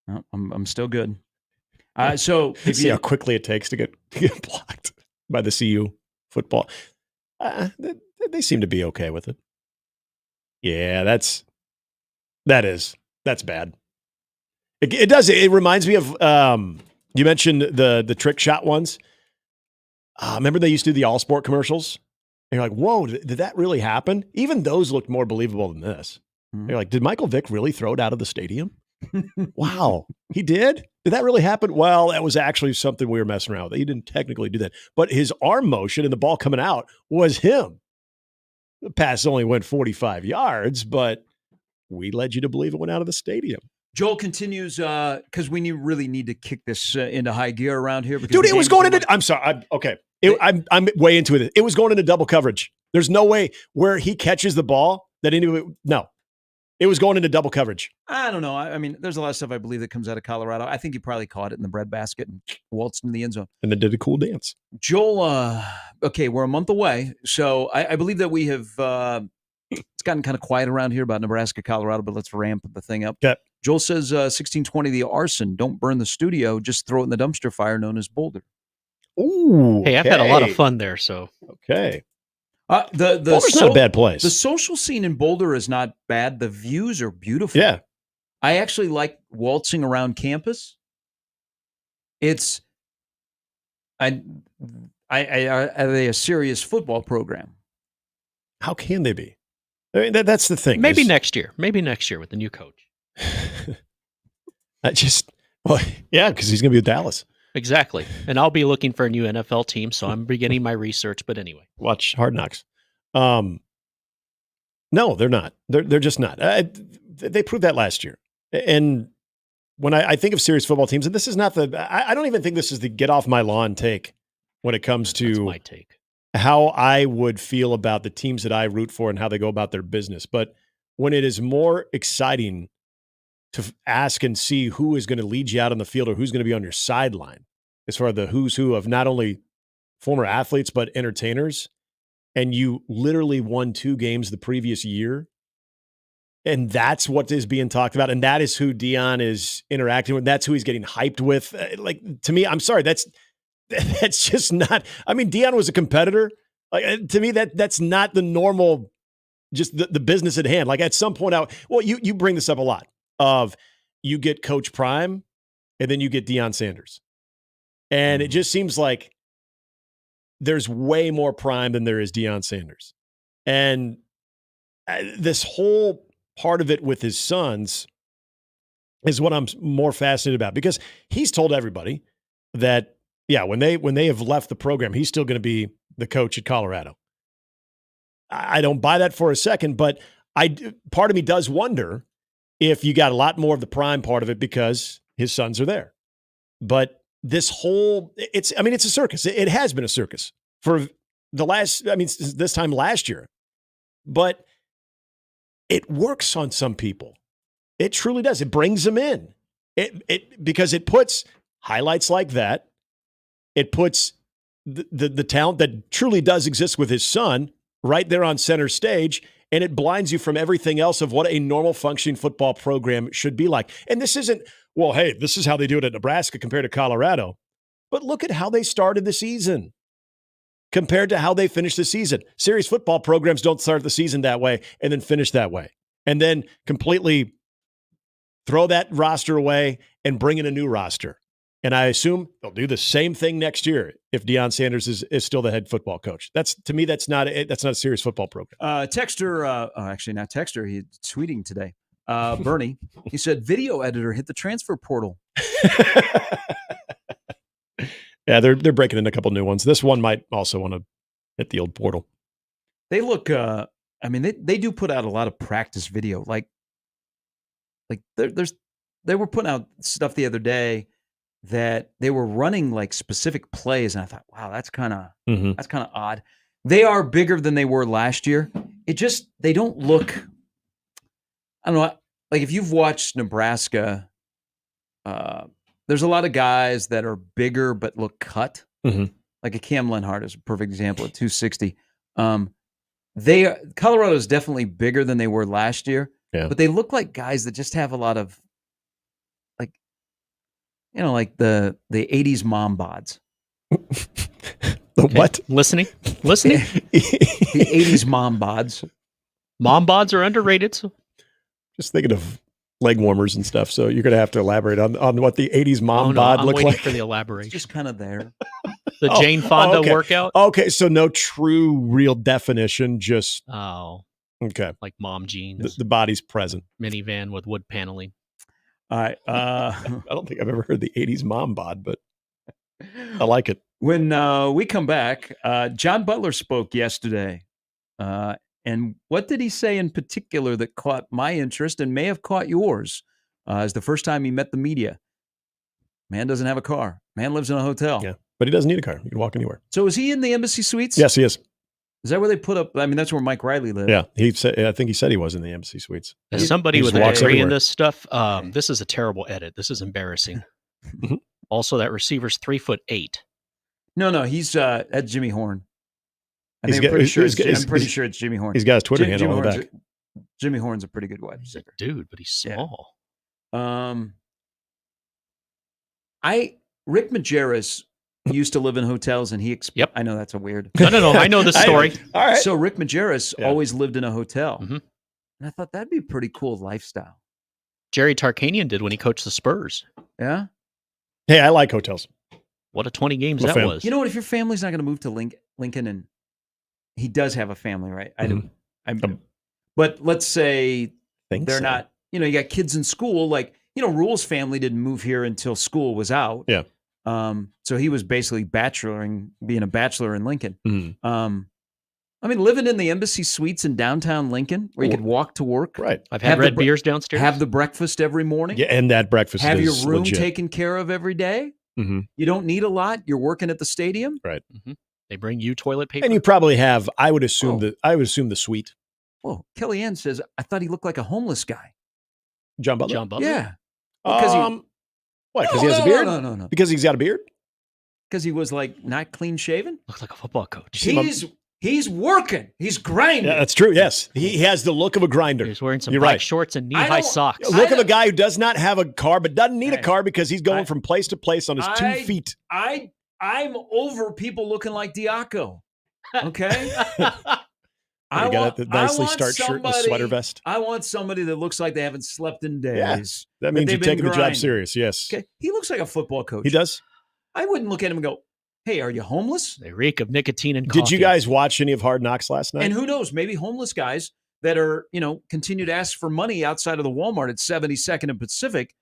No, I'm still good. So if see how quickly it takes to get blocked by the CU football. They seem to be okay with it. Yeah, that's bad. It does. It reminds me of you mentioned the trick shot ones. Remember they used to do the All Sport commercials? And you're like, whoa, did that really happen? Even those looked more believable than this. Mm-hmm. You're like, did Michael Vick really throw it out of the stadium? Wow, he did? Did that really happen? Well, that was actually something we were messing around with. He didn't technically do that. But his arm motion and the ball coming out was him. The pass only went 45 yards, but we led you to believe it went out of the stadium. Joel continues because we really need to kick this into high gear around here. Dude, it was going into – I'm sorry. I'm way into it. It was going into double coverage. There's no way where he catches the ball that anybody – no. It was going into double coverage. I don't know. I mean, there's a lot of stuff I believe that comes out of Colorado. I think he probably caught it in the breadbasket and waltzed into the end zone. And then did a cool dance. Joel, okay, we're a month away. So I believe that we have It's gotten kind of quiet around here about Nebraska, Colorado, but let's ramp the thing up. Okay. Joel says 1620 the arson. Don't burn the studio. Just throw it in the dumpster fire known as Boulder. Ooh. Hey, I've had a lot of fun there, so. Okay. Boulder's not a bad place. The social scene in Boulder is not bad. The views are beautiful. Yeah. I actually like waltzing around campus. It's are they a serious football program? How can they be? I mean, that's the thing. Maybe next year. Maybe next year with the new coach. Because he's going to be with Dallas. Exactly. And I'll be looking for a new NFL team, so I'm beginning my research. But anyway. Watch Hard Knocks. No, they're not. They're just not. They proved that last year. And when I think of serious football teams, and this is not I don't even think this is the get off my lawn take when it comes to my take. How I would feel about the teams that I root for and how they go about their business. But when it is more exciting to ask and see who is going to lead you out on the field or who's going to be on your sideline, as far as the who's who of not only former athletes, but entertainers, and you literally won 2 games the previous year, and that's what is being talked about, and that is who Deion is interacting with. That's who he's getting hyped with. Like, to me, I'm sorry, that's just not. I mean, Deion was a competitor. Like, to me, that's not the normal, just the business at hand. Like, at some point out, you bring this up a lot. Of you get Coach Prime, and then you get Deion Sanders, and it just seems like there's way more Prime than there is Deion Sanders, and this whole part of it with his sons is what I'm more fascinated about, because he's told everybody that, when they have left the program, he's still going to be the coach at Colorado. I don't buy that for a second, but part of me does wonder if you got a lot more of the Prime part of it because his sons are there. But this whole, it's a circus. It has been a circus for this time last year. But it works on some people. It truly does. It brings them in. Because it puts highlights like that. It puts the talent that truly does exist with his son right there on center stage, and it blinds you from everything else of what a normal functioning football program should be like. And this isn't, this is how they do it at Nebraska compared to Colorado. But look at how they started the season compared to how they finished the season. Serious football programs don't start the season that way and then finish that way. And then completely throw that roster away and bring in a new roster. And I assume they'll do the same thing next year if Deion Sanders is still the head football coach. To me, that's not a serious football program. Actually not Texter, he's tweeting today. Bernie, he said, video editor hit the transfer portal. Yeah, they're breaking in a couple new ones. This one might also want to hit the old portal. They look, they do put out a lot of practice video. Like they were putting out stuff the other day that they were running like specific plays, and I thought, wow, that's kind of odd. They are bigger than they were last year. They don't look. I don't know. Like, if you've watched Nebraska, there's a lot of guys that are bigger but look cut. Mm-hmm. Like a Cam Lenhart is a perfect example at 260. Colorado is definitely bigger than they were last year, but they look like guys that just have a lot of, like the 80s mom bods. What? Listening? The 80s mom bods. Mom bods are underrated. So. Just thinking of leg warmers and stuff. So you're going to have to elaborate on what the 80s mom bod look like. For the elaboration. It's just kind of there. The Jane Fonda workout. Okay. So no true real definition. Just. Oh. Okay. Like mom jeans. The body's present. Minivan with wood paneling. All right. I don't think I've ever heard the 80s mom bod, but I like it. When we come back, John Butler spoke yesterday. And what did he say in particular that caught my interest and may have caught yours? As the first time he met the media. Man doesn't have a car. Man lives in a hotel. Yeah, but he doesn't need a car. He can walk anywhere. So is he in the Embassy Suites? Yes, he is. Is that where they put up? That's where Mike Riley lives. Yeah, I think he said he was in the Embassy Suites. As somebody with a degree in this stuff, this is a terrible edit. This is embarrassing. Also, that receiver's 3'8". No, he's at Jimmy Horn. I'm pretty sure it's Jimmy Horn. He's got his Twitter handle on the back. Jimmy Horn's a pretty good wide receiver. Dude, but he's small. Rick Majerus used to live in hotels, and Yep. I know that's a weird. No. I know the story. All right. So Rick Majerus always lived in a hotel, Mhm. and I thought that'd be a pretty cool lifestyle. Jerry Tarkanian did when he coached the Spurs. Yeah. Hey, I like hotels. What a 20 games I'm a that fan. was. You know what? If your family's not going to move to Lincoln, and he does have a family, right? I do. But let's say they're not. You know, you got kids in school. Like, you know, Rule's family didn't move here until school was out. Yeah. So he was basically being a bachelor in Lincoln. Mhm. I mean, living in the Embassy Suites in downtown Lincoln, where you could walk to work. Right. I've had red beers downstairs. Have the breakfast every morning. Yeah, and that breakfast Have your is room legit. taken care of every day. Mm-hmm. You don't need a lot. You're working at the stadium. Right. Mm-hmm. They bring you toilet paper. And you probably have, I would assume the suite. Well, Kellyanne says, I thought he looked like a homeless guy. John Butler? John Butler? Yeah. What, because he has a beard? No. Because he's got a beard? Because he was like not clean shaven. Looks like a football coach. He's working. He's grinding. Yeah, that's true. Yes. He has the look of a grinder. He's wearing some You're black right. shorts and knee-high socks. Look of a guy who does not have a car, but doesn't need a car because he's going from place to place on his 2 feet. I'm over people looking like Diaco. Okay. I got the nicely starched shirt and a sweater vest. I want somebody that looks like they haven't slept in days. Yeah, that means you're taking the job serious. Yes. Okay. He looks like a football coach. He does. I wouldn't look at him and go, "Hey, are you homeless?" They reek of nicotine and coffee. Did you guys watch any of Hard Knocks last night? And who knows? Maybe homeless guys that are, continue to ask for money outside of the Walmart at 72nd and Pacific.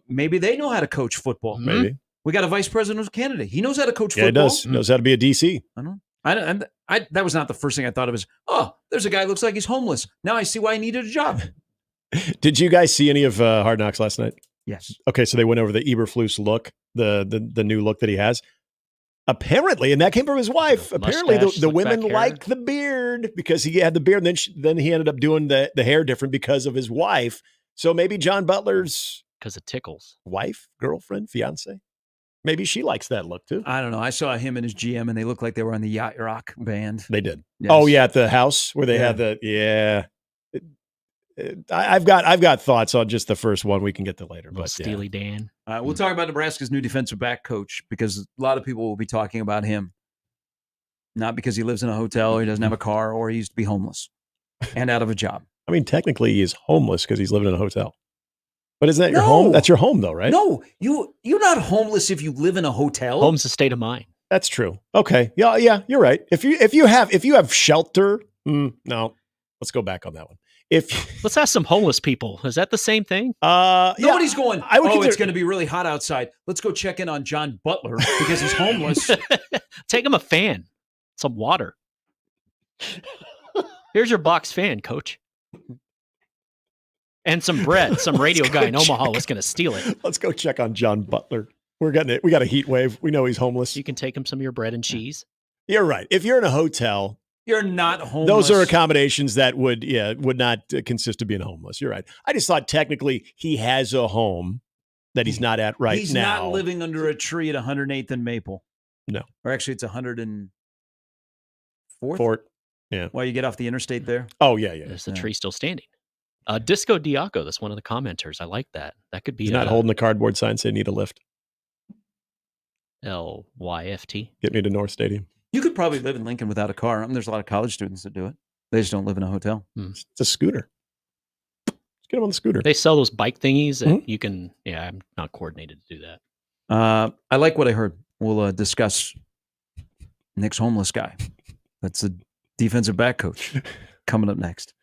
Maybe they know how to coach football. Maybe. We got a vice presidential candidate. He knows how to coach Yeah, football. he does. Knows how to be a DC. I know. That was not the first thing I thought of. There's a guy who looks like he's homeless. Now I see why he needed a job. Did you guys see any of Hard Knocks last night? Yes. Okay, so they went over the Eberflus look, the new look that he has. Apparently, and that came from his wife. Apparently, the women like the beard because he had the beard. And then he ended up doing the hair different because of his wife. So maybe John Butler's because it tickles. Wife, girlfriend, fiance. Maybe she likes that look too. I don't know. I saw him and his GM, and they looked like they were on the yacht rock band. They did. Yes. Oh yeah, at the house where they had I've got thoughts on just the first one. We can get to later. But Steely Dan. We'll talk about Nebraska's new defensive back coach because a lot of people will be talking about him. Not because he lives in a hotel, or he doesn't have a car, or he used to be homeless and out of a job. I mean, technically, he's homeless because he's living in a hotel. But isn't that your home? That's your home, though, right? No, you're not homeless if you live in a hotel. Home's a state of mind. That's true. Okay, yeah, you're right. If you have shelter, no, let's go back on that one. Let's ask some homeless people. Is that the same thing? Nobody's going, consider- it's going to be really hot outside. Let's go check in on John Butler because he's homeless. Take him a fan, some water. Here's your box fan, coach. And some bread. Some radio guy in Omaha was going to steal it. Let's go check on John Butler. We're getting it. We got a heat wave. We know he's homeless. You can take him some of your bread and cheese. You're right. If you're in a hotel, you're not homeless. Those are accommodations that would not consist of being homeless. You're right. I just thought technically he has a home that he's not at right now. He's not living under a tree at 108th and Maple. No. Or actually, it's 104th. Fort. Yeah. Well, you get off the interstate there. Oh, yeah. Is the tree still standing? Disco Diaco, that's one of the commenters. I like that. That could be He's not holding the cardboard sign saying need a lift. LYFT. Get me to North Stadium. You could probably live in Lincoln without a car. I mean, there's a lot of college students that do it. They just don't live in a hotel. It's a scooter. Let's get him on the scooter. They sell those bike thingies that you can. Yeah, I'm not coordinated to do that. I like what I heard. We'll discuss Nick's homeless guy. That's the defensive back coach coming up next.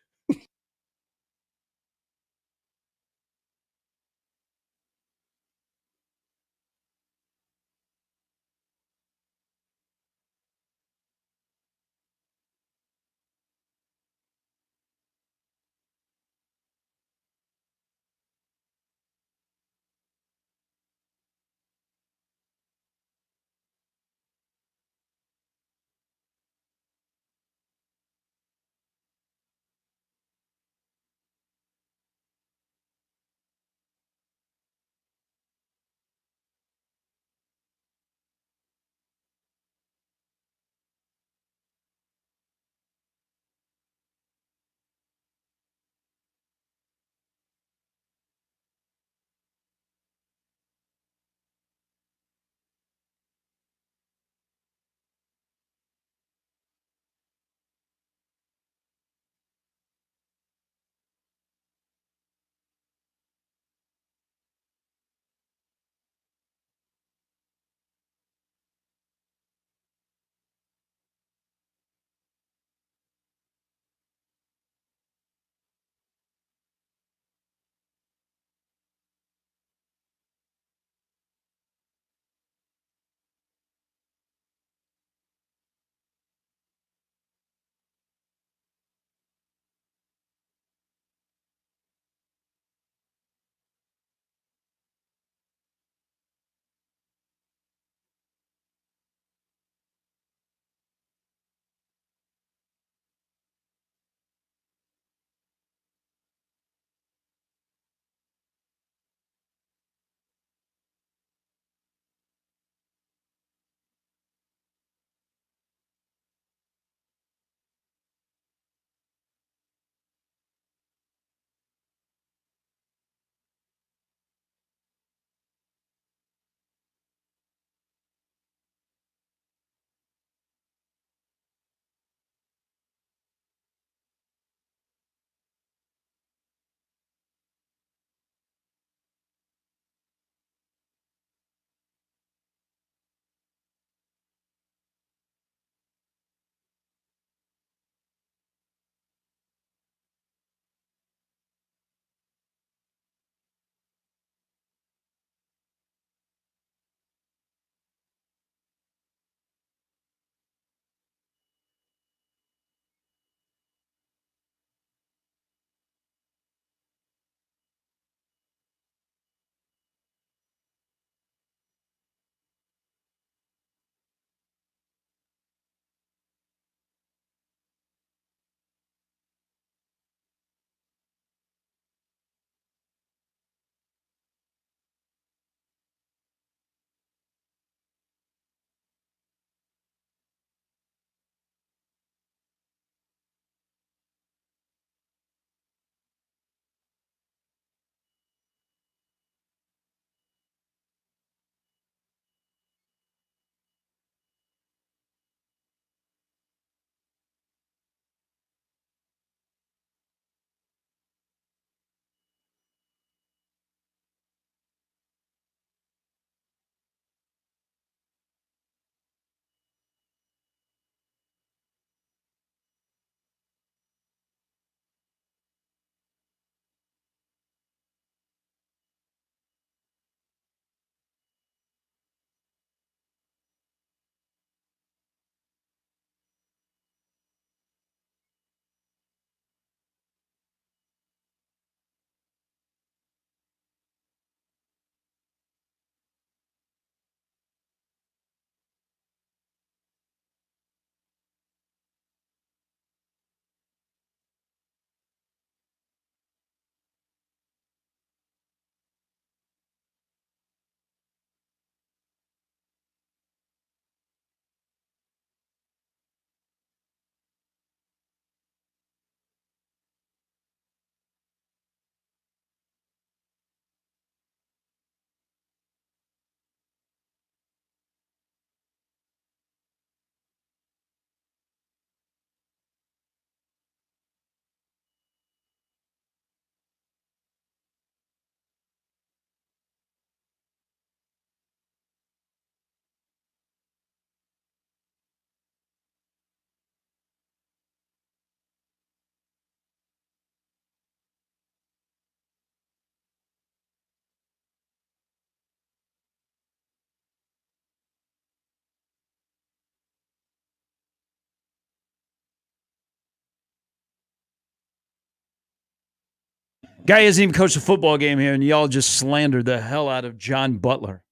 Guy hasn't even coached a football game here, and y'all just slandered the hell out of John Butler.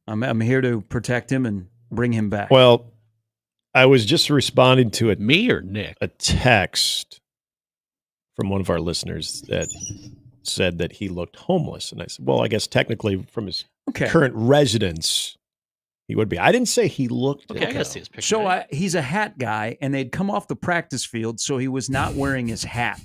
I'm here to protect him and bring him back. Well, I was just responding to me or Nick? A text from one of our listeners that said that he looked homeless. And I said, well, I guess technically from his current residence, he would be. I didn't say he looked. Okay, I gotta see his picture. So he's a hat guy, and they'd come off the practice field, so he was not wearing his hat.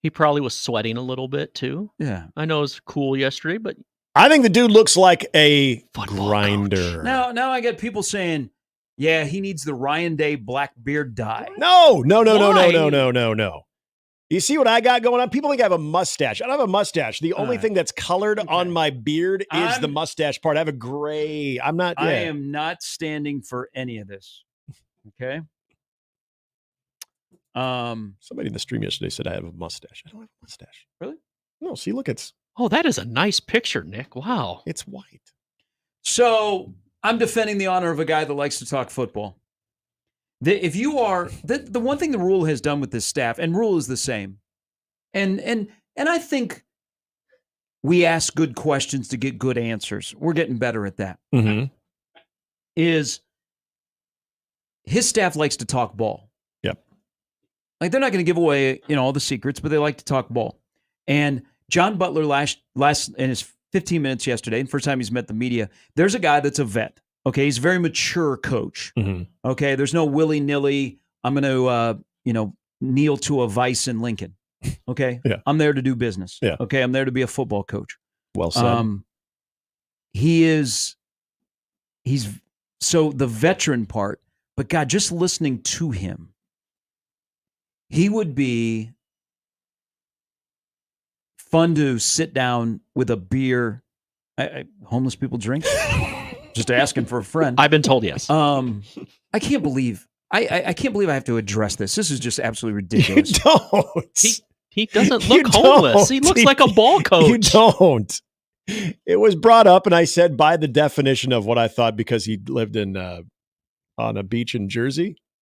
He probably was sweating a little bit too. Yeah. I know it was cool yesterday, but I think the dude looks like a grinder. Now I get people saying, yeah, he needs the Ryan Day black beard dye. No. Why? You see what I got going on? People think I have a mustache. I don't have a mustache. The only thing that's colored on my beard is the mustache part. I have a gray. I am not standing for any of this. Okay. Somebody in the stream yesterday said I have a mustache. I don't have a mustache. Really? No, see, look, Oh, that is a nice picture, Nick. Wow. It's white. So I'm defending the honor of a guy that likes to talk football. If you are the one thing the Rule has done with this staff, and Rule is the same, and I think we ask good questions to get good answers. We're getting better at that. Mm-hmm. Is his staff likes to talk ball. Yep. Like they're not going to give away, all the secrets, but they like to talk ball. And John Butler last in his 15 minutes yesterday, and first time he's met the media, there's a guy that's a vet. Okay, he's a very mature coach. Mm-hmm. Okay, there's no willy-nilly, I'm going to, kneel to a vice in Lincoln. Okay? Yeah. I'm there to do business. Yeah. Okay, I'm there to be a football coach. Well said. He's so the veteran part, but God, just listening to him, he would be fun to sit down with a beer. Homeless people drink? Just asking for a friend. I've been told yes. I can't believe I can't believe I have to address this. This is just absolutely ridiculous. You don't. He doesn't look homeless. He looks like a ball coach. You don't. It was brought up, and I said by the definition of what I thought, because he lived in on a beach in Jersey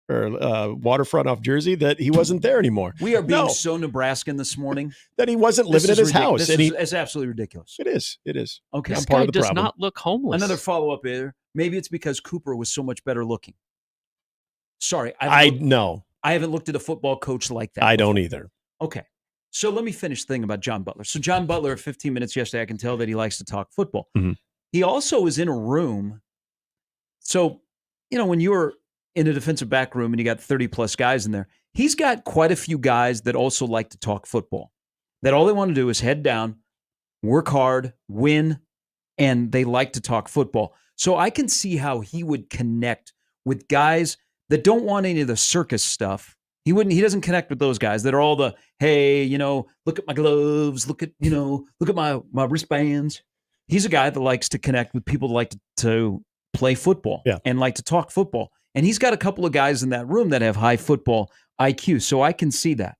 or waterfront off Jersey, that he wasn't there anymore. We are being so Nebraskan this morning that he wasn't living at his house. It's absolutely ridiculous. It is. Okay. This guy does not look homeless. Another follow-up here. Maybe it's because Cooper was so much better looking. Sorry. I haven't looked at a football coach like that. I don't either. Okay. So let me finish the thing about John Butler. So John Butler, at 15 minutes yesterday, I can tell that he likes to talk football. Mm-hmm. He also was in a room. So, when you're in a defensive back room and you got 30-plus guys in there, he's got quite a few guys that also like to talk football, that all they want to do is head down, work hard, win, and they like to talk football. So I can see how he would connect with guys that don't want any of the circus stuff. He doesn't connect with those guys that are all the, hey, look at my gloves, look at my wristbands. He's a guy that likes to connect with people that like to play football and like to talk football. And he's got a couple of guys in that room that have high football IQ. So I can see that.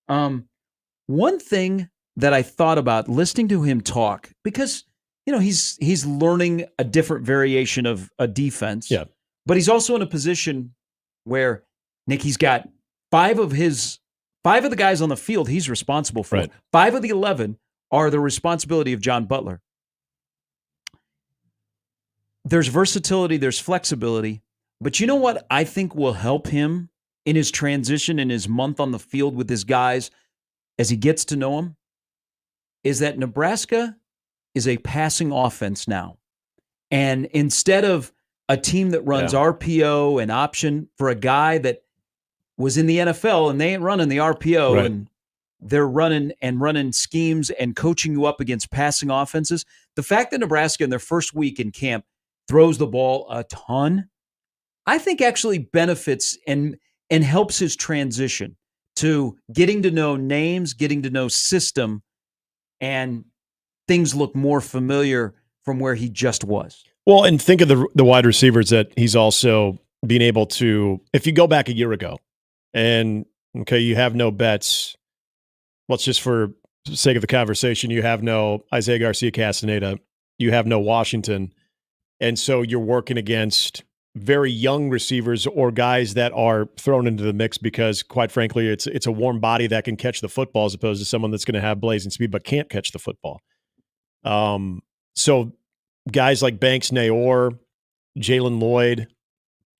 One thing that I thought about listening to him talk, because, he's learning a different variation of a defense, but he's also in a position where, Nick, he's got five of the guys on the field he's responsible for. Right. 5 of the 11 are the responsibility of John Butler. There's versatility, there's flexibility, but you know what I think will help him in his transition, in his month on the field with his guys as he gets to know them, is that Nebraska is a passing offense now. And instead of a team that runs RPO and option for a guy that was in the NFL and they ain't running the RPO and they're running schemes and coaching you up against passing offenses. The fact that Nebraska in their first week in camp throws the ball a ton, I think actually benefits and helps his transition to getting to know names, getting to know system, and things look more familiar from where he just was. Well, and think of the wide receivers that he's also being able to, if you go back a year ago and, you have no bets, let's just for the sake of the conversation, you have no Isaiah Garcia Castaneda, you have no Washington, and so you're working against very young receivers or guys that are thrown into the mix because, quite frankly, it's a warm body that can catch the football as opposed to someone that's going to have blazing speed but can't catch the football. So guys like Banks Naor, Jalen Lloyd,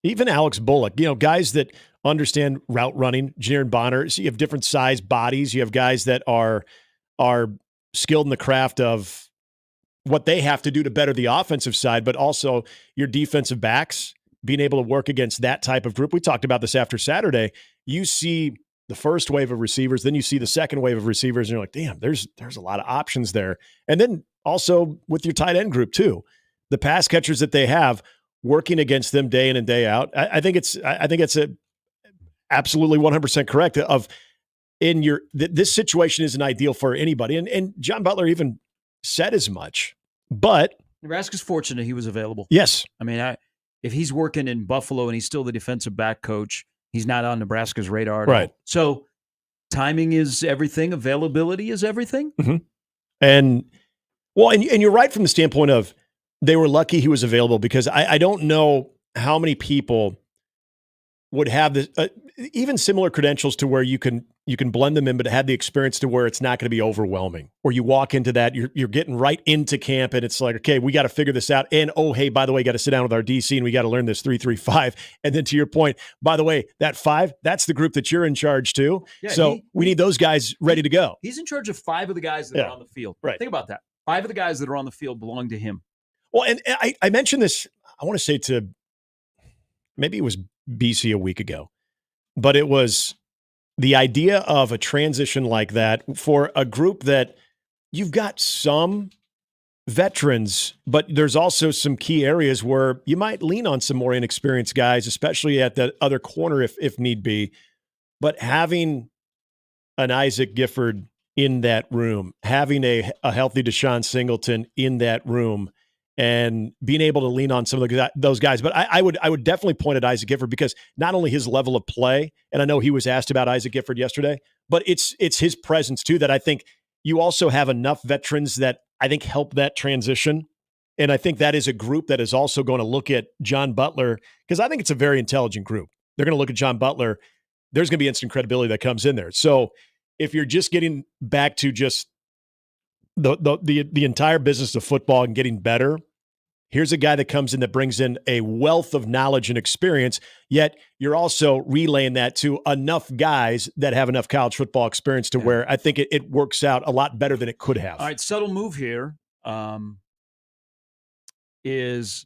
even Alex Bullock, guys that understand route running, Jaron Bonner. So you have different size bodies. You have guys that are skilled in the craft of what they have to do to better the offensive side, but also your defensive backs being able to work against that type of group. We talked about this after Saturday. You see the first wave of receivers, then you see the second wave of receivers, and you're like, damn, there's a lot of options there. And then also with your tight end group too, the pass catchers that they have working against them day in and day out. I think it's absolutely 100% correct this situation isn't ideal for anybody. And John Butler even said as much, but Nebraska's fortunate he was available. Yes. I mean, if he's working in Buffalo and he's still the defensive back coach, he's not on Nebraska's radar at all. So timing is everything. Availability is everything. Mm-hmm. And you're right from the standpoint of they were lucky he was available, because I don't know how many people would have this, even similar credentials to where you can blend them in, but have the experience to where it's not going to be overwhelming. Or you walk into that, you're getting right into camp, and it's like, okay, we got to figure this out. And oh, hey, by the way, got to sit down with our DC and we got to learn this 3-3-5. And then to your point, by the way, that 5, that's the group that you're in charge too. Yeah, so we need those guys ready to go. He's in charge of 5 of the guys that are on the field. Right. Think about that. 5 of the guys that are on the field belong to him. Well, and I mentioned this, I want to say to maybe it was BC a week ago, but it was the idea of a transition like that for a group that you've got some veterans, but there's also some key areas where you might lean on some more inexperienced guys, especially at the other corner if need be. But having an Isaac Gifford in that room, having a healthy Deshaun Singleton in that room, and being able to lean on some of those guys. But I would definitely point at Isaac Gifford, because not only his level of play, and I know he was asked about Isaac Gifford yesterday, but it's his presence too, that I think you also have enough veterans that I think help that transition. And I think that is a group that is also going to look at John Butler, because I think it's a very intelligent group. They're going to look at John Butler. There's going to be instant credibility that comes in there. So if you're just getting back to just the entire business of football and getting better, here's a guy that comes in that brings in a wealth of knowledge and experience, yet you're also relaying that to enough guys that have enough college football experience to where I think it works out a lot better than it could have. All right, subtle move here is,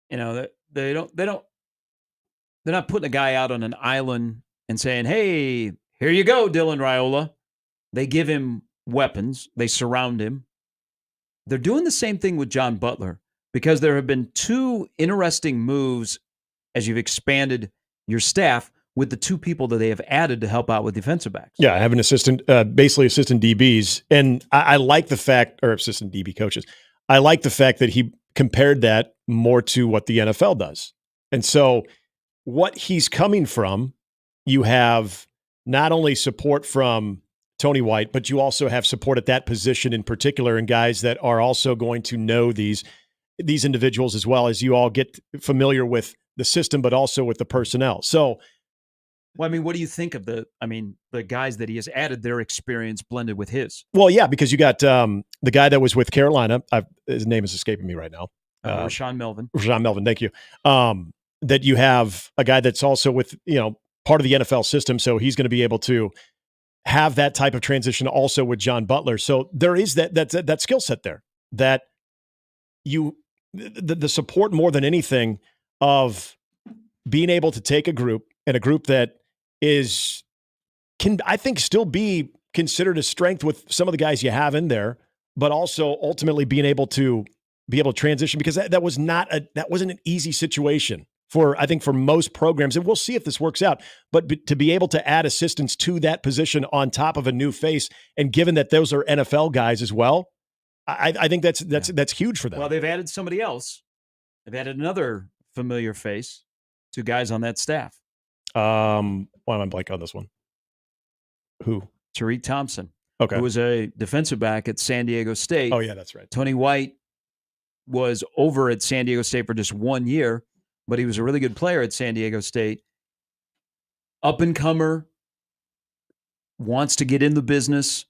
they're not putting a guy out on an island and saying, hey, here you go, Dylan Raiola. They give him weapons. They surround him. They're doing the same thing with John Butler, because there have been 2 interesting moves as you've expanded your staff with the 2 people that they have added to help out with defensive backs. Yeah, I have an assistant, basically assistant DBs. And I like the fact, or assistant DB coaches, I like the fact that he compared that more to what the NFL does. And so what he's coming from, you have not only support from Tony White, but you also have support at that position in particular, and guys that are also going to know these individuals as well, as you all get familiar with the system, but also with the personnel. So, well, I mean, what do you think of the guys that he has added, their experience blended with his? Well, yeah, because you got the guy that was with Carolina. His name is escaping me right now. Rashawn Melvin. Rashawn Melvin, thank you. That you have a guy that's also with, part of the NFL system, so he's going to be able to have that type of transition also with John Butler. So there is that skill set there, that the support more than anything of being able to take a group that can I think still be considered a strength with some of the guys you have in there, but also ultimately being able to transition, because that wasn't an easy situation for most programs, and we'll see if this works out. But to be able to add assistants to that position on top of a new face, and given that those are NFL guys as well, I think that's huge for them. Well, they've added somebody else. They've added another familiar face, 2 guys on that staff. Why am I blank on this one? Who? Tariq Thompson. Okay. Who was a defensive back at San Diego State. Oh, yeah, that's right. Tony White was over at San Diego State for just 1 year, but he was a really good player at San Diego State. Up-and-comer, wants to get in the business,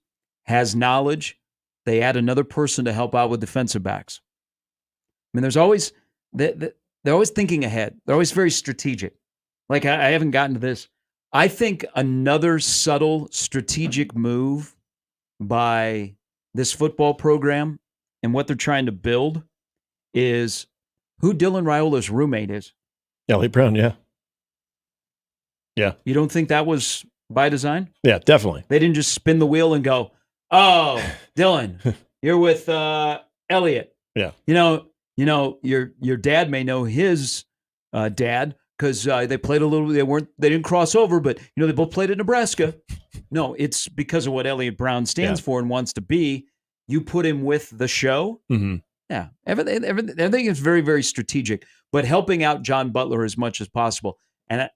has knowledge. They add another person to help out with defensive backs. I mean, there's always they're always thinking ahead. They're always very strategic. Like, I haven't gotten to this. I think another subtle strategic move by this football program and what they're trying to build is who Dylan Raiola's roommate is. Elliot Brown, yeah. Yeah. You don't think that was by design? Yeah, definitely. They didn't just spin the wheel and go, oh, Dylan, you're with Elliot. Yeah. You know, your dad may know his dad because they played a little. They didn't cross over, but they both played at Nebraska. No, it's because of what Elliot Brown stands for and wants to be. You put him with the show. Mm-hmm. Yeah, everything is very, very strategic, but helping out John Butler as much as possible. And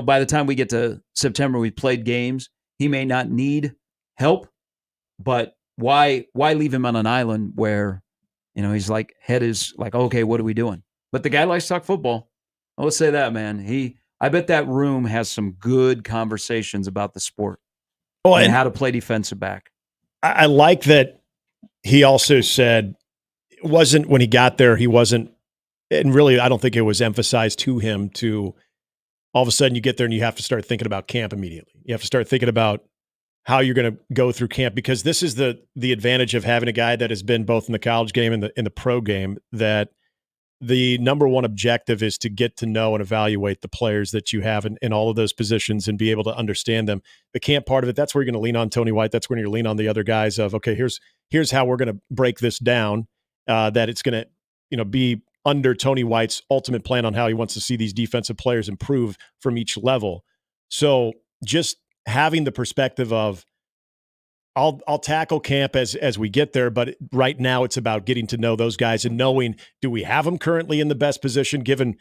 by the time we get to September, we played games. He may not need help, but why leave him on an island where he's like head is like, okay, what are we doing? But the guy likes to talk football. I will say that, man. I bet that room has some good conversations about the sport and how to play defensive back. I like that he also said it wasn't when he got there, he wasn't, and really I don't think it was emphasized to him to all of a sudden you get there and you have to start thinking about camp immediately. You have to start thinking about how you're going to go through camp, because this is the advantage of having a guy that has been both in the college game and in the pro game, that the number one objective is to get to know and evaluate the players that you have in all of those positions and be able to understand them. The camp part of it, that's where you're going to lean on Tony White. That's when you're lean on the other guys of, okay, here's how we're going to break this down, that it's going to, be under Tony White's ultimate plan on how he wants to see these defensive players improve from each level. So just having the perspective of, I'll tackle camp as we get there, but right now it's about getting to know those guys and knowing, do we have them currently in the best position given,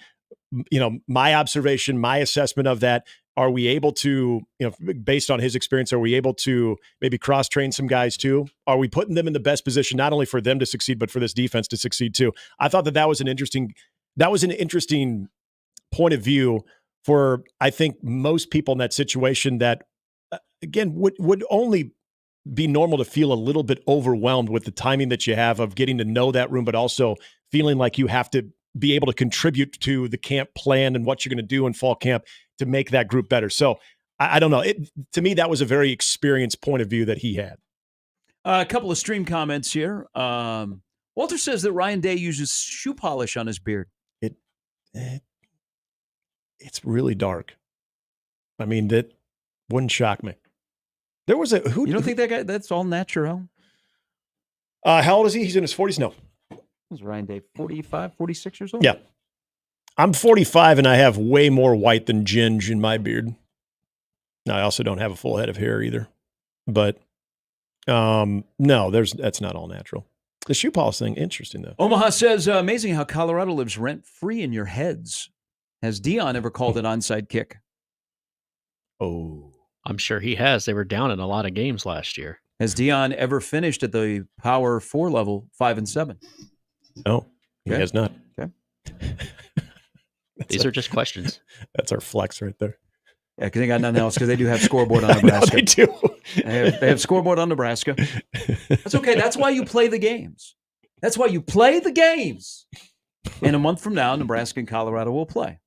my observation, my assessment of that? Are we able to, based on his experience, are we able to maybe cross-train some guys too? Are we putting them in the best position, not only for them to succeed, but for this defense to succeed too? I thought that was an interesting point of view for, I think, most people in that situation that, again, would only be normal to feel a little bit overwhelmed with the timing that you have of getting to know that room, but also feeling like you have to be able to contribute to the camp plan and what you're going to do in fall camp to make that group better. So I don't know. To me, that was a very experienced point of view that he had. A couple of stream comments here. Walter says that Ryan Day uses shoe polish on his beard. It's really dark. I mean, that wouldn't shock me. There was who? You don't think that guy? That's all natural. How old is he? He's in his 40s. No. Was Ryan Day 45, 46 years old? Yeah. I'm 45 and I have way more white than Ginge in my beard. Now, I also don't have a full head of hair either. But no, that's not all natural. The shoe polish thing, interesting though. Omaha says, amazing how Colorado lives rent-free in your heads. Has Dion ever called an onside kick? Oh. I'm sure he has. They were down in a lot of games last year. Has Dion ever finished at the Power 4 level 5-7? No, he has not. Okay. These are just questions. That's our flex right there. Yeah, because they got nothing else, because they do have scoreboard on Nebraska. They do. They have scoreboard on Nebraska. That's okay. That's why you play the games. That's why you play the games. And a month from now, Nebraska and Colorado will play.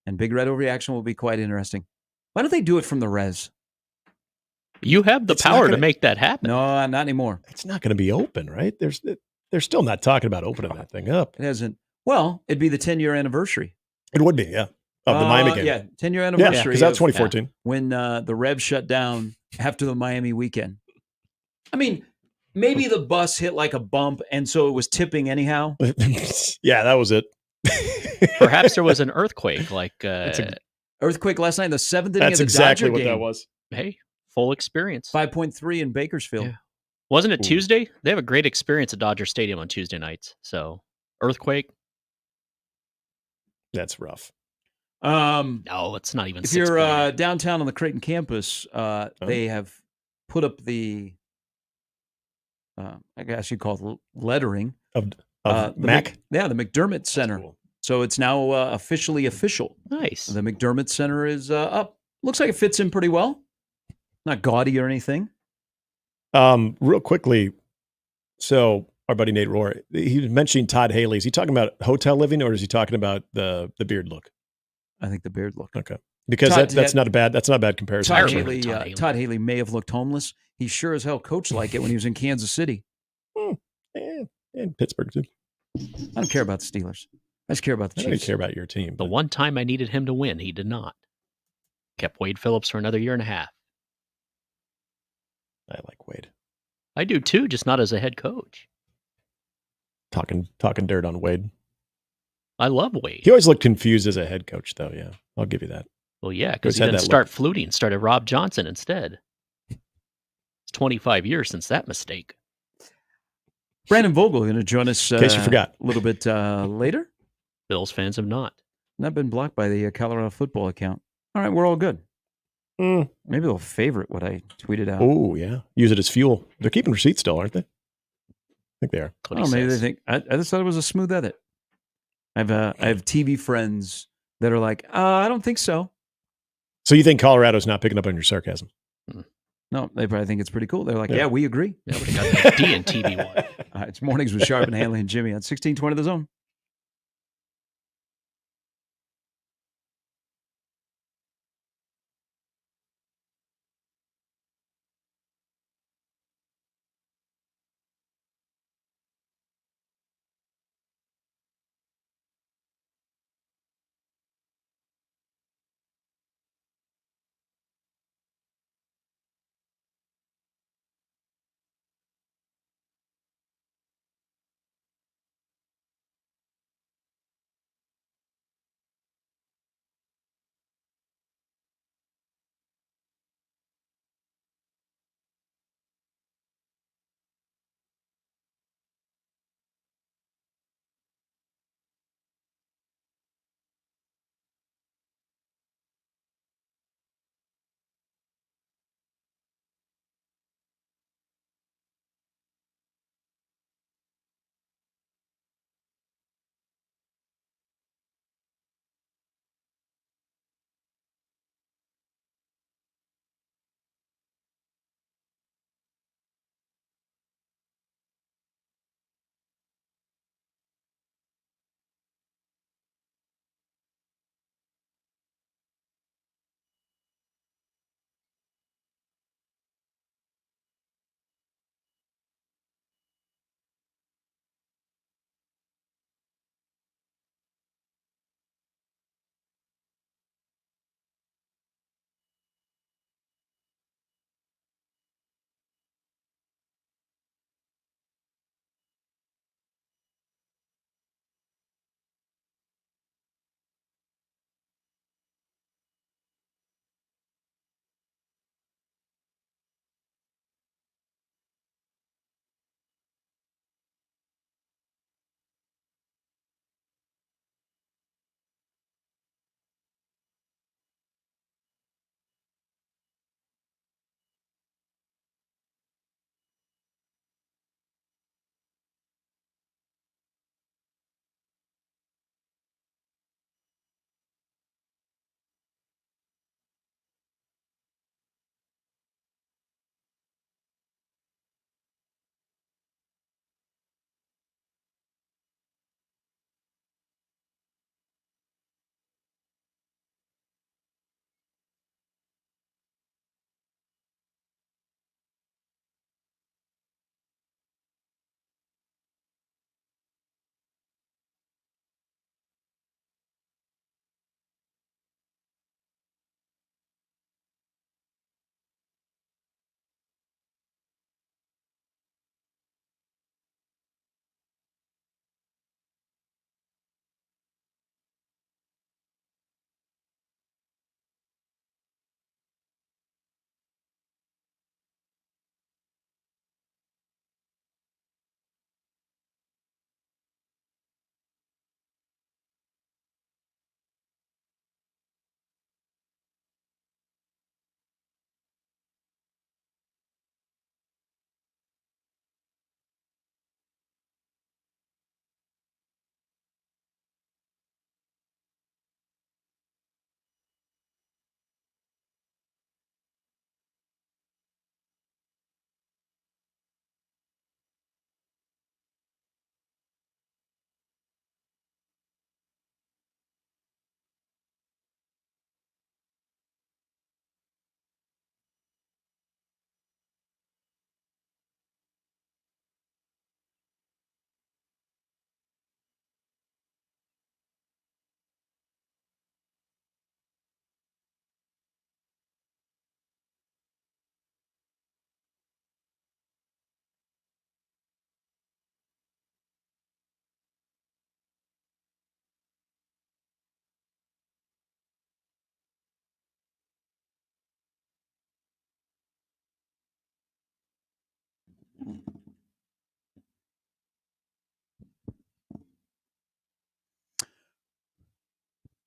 And Big Red Overreaction will be quite interesting. Why don't they do it from the res? You have the power to make that happen. No, not anymore. It's not going to be open, right? They're still not talking about opening that thing up. It hasn't. Well, it'd be the 10-year anniversary. It would be, yeah. Of the Miami game. Yeah, 10-year anniversary. Yeah, because that's 2014. When the Revs shut down after the Miami weekend. I mean, maybe the bus hit like a bump, and so it was tipping anyhow. Yeah, that was it. Perhaps there was an earthquake, like earthquake last night in the 7th inning That's of the exactly Dodger what game. that was. Hey, full experience. 5.3 in Bakersfield. Yeah. Wasn't it Tuesday? They have a great experience at Dodger Stadium on Tuesday nights. So, earthquake. That's rough. No, it's not even. If you're downtown on the Creighton campus, they have put up the, I guess you call it lettering of Mac. the McDermott Center. Cool. So it's now officially official. Nice. The McDermott Center is up. Looks like it fits in pretty well. Not gaudy or anything. Real quickly, so our buddy Nate Rohr, he was mentioning Todd Haley. Is he talking about hotel living or is he talking about the beard look? I think the beard look. Okay. Because that's not a bad comparison. Todd Haley may have looked homeless. He sure as hell coached like it when he was in Kansas City. And Pittsburgh too. I don't care about the Steelers. I just care about the I Chiefs. don't care about your team. The one time I needed him to win, he did not. Kept Wade Phillips for another year and a half. I like Wade. I do too, just not as a head coach. Talking dirt on Wade. I love Wade. He always looked confused as a head coach, though. Yeah, I'll give you that. Well, yeah, because he didn't start fluting, started Rob Johnson instead. It's 25 years since that mistake. Brandon Vogel going to join us. In case you forgot, a little bit later. Bills fans have not. Not been blocked by the Colorado football account. All right, we're all good. Maybe they'll favorite what I tweeted out. Oh yeah, use it as fuel. They're keeping receipts still, aren't they? I think they are. Oh, maybe they think. I just thought it was a smooth edit. I have TV friends that are like, I don't think so. So you think Colorado's not picking up on your sarcasm? No, they probably think it's pretty cool. They're like, yeah, we agree. Yeah, we got that D in TV one. All right, it's Mornings with Sharp and Handley and Jimmy on 1620 The Zone.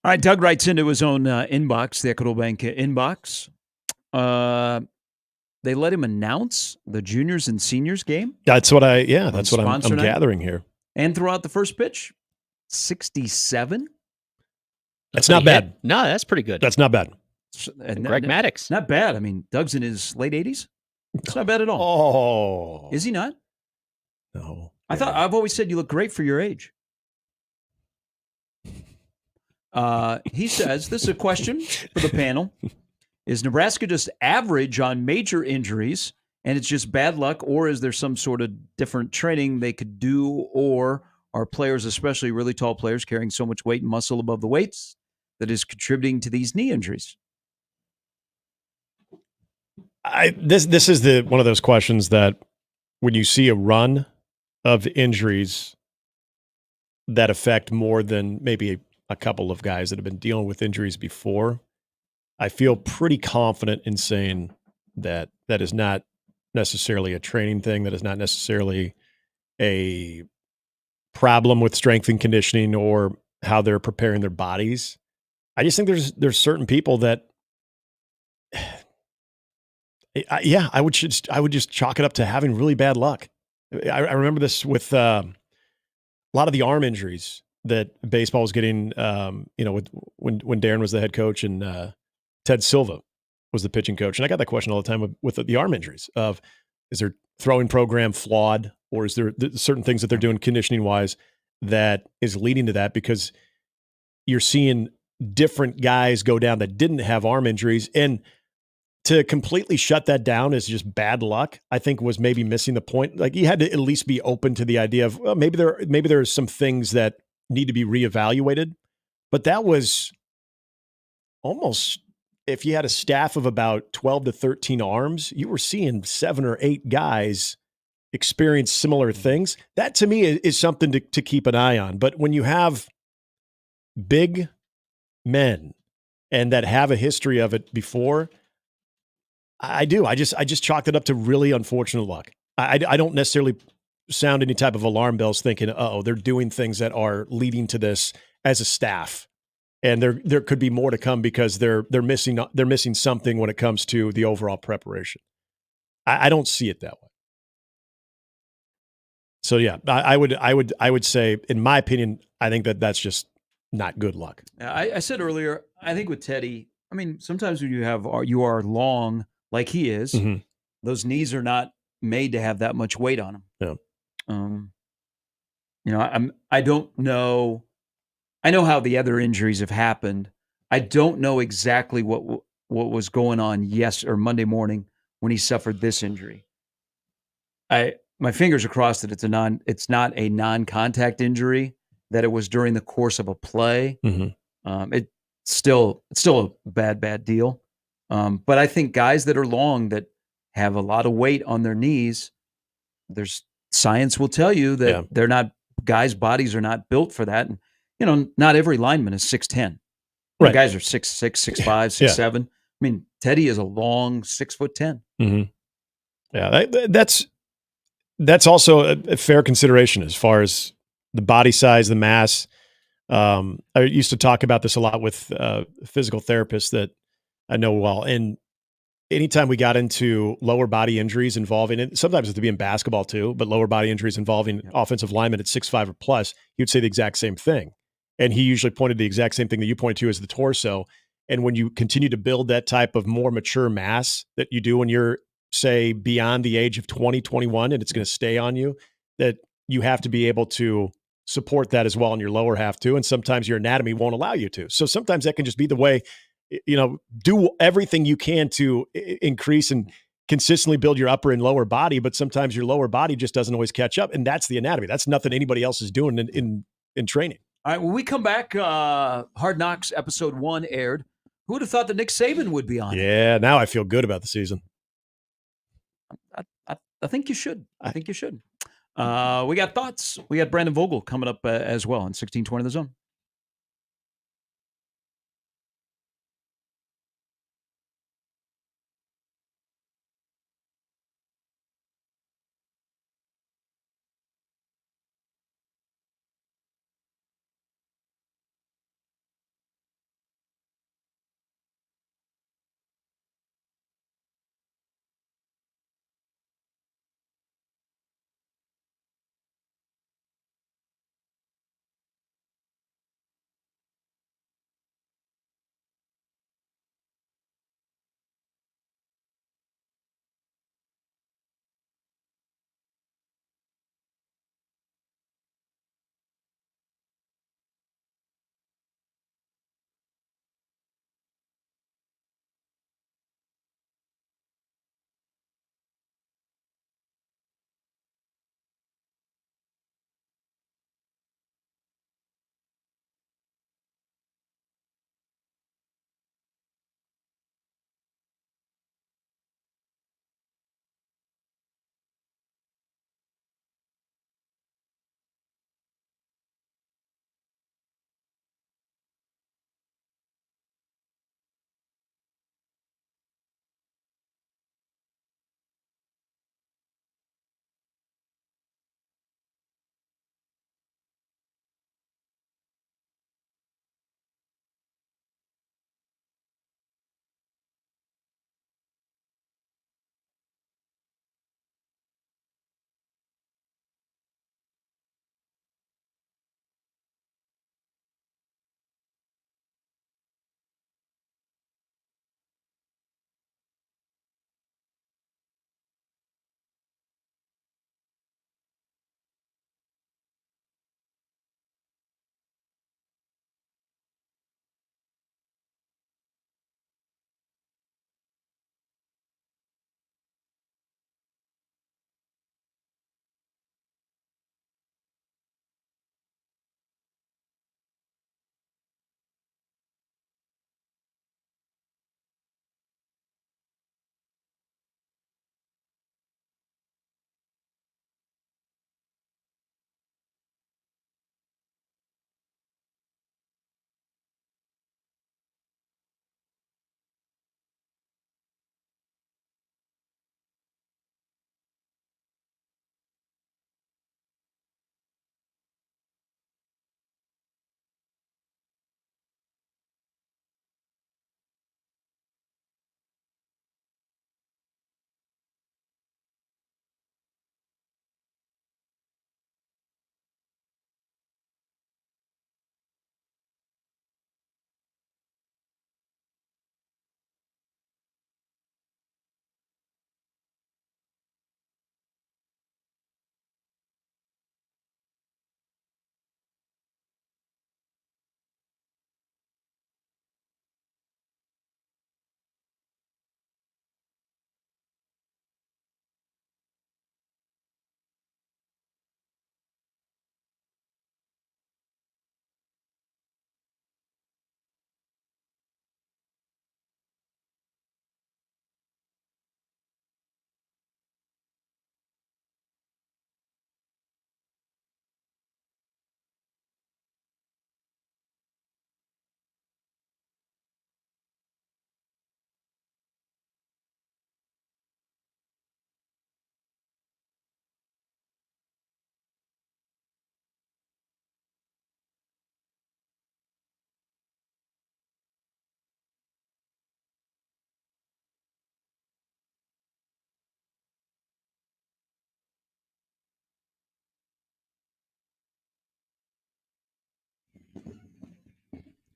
All right, Doug writes into his own inbox, the Equitable Bank inbox. They let him announce the juniors and seniors game. That's what I'm night. gathering here. And throughout the first pitch, 67. That's not bad. No, that's pretty good. That's not bad. Greg Maddux. Not bad. I mean, Doug's in his late 80s. It's not bad at all. Oh. Is he not? No. I've always said you look great for your age. He says, this is a question for the panel. Is Nebraska just average on major injuries and it's just bad luck, or is there some sort of different training they could do, or are players, especially really tall players, carrying so much weight and muscle above the weights that is contributing to these knee injuries? This is one of those questions that when you see a run of injuries that affect more than maybe a couple of guys that have been dealing with injuries before, I feel pretty confident in saying that that is not necessarily a training thing. That is not necessarily a problem with strength and conditioning or how they're preparing their bodies. I just think there's certain people that, I would just chalk it up to having really bad luck. I remember this with a lot of the arm injuries that baseball was getting. With when Darren was the head coach and Ted Silva was the pitching coach, and I got that question all the time with the arm injuries of, is their throwing program flawed, or is there certain things that they're doing conditioning wise that is leading to that? Because you're seeing different guys go down that didn't have arm injuries, and to completely shut that down as just bad luck, I think was maybe missing the point. Like, you had to at least be open to the idea of, well, maybe there are some things that need to be reevaluated. But that was almost, if you had a staff of about 12 to 13 arms, you were seeing 7 or 8 guys experience similar things. That to me is something to keep an eye on. But when you have big men and that have a history of it before, I just chalked it up to really unfortunate luck. I don't necessarily sound any type of alarm bells thinking, they're doing things that are leading to this as a staff. And there could be more to come because they're missing something when it comes to the overall preparation. I don't see it that way. So yeah, I would say, in my opinion, I think that's just not good luck. I said earlier, I think with Teddy, I mean, sometimes when you are long like he is, those knees are not made to have that much weight on them. Yeah. I don't know. I know how the other injuries have happened. I don't know exactly what was going on Monday morning when he suffered this injury. My fingers are crossed that it's not a non-contact injury, that it was during the course of a play. It's still a bad deal. But I think guys that are long, that have a lot of weight on their knees, there's science will tell you that they're not, guys' bodies are not built for that. And, not every lineman is 6'10". Right. Guys are 6'6", 6'5", 6'7". I mean, Teddy is a long 6'10". Yeah, that's also a fair consideration as far as the body size, the mass. I used to talk about this a lot with physical therapists that I know well. And anytime we got into lower body injuries involving it, sometimes it to be in basketball too, but lower body injuries involving offensive linemen at 6'5" or plus, he would say the exact same thing. And he usually pointed the exact same thing that you pointed to as the torso. And when you continue to build that type of more mature mass that you do when you're, say, beyond the age of 20, 21, and it's going to stay on you, that you have to be able to support that as well in your lower half too. And sometimes your anatomy won't allow you to. So sometimes that can just be the way, do everything you can to increase and consistently build your upper and lower body. But sometimes your lower body just doesn't always catch up. And that's the anatomy. That's nothing anybody else is doing in training. All right, when we come back, Hard Knocks episode 1 aired. Who would have thought that Nick Saban would be on? Yeah, now I feel good about the season. I think you should. I think you should. We got thoughts. We got Brandon Vogel coming up as well in 1620 The Zone.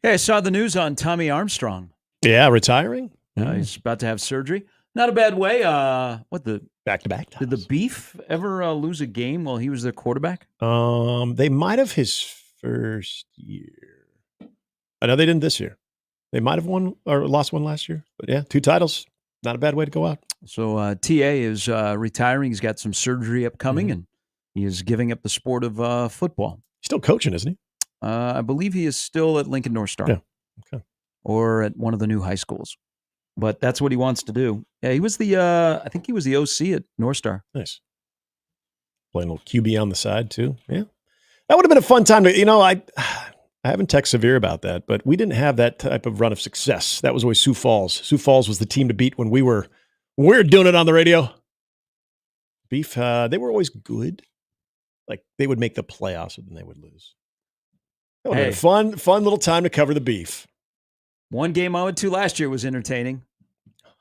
Hey, I saw the news on Tommy Armstrong. Yeah, retiring. He's about to have surgery. Not a bad way. Back-to-back Did the Beef ever lose a game while he was their quarterback? They might have his first year. I know they didn't this year. They might have won or lost one last year. But yeah, 2 titles. Not a bad way to go out. So TA is retiring. He's got some surgery upcoming, and he is giving up the sport of football. Still coaching, isn't he? I believe he is still at Lincoln North Star. Yeah. Okay. Or at one of the new high schools. But that's what he wants to do. Yeah, he was I think he was the OC at North Star. Nice. Playing a little QB on the side, too. Yeah. That would have been a fun time to, I haven't texted Severe about that, but we didn't have that type of run of success. That was always Sioux Falls. Sioux Falls was the team to beat when we were doing it on the radio. Beef, they were always good. Like, they would make the playoffs, and then they would lose. That would have been a fun little time to cover the Beef. One game I went to last year was entertaining.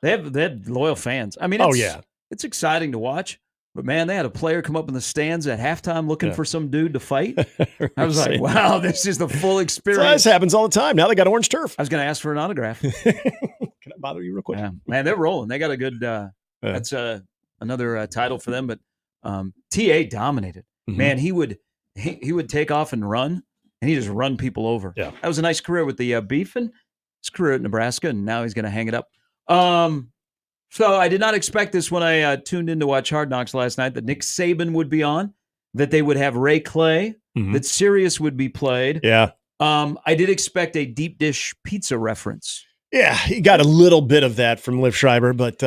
They had loyal fans. I mean, it's exciting to watch. But, man, they had a player come up in the stands at halftime looking for some dude to fight. I was like, wow, this is the full experience. So this happens all the time. Now they got orange turf. I was going to ask for an autograph. Can I bother you real quick? Yeah. Man, they're rolling. They got a good that's another title for them. But TA dominated. Mm-hmm. Man, he would take off and run, and he just run people over. Yeah. That was a nice career with the Beef and his career at Nebraska, and now he's going to hang it up. So I did not expect this when I tuned in to watch Hard Knocks last night, that Nick Saban would be on, that they would have Ray Clay, that Sirius would be played. Yeah. I did expect a deep dish pizza reference. Yeah, he got a little bit of that from Liv Schreiber, but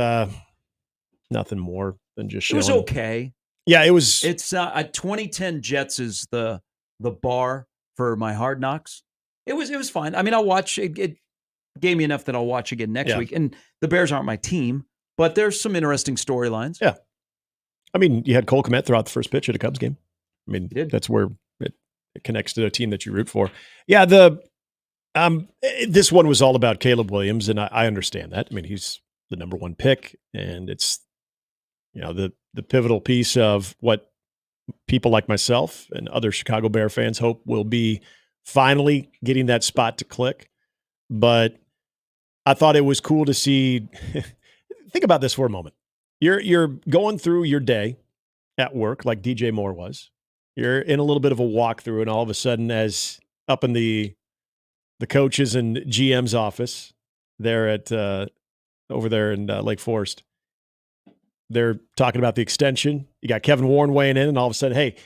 nothing more than just showing. It was okay. Yeah, it was. It's 2010 Jets is the bar for my Hard Knocks. It was fine. I mean, I'll watch it. It gave me enough that I'll watch again next week. And the Bears aren't my team, but there's some interesting storylines. Yeah. I mean, you had Cole Kmet throw out the first pitch at a Cubs game. I mean, that's where it connects to a team that you root for. Yeah, this one was all about Caleb Williams, and I understand that. I mean, he's the number 1 pick, and it's the pivotal piece of what people like myself and other Chicago Bear fans hope will be finally getting that spot to click. But I thought it was cool to see. Think about this for a moment. You're going through your day at work like DJ Moore was. You're in a little bit of a walkthrough, and all of a sudden, as up in the coaches and GM's office there at over there in Lake Forest, they're talking about the extension. You got Kevin Warren weighing in, and all of a sudden, hey,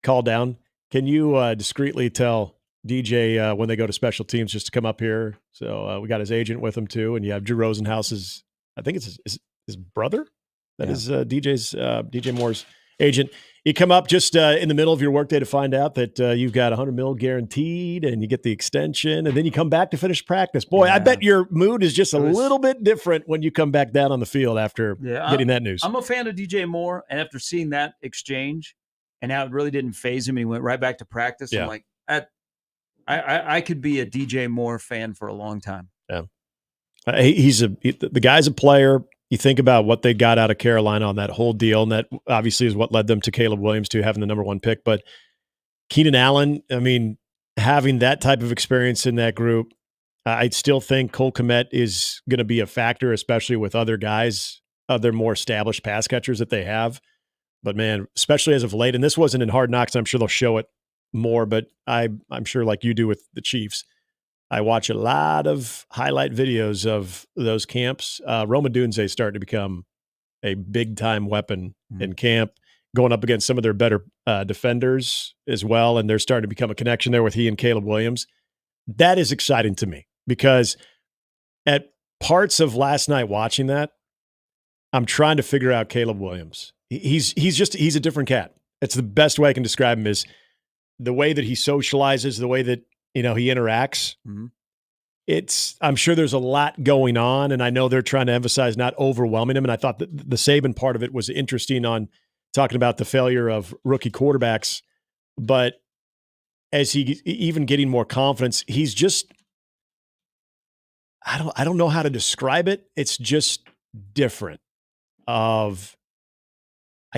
call down. Can you discreetly tell DJ when they go to special teams just to come up here? So we got his agent with him too, and you have Drew Rosenhaus's, I think it's his brother. That is DJ Moore's agent. You come up just in the middle of your workday to find out that you've got $100 million guaranteed, and you get the extension, and then you come back to finish practice. Boy, I bet your mood is just a little bit different when you come back down on the field after getting that news. I'm a fan of DJ Moore, and after seeing that exchange and how it really didn't faze him, and he went right back to practice. I'm like, I could be a DJ Moore fan for a long time. Yeah, the guy's a player. You think about what they got out of Carolina on that whole deal, and that obviously is what led them to Caleb Williams to having the number 1 pick. But Keenan Allen, I mean, having that type of experience in that group, I still think Cole Kmet is going to be a factor, especially with other guys, other more established pass catchers that they have. But man, especially as of late, and this wasn't in Hard Knocks, I'm sure they'll show it more, but I'm sure like you do with the Chiefs, I watch a lot of highlight videos of those camps. Roma Dunze is starting to become a big-time weapon in camp, going up against some of their better defenders as well, and there's starting to become a connection there with he and Caleb Williams. That is exciting to me because at parts of last night watching that, I'm trying to figure out Caleb Williams. He's a different cat. That's the best way I can describe him, is the way that he socializes, the way that he interacts. I'm sure there's a lot going on, and I know they're trying to emphasize not overwhelming him. And I thought that the Saban part of it was interesting on talking about the failure of rookie quarterbacks. But as he even getting more confidence, he's just, I don't know how to describe it. It's just different. I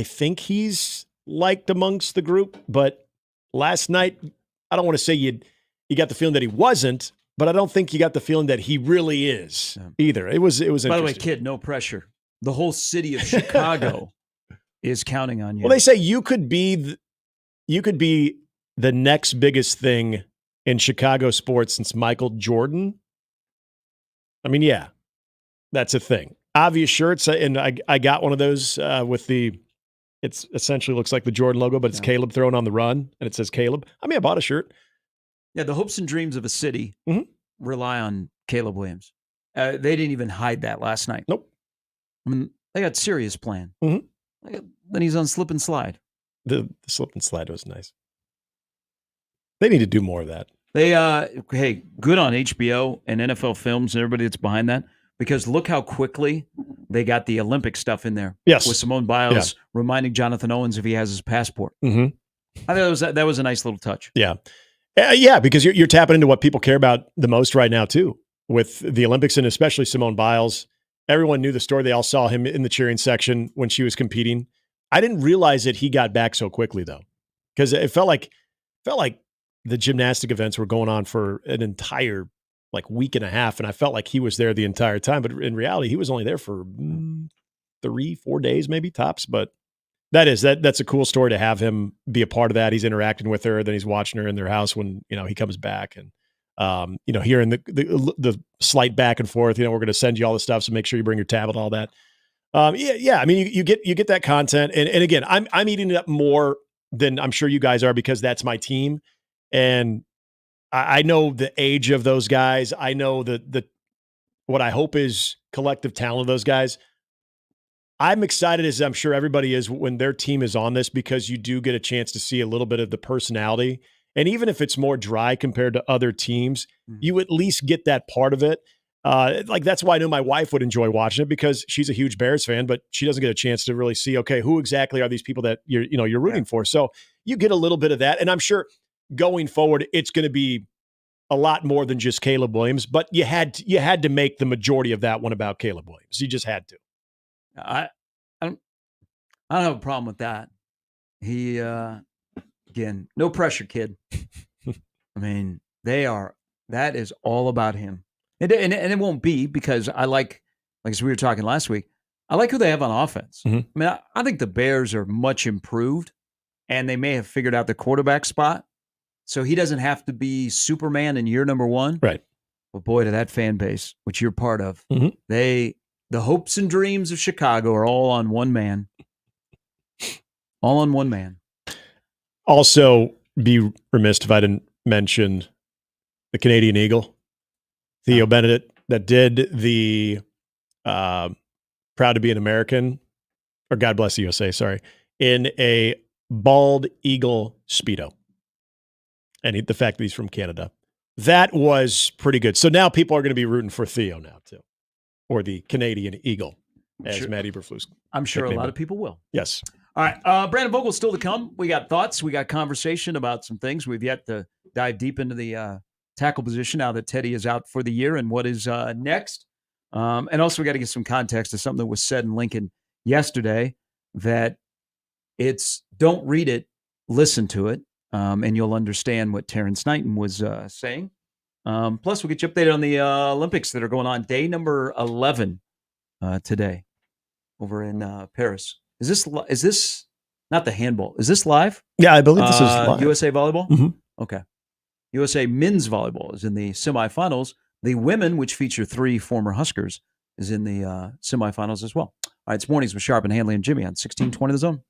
think he's liked amongst the group, but last night, I don't want to say you got the feeling that he wasn't, but I don't think you got the feeling that he really is either. It was By the way, interesting. kid, no pressure. The whole city of Chicago is counting on you. Well, they say you could be the next biggest thing in Chicago sports since Michael Jordan. I mean, yeah, that's a thing. Obvious shirts, and I got one of those with it's essentially looks like the Jordan logo, but it's Caleb throwing on the run, and it says Caleb. I mean, I bought a shirt. Yeah, the hopes and dreams of a city rely on Caleb Williams. They didn't even hide that last night. Nope. I mean, they got serious plan. Mm-hmm. Then he's on slip and slide. The slip and slide was nice. They need to do more of that. They hey, good on HBO and NFL Films and everybody that's behind that, because look how quickly they got the Olympic stuff in there. Yes. With Simone Biles reminding Jonathan Owens if he has his passport. Mm-hmm. I thought that was a nice little touch. Yeah. Yeah, because you're tapping into what people care about the most right now, too, with the Olympics and especially Simone Biles. Everyone knew the story. They all saw him in the cheering section when she was competing. I didn't realize that he got back so quickly, though, because it felt like the gymnastic events were going on for an entire week and a half, and I felt like he was there the entire time. But in reality, he was only there for 3-4 days, maybe tops. But that's a cool story to have him be a part of that. He's interacting with her, then he's watching her in their house when he comes back, and hearing the slight back and forth. We're going to send you all the stuff, so make sure you bring your tablet, all that. Yeah. I mean, you get that content, and again, I'm eating it up more than I'm sure you guys are, because that's my team, and I know the age of those guys. I know the what I hope is collective talent of those guys. I'm excited, as I'm sure everybody is, when their team is on this, because you do get a chance to see a little bit of the personality. And even if it's more dry compared to other teams, you at least get that part of it. That's why I know my wife would enjoy watching it, because she's a huge Bears fan, but she doesn't get a chance to really see, okay, who exactly are these people that you're rooting for. So you get a little bit of that. And I'm sure going forward, it's going to be a lot more than just Caleb Williams, but you had to make the majority of that one about Caleb Williams. You just had to. I don't have a problem with that. He again, no pressure, kid. I mean, that is all about him. And it won't be, because I like as we were talking last week, I like who they have on offense. Mm-hmm. I mean, I think the Bears are much improved, and they may have figured out the quarterback spot. So he doesn't have to be Superman in year number one. Right. But boy, to that fan base, which you're part of, mm-hmm. The hopes and dreams of Chicago are all on one man. All on one man. Also, be remiss if I didn't mention the Canadian Eagle, Theo Benedict, that did the Proud to be an American, or God Bless the USA, sorry, in a bald eagle Speedo. And the fact that he's from Canada. That was pretty good. So now people are going to be rooting for Theo now, too. Or the Canadian Eagle, as Matt Eberflus. I'm sure a lot of people will. Yes. All right. Brandon Vogel still to come. We got thoughts. We got conversation about some things. We've yet to dive deep into the tackle position now that Teddy is out for the year and what is next. And also we got to get some context to something that was said in Lincoln yesterday, that it's don't read it, listen to it, and you'll understand what Terrence Knighton was saying. Plus, we'll get you updated on the Olympics that are going on. Day number 11 today over in Paris. Is this not the handball? Is this live? Yeah, I believe this is live. USA Volleyball? Mm-hmm. Okay. USA Men's Volleyball is in the semifinals. The women, which feature 3 former Huskers, is in the semifinals as well. All right, it's Mornings with Sharp and Handley and Jimmy on 1620 The Zone.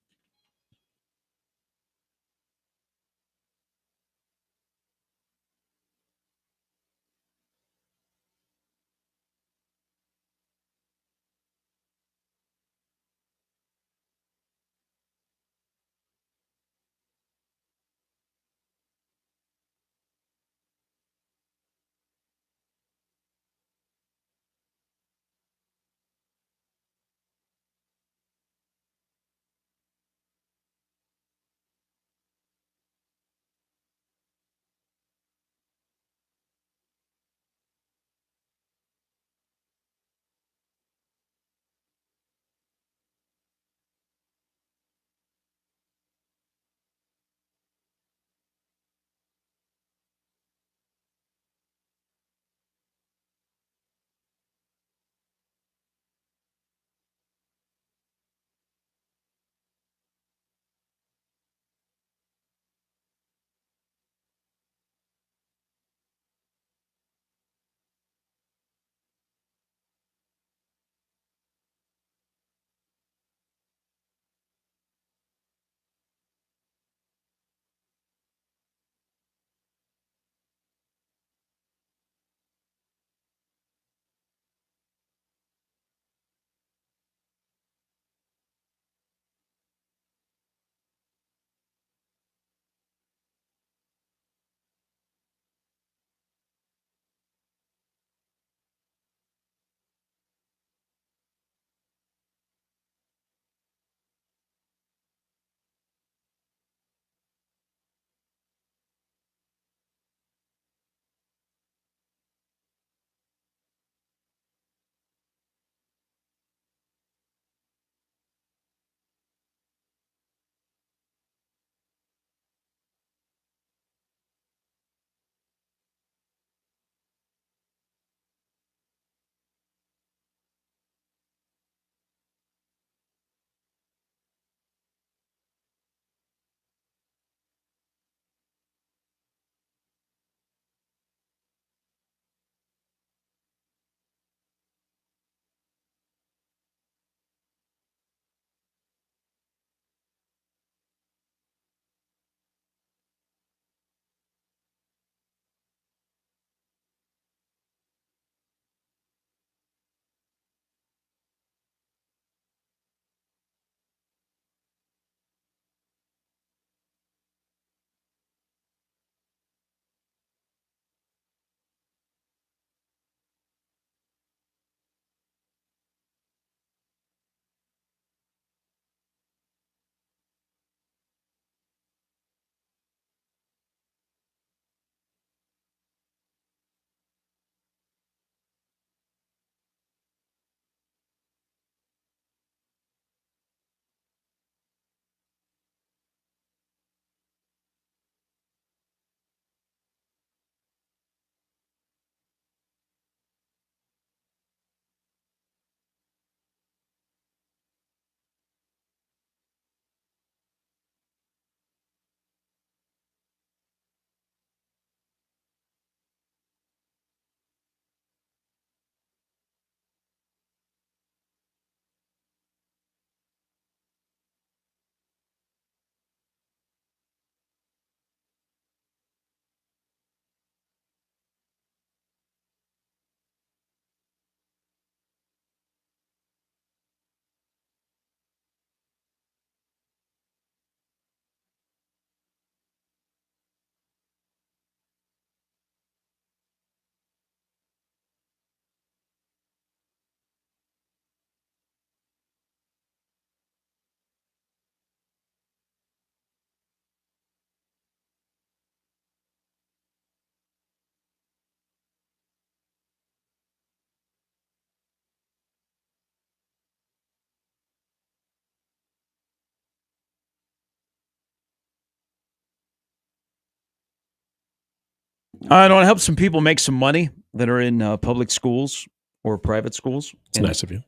I want to help some people make some money that are in public schools or private schools. It's nice of you.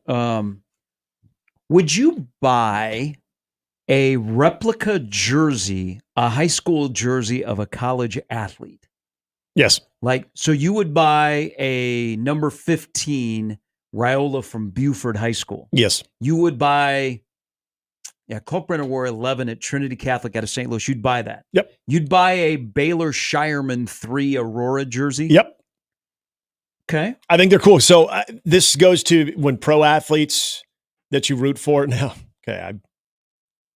Would you buy a replica jersey, a high school jersey of a college athlete? Yes. Like, so you would buy a number 15 Raiola from Buford High School. Yes. You would buy, Kalkbrenner wore 11 at Trinity Catholic out of St. Louis. You'd buy that. Yep. You'd buy a Baylor Shireman 3 Aurora jersey. Yep. Okay. I think they're cool. So this goes to when pro athletes that you root for now. Okay.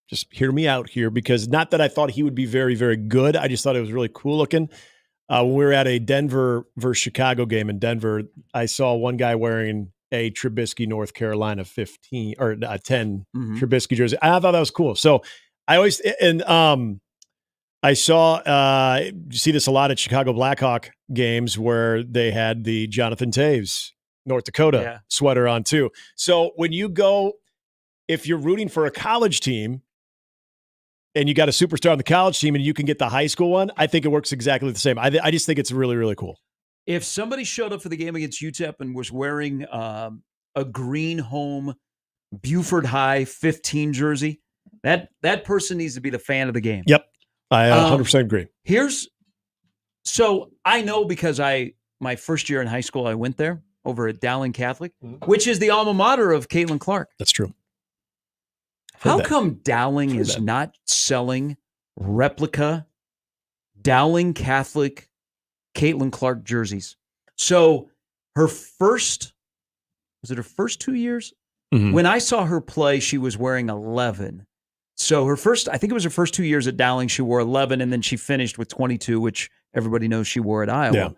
Just hear me out here, because not that I thought he would be very, very good. I just thought it was really cool looking. When we were at a Denver versus Chicago game in Denver, I saw one guy wearing a Trubisky, North Carolina 10 Trubisky jersey. I thought that was cool. So I always, and I saw, you see this a lot at Chicago Blackhawk games where they had the Jonathan Taves, North Dakota sweater on too. So when you go, if you're rooting for a college team and you got a superstar on the college team and you can get the high school one, I think it works exactly the same. I just think it's really, really cool. If somebody showed up for the game against UTEP and was wearing a green home Buford High 15 jersey, that person needs to be the fan of the game. Yep. I 100% agree. So I know, because my first year in high school, I went there over at Dowling Catholic, which is the alma mater of Caitlin Clark. That's true. How come Dowling is not selling replica Dowling Catholic Caitlin Clark jerseys? So her first 2 years? Mm-hmm. When I saw her play, she was wearing 11. So I think it was her first 2 years at Dowling, she wore 11, and then she finished with 22, which everybody knows she wore at Iowa. Yeah.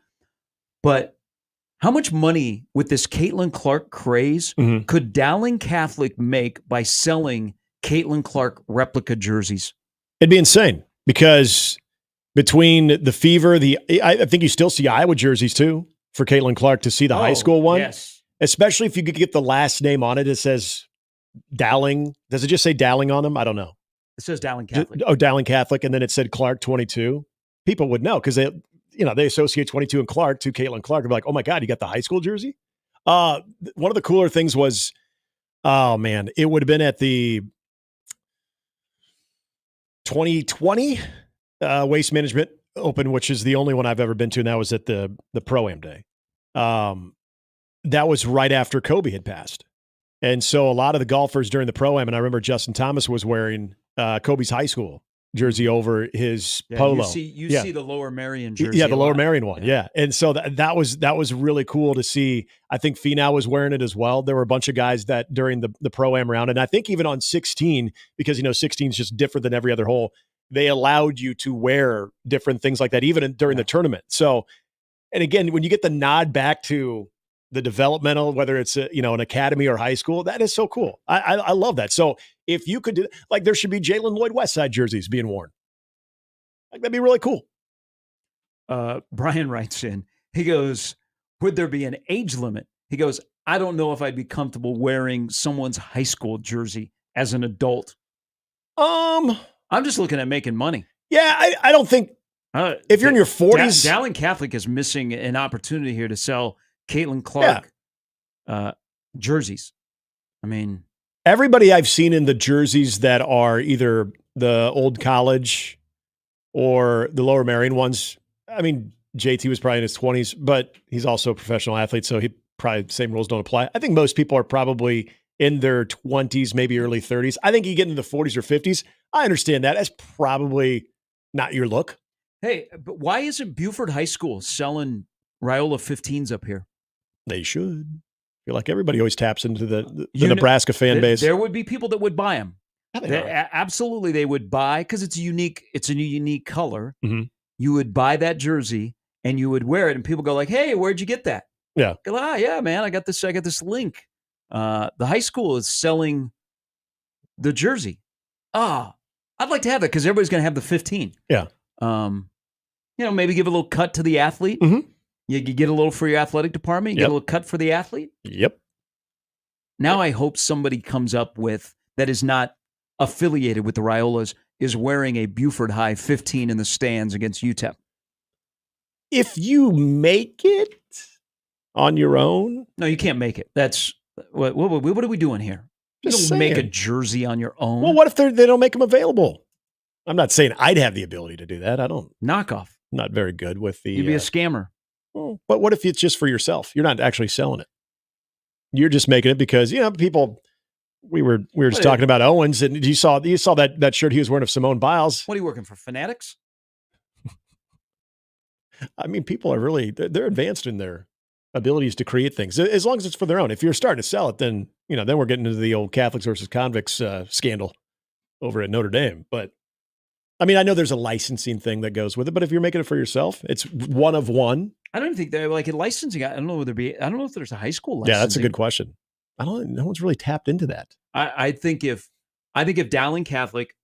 But how much money with this Caitlin Clark craze could Dowling Catholic make by selling Caitlin Clark replica jerseys? It'd be insane, because between the Fever, I think you still see Iowa jerseys too for Caitlin Clark to see the high school one. Yes. Especially if you could get the last name on it. It says Dowling. Does it just say Dowling on them? I don't know. It says Dowling Catholic. Dowling Catholic. And then it said Clark 22. People would know, because they associate 22 and Clark to Caitlin Clark. They're like, oh my God, you got the high school jersey? One of the cooler things was, oh man, it would have been at the 2020 Waste Management Open, which is the only one I've ever been to, and that was at the Pro-Am Day. That was right after Kobe had passed. And so a lot of the golfers during the Pro-Am, and I remember Justin Thomas was wearing Kobe's high school jersey over his polo. You see the Lower Marion jersey. Yeah, the Lower Marion one. Yeah. And so that was really cool to see. I think Finau was wearing it as well. There were a bunch of guys that during the Pro-Am round, and I think even on 16, because 16 is just different than every other hole, they allowed you to wear different things like that, even during the tournament. So, and again, when you get the nod back to the developmental, whether it's an academy or high school, that is so cool. I love that. So if you could do, like, there should be Jalen Lloyd Westside jerseys being worn. Like, that'd be really cool. Brian writes in, he goes, would there be an age limit? He goes, I don't know if I'd be comfortable wearing someone's high school jersey as an adult. I'm just looking at making money. Yeah, I don't think if you're in your 40s. Dowling Catholic is missing an opportunity here to sell Caitlin Clark jerseys. I mean, everybody I've seen in the jerseys that are either the old college or the Lower Marion ones. I mean, JT was probably in his 20s, but he's also a professional athlete, so he probably same rules don't apply. I think most people are probably in their 20s, maybe early 30s. I think you get into the 40s or 50s. I understand that. That's probably not your look. Hey, but why isn't Buford High School selling Raiola 15s up here? They should. I feel like everybody always taps into the Nebraska fan base. There would be people that would buy them. Absolutely, they would buy, because it's a unique color. Mm-hmm. You would buy that jersey and you would wear it, and people go like, "Hey, where'd you get that?" Yeah. Go, yeah, man, I got this link. The high school is selling the jersey. I'd like to have that, because everybody's going to have the 15. Yeah. Maybe give a little cut to the athlete. Mm-hmm. You get a little for your athletic department. You get a little cut for the athlete. Yep. Now I hope somebody comes up with, that is not affiliated with the Raiolas, is wearing a Buford High 15 in the stands against UTEP. if you make it on your own. No, you can't make it. That's what are we doing here? You Just don't make a saying. jersey on your own. Well, what if they don't make them available? I'm not saying I'd have the ability to do that. I don't. Knockoff. Not very good with the. You'd be a scammer. Well, but what if it's just for yourself? You're not actually selling it. You're just making it because people. We were just talking about Owens, and you saw that shirt he was wearing of Simone Biles. What are you working for? Fanatics? I mean, people are they're advanced in their abilities to create things as long as it's for their own. If you're starting to sell it, then then we're getting into the old Catholics versus convicts scandal over at Notre Dame. But I mean, I know there's a licensing thing that goes with it, but if you're making it for yourself, it's one of one. I don't think they're like a licensing. I don't know if there's a high school licensing. Yeah, that's a good question. No one's really tapped into that. I think if Dowling Catholic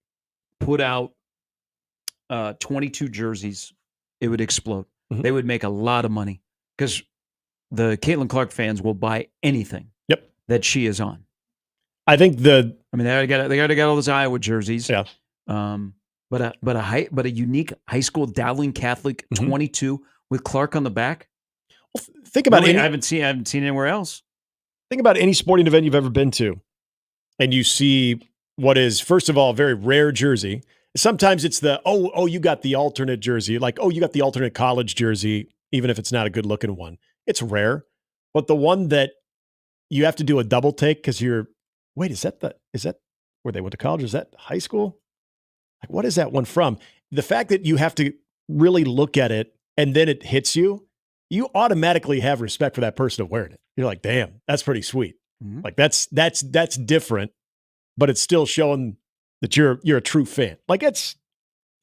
put out 22 jerseys, it would explode. Mm-hmm. They would make a lot of money because the Caitlin Clark fans will buy anything. Yep. That she is on. I think they already got all those Iowa jerseys. Yeah. But a unique high school Dowling Catholic 22 with Clark on the back. Well, think about it. I haven't seen anywhere else. Think about any sporting event you've ever been to, and you see what is, first of all, a very rare jersey. Sometimes it's you got the alternate jersey, like, you got the alternate college jersey, even if it's not a good looking one. It's rare. But the one that you have to do a double take because is that where they went to college? Is that high school? Like, what is that one from? The fact that you have to really look at it and then it hits you, you automatically have respect for that person wearing it. You're like, damn, that's pretty sweet. Mm-hmm. Like that's different, but it's still showing that you're a true fan. Like it's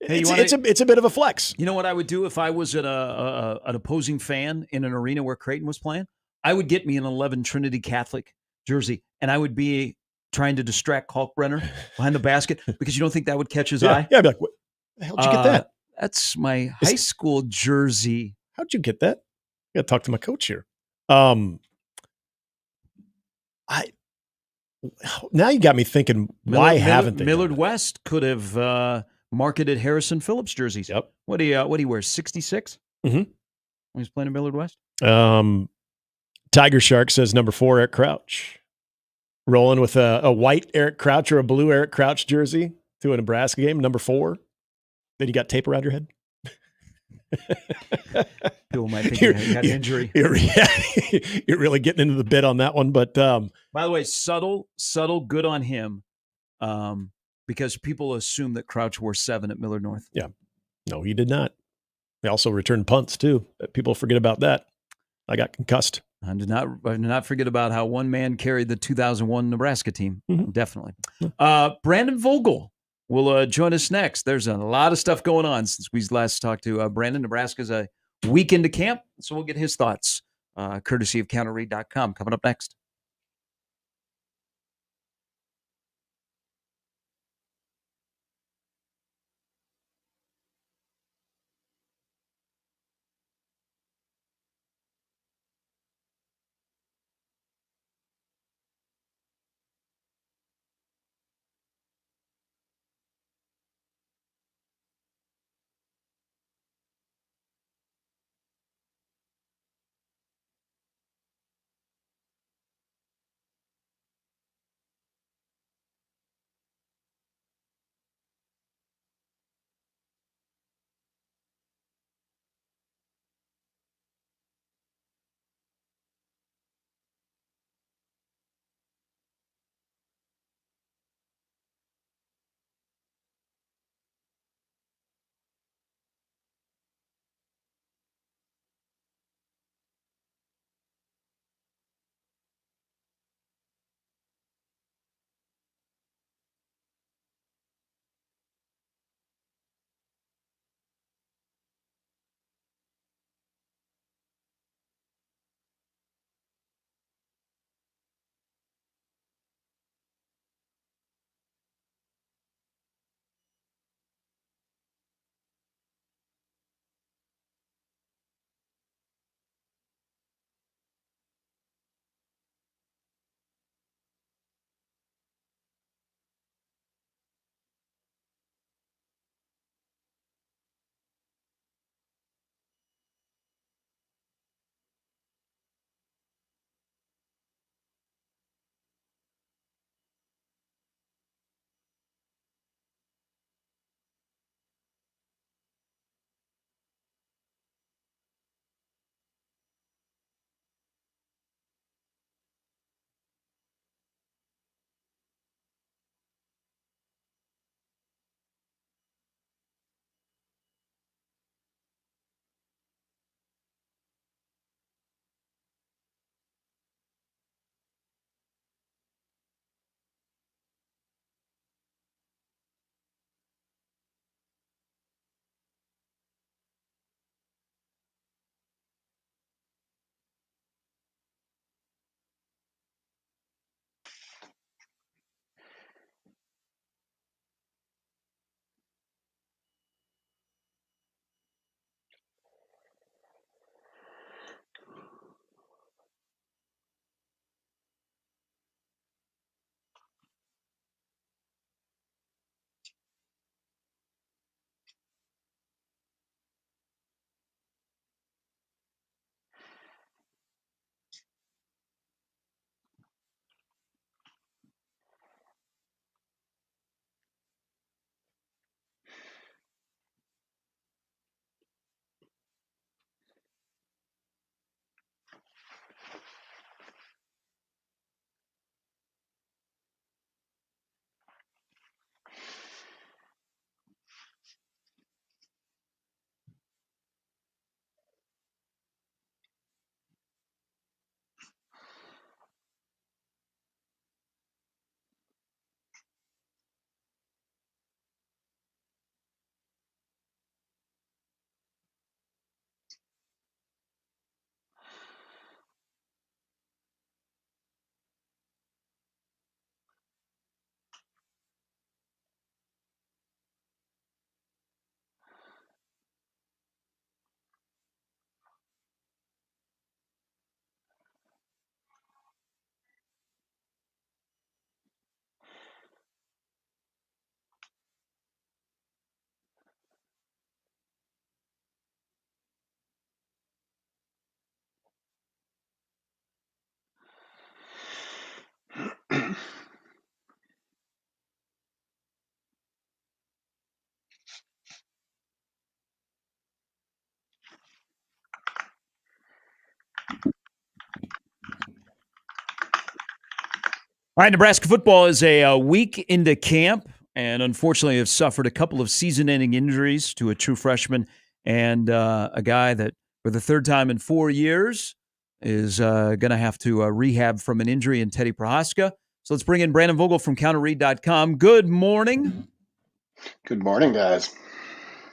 a bit of a flex. You know what I would do if I was at an opposing fan in an arena where Creighton was playing? I would get me an 11 Trinity Catholic jersey, and I would be trying to distract Kalkbrenner behind the basket because you don't think that would catch his eye? Yeah, I'd be like, what the hell did you get that? That's my high school jersey. How'd you get that? I got to talk to my coach here. Now you got me thinking, why haven't they? Millard West could have marketed Harrison Phillips jerseys. Yep. What do you wear? 66? Mm-hmm. When he's playing at Millard West? Tiger Shark says number 4, Eric Crouch. Rolling with a white Eric Crouch or a blue Eric Crouch jersey to a Nebraska game, number 4. Then you got tape around your head. People might think you got an injury. You're really getting into the bit on that one. But by the way, subtle, good on him, because people assume that Crouch wore 7 at Millard North. Yeah, no, he did not. He also returned punts too. People forget about that. I got concussed. I did not forget about how one man carried the 2001 Nebraska team. Mm-hmm. Definitely. Brandon Vogel will join us next. There's a lot of stuff going on since we last talked to Brandon. Nebraska's a week into camp, so we'll get his thoughts, courtesy of counterread.com. Coming up next. All right, Nebraska football is a week into camp, and unfortunately have suffered a couple of season-ending injuries to a true freshman and a guy that, for the third time in 4 years, is going to have to rehab from an injury in Teddy Prohaska. So let's bring in Brandon Vogel from counterread.com. Good morning. Good morning, guys.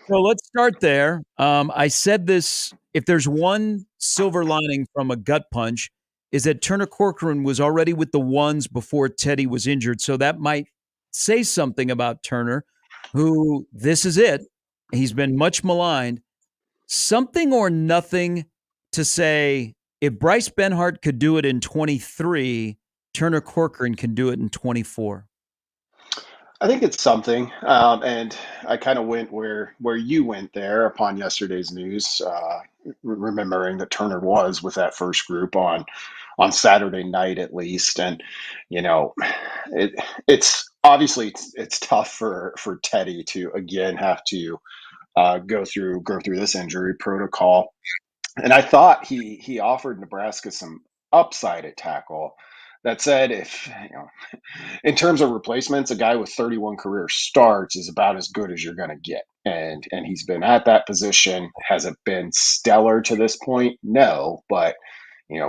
So let's start there. I said this, if there's one silver lining from a gut punch, is that Turner Corcoran was already with the ones before Teddy was injured. So that might say something about Turner, who, this is it. He's been much maligned. Something or nothing to say, if Bryce Benhart could do it in 23, Turner Corcoran can do it in 24. I think it's something, and I kind of went where you went there upon yesterday's news, remembering that Turner was with that first group on Saturday night at least, and you know, it's obviously it's tough for Teddy to again have to go through this injury protocol, and I thought he offered Nebraska some upside at tackle. That said, if in terms of replacements, a guy with 31 career starts is about as good as you're going to get. And he's been at that position. Has it been stellar to this point? No, but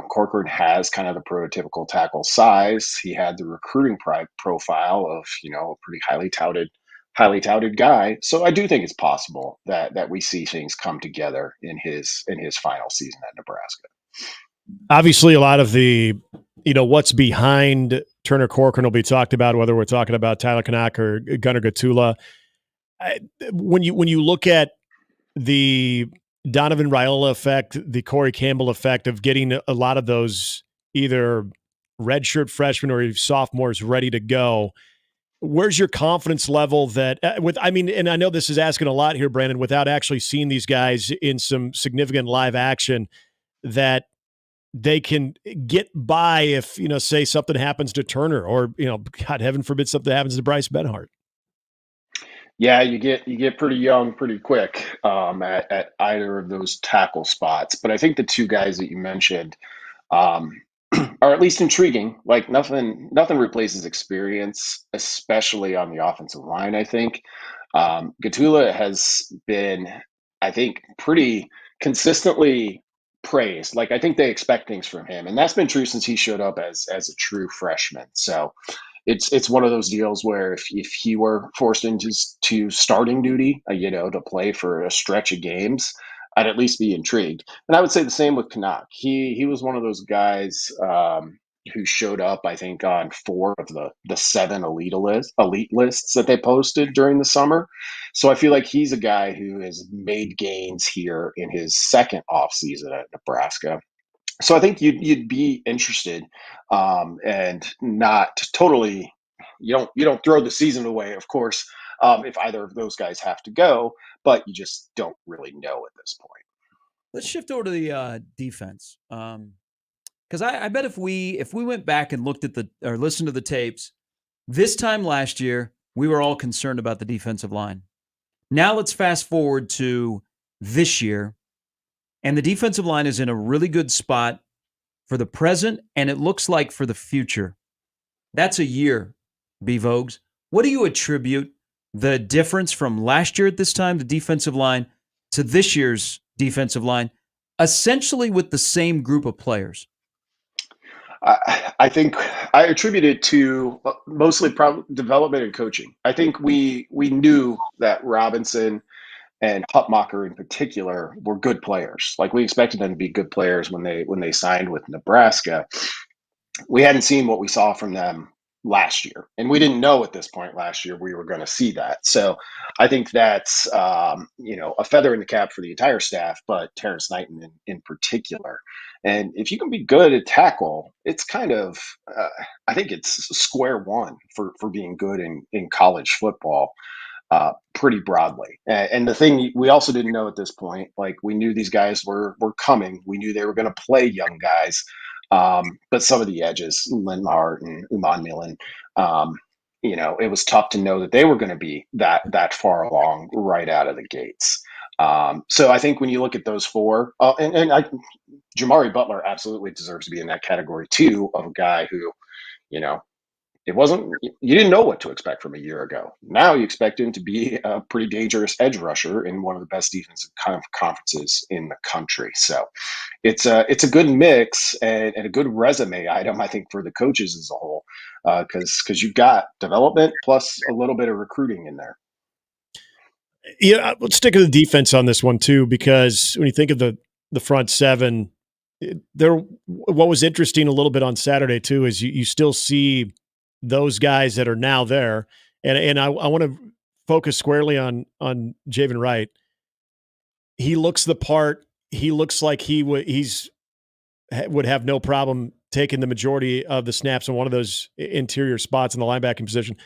Corcoran has kind of the prototypical tackle size. He had the recruiting profile of a pretty highly touted guy. So I do think it's possible that we see things come together in his final season at Nebraska. Obviously, a lot of the what's behind Turner Corcoran will be talked about, whether we're talking about Tyler Kanak or Gunnar Gatula. When you look at the Donovan Raiola effect, the Corey Campbell effect of getting a lot of those either redshirt freshmen or sophomores ready to go, where's your confidence level that and I know this is asking a lot here, Brandon, without actually seeing these guys in some significant live action, that they can get by if, say something happens to Turner or, God heaven forbid something happens to Bryce Benhart. Yeah, you get pretty young pretty quick at either of those tackle spots. But I think the two guys that you mentioned are at least intriguing. Like nothing replaces experience, especially on the offensive line, I think. Gatula has been, I think, pretty consistently praised. Like I think they expect things from him, and that's been true since he showed up as a true freshman. So it's one of those deals where if he were forced into starting duty, to play for a stretch of games, I'd at least be intrigued. And I would say the same with Kanak. He was one of those guys who showed up, I think, on 4 of the 7 elite lists that they posted during the summer. So I feel like he's a guy who has made gains here in his second offseason at Nebraska. So I think you'd be interested, and not totally. You don't throw the season away, of course, if either of those guys have to go, but you just don't really know at this point. Let's shift over to the defense, because I bet if we went back and looked at or listened to the tapes this time last year, we were all concerned about the defensive line. Now let's fast forward to this year, and the defensive line is in a really good spot for the present, and it looks like for the future. That's a year, B. Vogues. What do you attribute the difference from last year at this time, the defensive line, to this year's defensive line, essentially with the same group of players? I think I attribute it to mostly development and coaching. I think we knew that Robinson and Hutmacher in particular were good players. Like we expected them to be good players when they signed with Nebraska. We hadn't seen what we saw from them last year, and we didn't know at this point last year we were going to see that. So I think that's a feather in the cap for the entire staff, but Terrence Knighton in particular. And if you can be good at tackle, it's kind of I think it's square one for being good in college football. Pretty broadly. And the thing we also didn't know at this point, like we knew these guys were coming. We knew they were going to play young guys. But some of the edges, Linmart and Uman Milan, it was tough to know that they were going to be that far along right out of the gates. So I think when you look at those 4, Jamari Butler absolutely deserves to be in that category too, of a guy who, it wasn't, you didn't know what to expect from a year ago. Now you expect him to be a pretty dangerous edge rusher in one of the best defensive conferences in the country. So it's a good mix and a good resume item, I think, for the coaches as a whole, because you've got development plus a little bit of recruiting in there. Yeah, let's stick to the defense on this one too, because when you think of the front seven, what was interesting a little bit on Saturday too is you still see those guys that are now there, and I want to focus squarely on Javen Wright. He looks the part. He looks like he would have no problem taking the majority of the snaps in one of those interior spots in the linebacking position.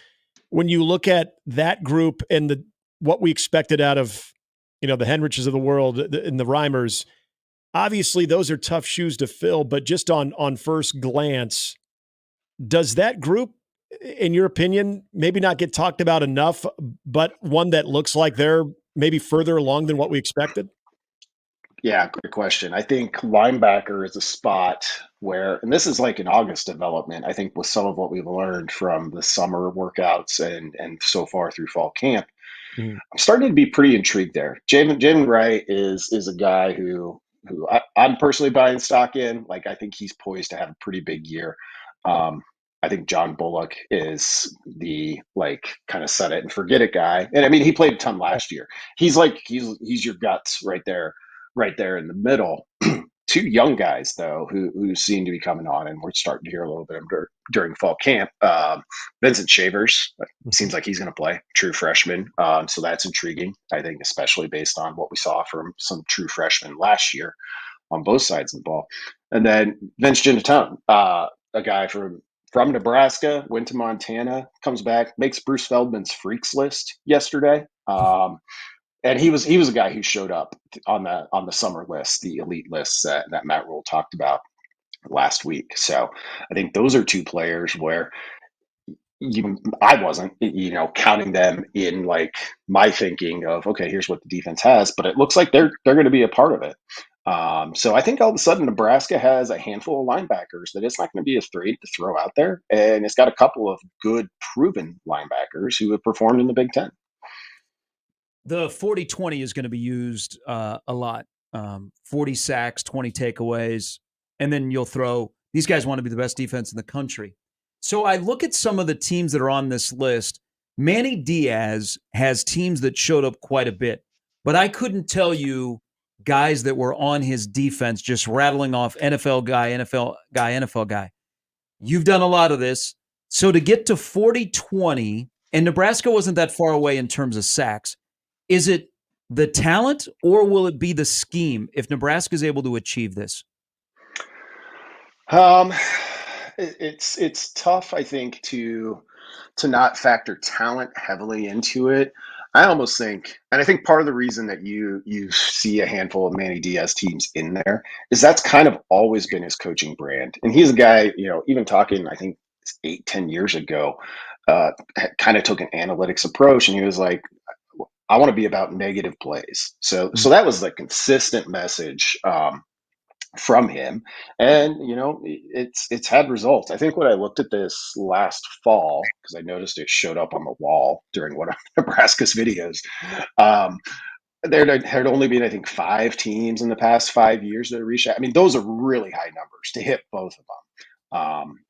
When you look at that group and what we expected out of, the Henriches of the world and the Reimers, obviously those are tough shoes to fill, but just on first glance, does that group, in your opinion, maybe not get talked about enough, but one that looks like they're maybe further along than what we expected? Yeah, great question. I think linebacker is a spot where, and this is like an August development, I think, with some of what we've learned from the summer workouts and so far through fall camp. I'm starting to be pretty intrigued there. Jamin Wright is a guy who I'm personally buying stock in. Like, I think he's poised to have a pretty big year. I think John Bullock is the kind of set it and forget it guy. And I mean, he played a ton last year. He's your guts right there in the middle. Two young guys though who seem to be coming on, and we're starting to hear a little bit of them during fall camp. Vincent Shavers seems like he's going to play, true freshman. So that's intriguing, I think, especially based on what we saw from some true freshmen last year on both sides of the ball. And then Vince Ginatone, a guy from Nebraska, went to Montana, comes back, makes Bruce Feldman's freaks list yesterday. And he was a guy who showed up on the summer list, the elite lists that Matt Rule talked about last week. So I think those are two players where I wasn't, counting them in like my thinking of, okay, here's what the defense has, but it looks like they're going to be a part of it. So I think all of a sudden Nebraska has a handful of linebackers that it's not going to be afraid to throw out there, and it's got a couple of good proven linebackers who have performed in the Big Ten. The 40-20 is going to be used a lot. 40 sacks, 20 takeaways, and then you'll throw, these guys want to be the best defense in the country. So I look at some of the teams that are on this list. Manny Diaz has teams that showed up quite a bit, but I couldn't tell you guys that were on his defense just rattling off NFL guy, NFL guy, NFL guy. You've done a lot of this. So to get to 40-20, and Nebraska wasn't that far away in terms of sacks, is it the talent or will it be the scheme if Nebraska is able to achieve this? It's tough, I think, to not factor talent heavily into it. I almost think, and I think part of the reason that you see a handful of Manny Diaz teams in there is that's kind of always been his coaching brand. And he's a guy, even talking, I think 8-10 years ago, kind of took an analytics approach, and he was like, I want to be about negative plays. So that was the consistent message from him, and it's had results. I think when I looked at this last fall, because I noticed it showed up on the wall during one of Nebraska's videos, there had only been, I think, 5 teams in the past 5 years that reached. I mean, those are really high numbers to hit both of them.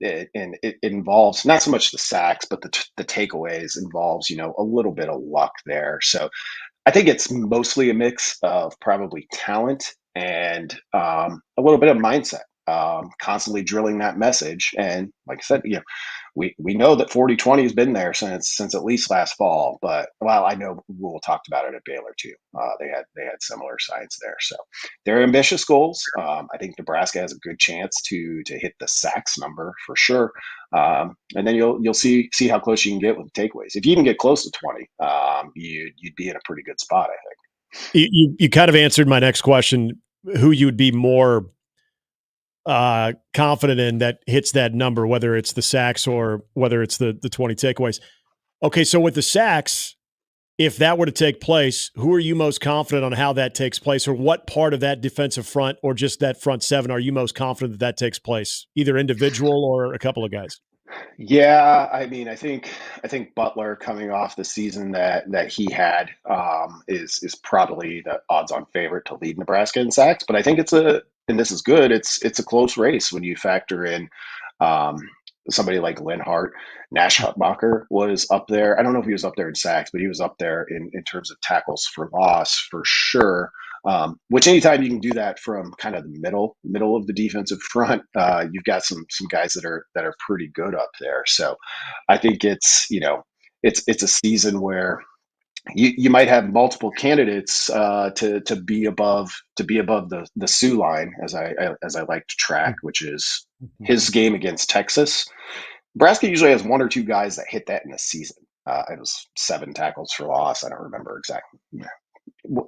It involves not so much the sacks, but the takeaways involves, a little bit of luck there. So I think it's mostly a mix of probably talent and a little bit of mindset, constantly drilling that message. And like I said, we know that 40-20 has been there since at least last fall. But I know Rule talked about it at Baylor too. They had similar signs there. So they're ambitious goals. I think Nebraska has a good chance to hit the sacks number for sure. And then you'll see how close you can get with the takeaways. If you can get close to 20, you'd be in a pretty good spot, I think. You kind of answered my next question, who you would be more confident in that hits that number, whether it's the sacks or whether it's the 20 takeaways. Okay, so with the sacks, if that were to take place, who are you most confident on how that takes place, or what part of that defensive front or just that front seven are you most confident that takes place, either individual or a couple of guys? Yeah, I mean, I think Butler coming off the season that he had is probably the odds-on favorite to lead Nebraska in sacks. But I think and this is good. It's a close race when you factor in um, somebody like Linhart. Nash Hutmacher was up there. I don't know if he was up there in sacks, but he was up there in terms of tackles for loss for sure. Which anytime you can do that from kind of the middle of the defensive front, you've got some guys that are pretty good up there. So I think it's a season where you might have multiple candidates to be above the Sioux line, as I like to track, which is his game against Texas. Nebraska usually has one or two guys that hit that in a season. It was 7 tackles for loss. I don't remember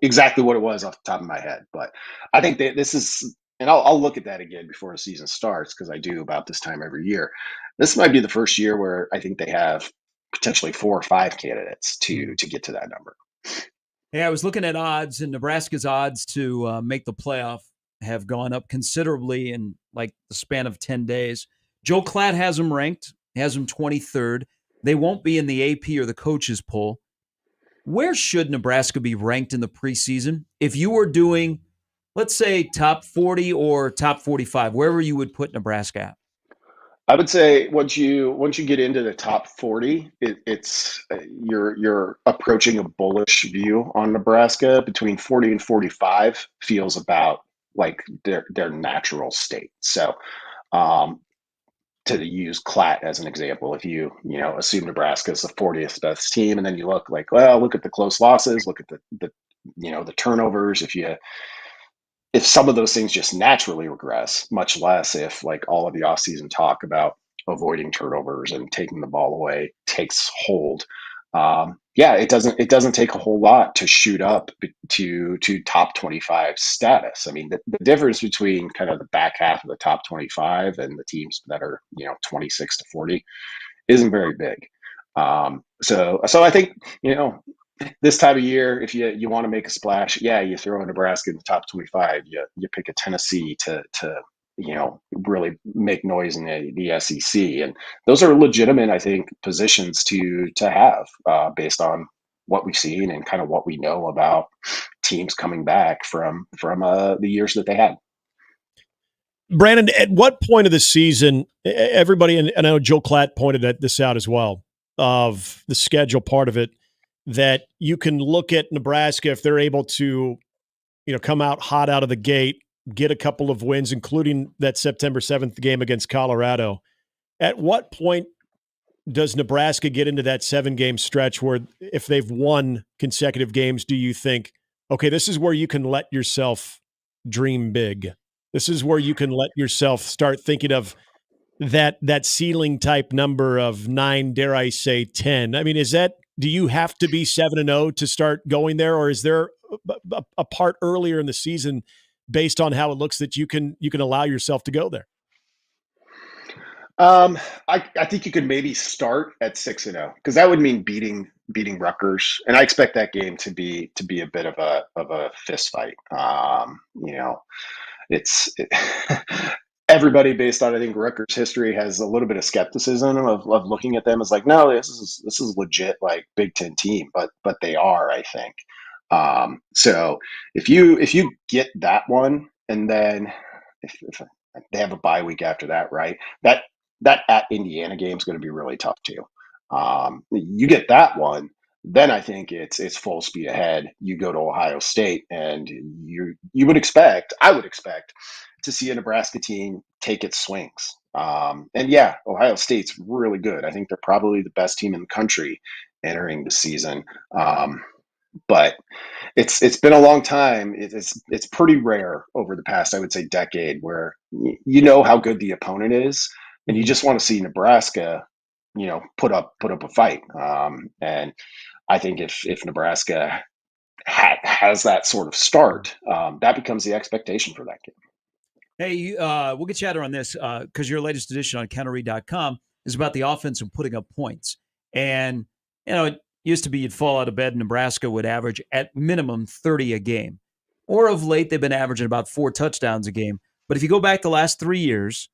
exactly what it was off the top of my head, but I think that this is, and I'll look at that again before the season starts because I do about this time every year. This might be the first year where I think they have potentially 4 or 5 candidates to get to that number. Yeah, I was looking at odds, and Nebraska's odds to make the playoff have gone up considerably in like the span of 10 days. Joe Klatt has them ranked, has them 23rd. They won't be in the AP or the coaches poll. Where should Nebraska be ranked in the preseason? If you were doing, let's say, top 40 or top 45, wherever you would put Nebraska at? I would say once you get into the top 40, it's you're approaching a bullish view on Nebraska. Between 40 and 45 feels about like their natural state. So, um, to use Klatt as an example, if you assume Nebraska is the 40th best team, and then you look at the close losses, look at the turnovers. If some of those things just naturally regress, much less if like all of the offseason talk about avoiding turnovers and taking the ball away takes hold. Yeah, it doesn't take a whole lot to shoot up to top 25 status. I mean, the difference between kind of the back half of the top 25 and the teams that are 26 to 40 isn't very big. So I think this time of year, if you want to make a splash, yeah, you throw in Nebraska in the top 25. You pick a Tennessee to really make noise in the SEC, and those are legitimate, I think, positions to have based on what we've seen and kind of what we know about teams coming back from the years that they had. Brandon, at what point of the season, everybody, and I know Joe Klatt pointed this out as well, of the schedule part of it, that you can look at Nebraska if they're able to, come out hot out of the gate, get a couple of wins, including that September 7th game against Colorado. At what point does Nebraska get into that 7-game stretch where if they've won consecutive games, do you think, okay, this is where you can let yourself dream big? This is where you can let yourself start thinking of that ceiling type number of 9, dare I say 10. I mean, do you have to be 7-0 to start going there, or is there a part earlier in the season based on how it looks that you can allow yourself to go there? I think you could maybe start at 6-0 because that would mean beating Rutgers, and I expect that game to be a bit of a fist fight. It's everybody based on I think Rutgers history has a little bit of skepticism of looking at them as like, no, this is legit like Big Ten team, but they are, I think. So if you get that one, and then if they have a bye week after that, right? That at Indiana game is going to be really tough too. You get that one, then I think it's full speed ahead. You go to Ohio State, and I would expect to see a Nebraska team take its swings. And yeah, Ohio State's really good. I think they're probably the best team in the country entering the season. But it's been a long time. It's pretty rare over the past, I would say, decade where you know how good the opponent is, and you just want to see Nebraska, put up a fight. And I think if Nebraska has that sort of start, that becomes the expectation for that game. Hey, we'll get you out on this because your latest edition on counterread.com is about the offense and putting up points. And, it used to be you'd fall out of bed and Nebraska would average at minimum 30 a game. Or of late, they've been averaging about 4 touchdowns a game. But if you go back the last 3 years,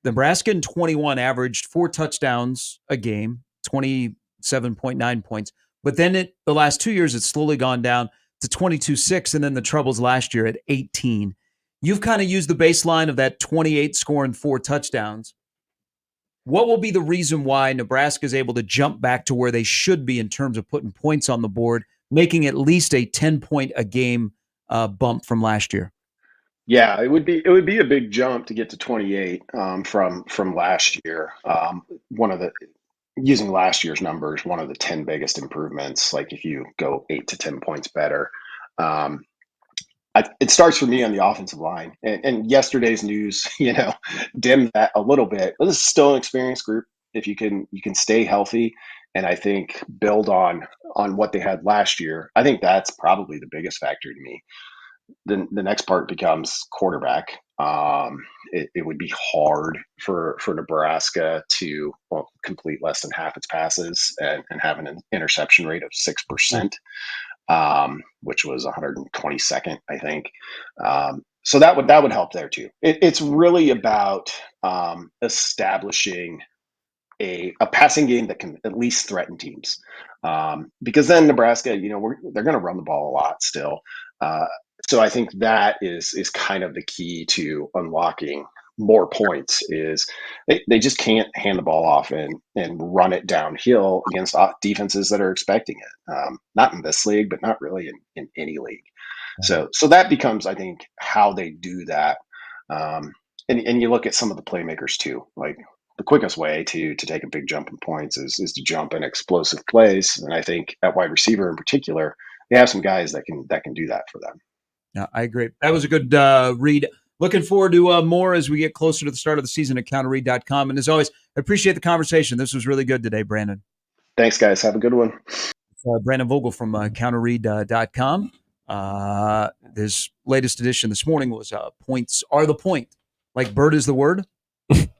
Nebraska in 21 averaged 4 touchdowns a game, 27.9 points. But then the last 2 years, it's slowly gone down to 22-6, and then the troubles last year at 18. You've kind of used the baseline of that 28 scoring 4 touchdowns. What will be the reason why Nebraska is able to jump back to where they should be in terms of putting points on the board, making at least a 10-point a game bump from last year? Yeah, it would be a big jump to get to 28 from last year. Using last year's numbers, one of the 10 biggest improvements. Like if you go 8 to 10 points better, it starts for me on the offensive line. And yesterday's news, dimmed that a little bit. But this is still an experienced group. If you can stay healthy, and I think build on what they had last year, I think that's probably the biggest factor to me. The next part becomes quarterback. It would be hard for Nebraska to complete less than half its passes and have an interception rate of 6%, which was 122nd, I think. So that would help there too. It's really about establishing a passing game that can at least threaten teams, because then Nebraska, they're going to run the ball a lot still. So I think that is kind of the key to unlocking more points. Is they just can't hand the ball off and run it downhill against defenses that are expecting it. Not in this league, but not really in any league. So that becomes, I think, how they do that. And you look at some of the playmakers too. Like the quickest way to take a big jump in points is to jump in explosive plays. And I think at wide receiver in particular, they have some guys that can do that for them. Yeah, I agree. That was a good read. Looking forward to more as we get closer to the start of the season at counterread.com. And as always, I appreciate the conversation. This was really good today, Brandon. Thanks, guys. Have a good one. Brandon Vogel from counterread.com. His latest edition this morning was Points Are the Point. Like bird is the word.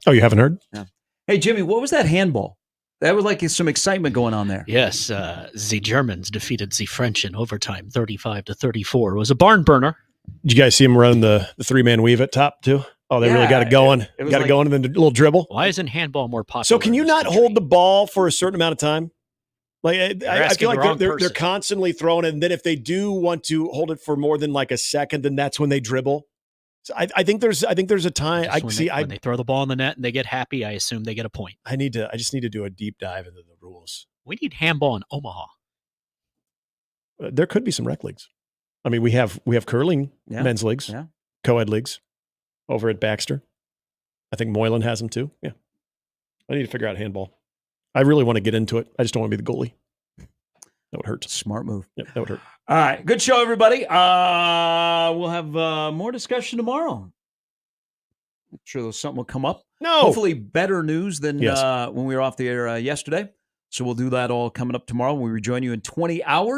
Oh, you haven't heard? Yeah. Hey, Jimmy, what was that handball? That was like some excitement going on there. Yes, the Germans defeated the French in overtime, 35-34. It was a barn burner. Did you guys see him running the 3-man weave at top too? Oh, they really got it going. Got it going, and then a little dribble. Why isn't handball more popular? So can you not hold the ball for a certain amount of time? Like I feel like they're constantly throwing it, and then if they do want to hold it for more than like a second, then that's when they dribble. So I think there's a time. When they throw the ball in the net and they get happy, I assume they get a point. I just need to do a deep dive into the rules. We need handball in Omaha. There could be some rec leagues. I mean, we have curling men's leagues, co-ed leagues over at Baxter. I think Moylan has them too. Yeah, I need to figure out handball. I really want to get into it. I just don't want to be the goalie. That would hurt. Smart move. Yep, that would hurt. All right. Good show, everybody. We'll have more discussion tomorrow. I'm sure something will come up. No. Hopefully better news than when we were off the air yesterday. So we'll do that all coming up tomorrow when we rejoin you in 20 hours.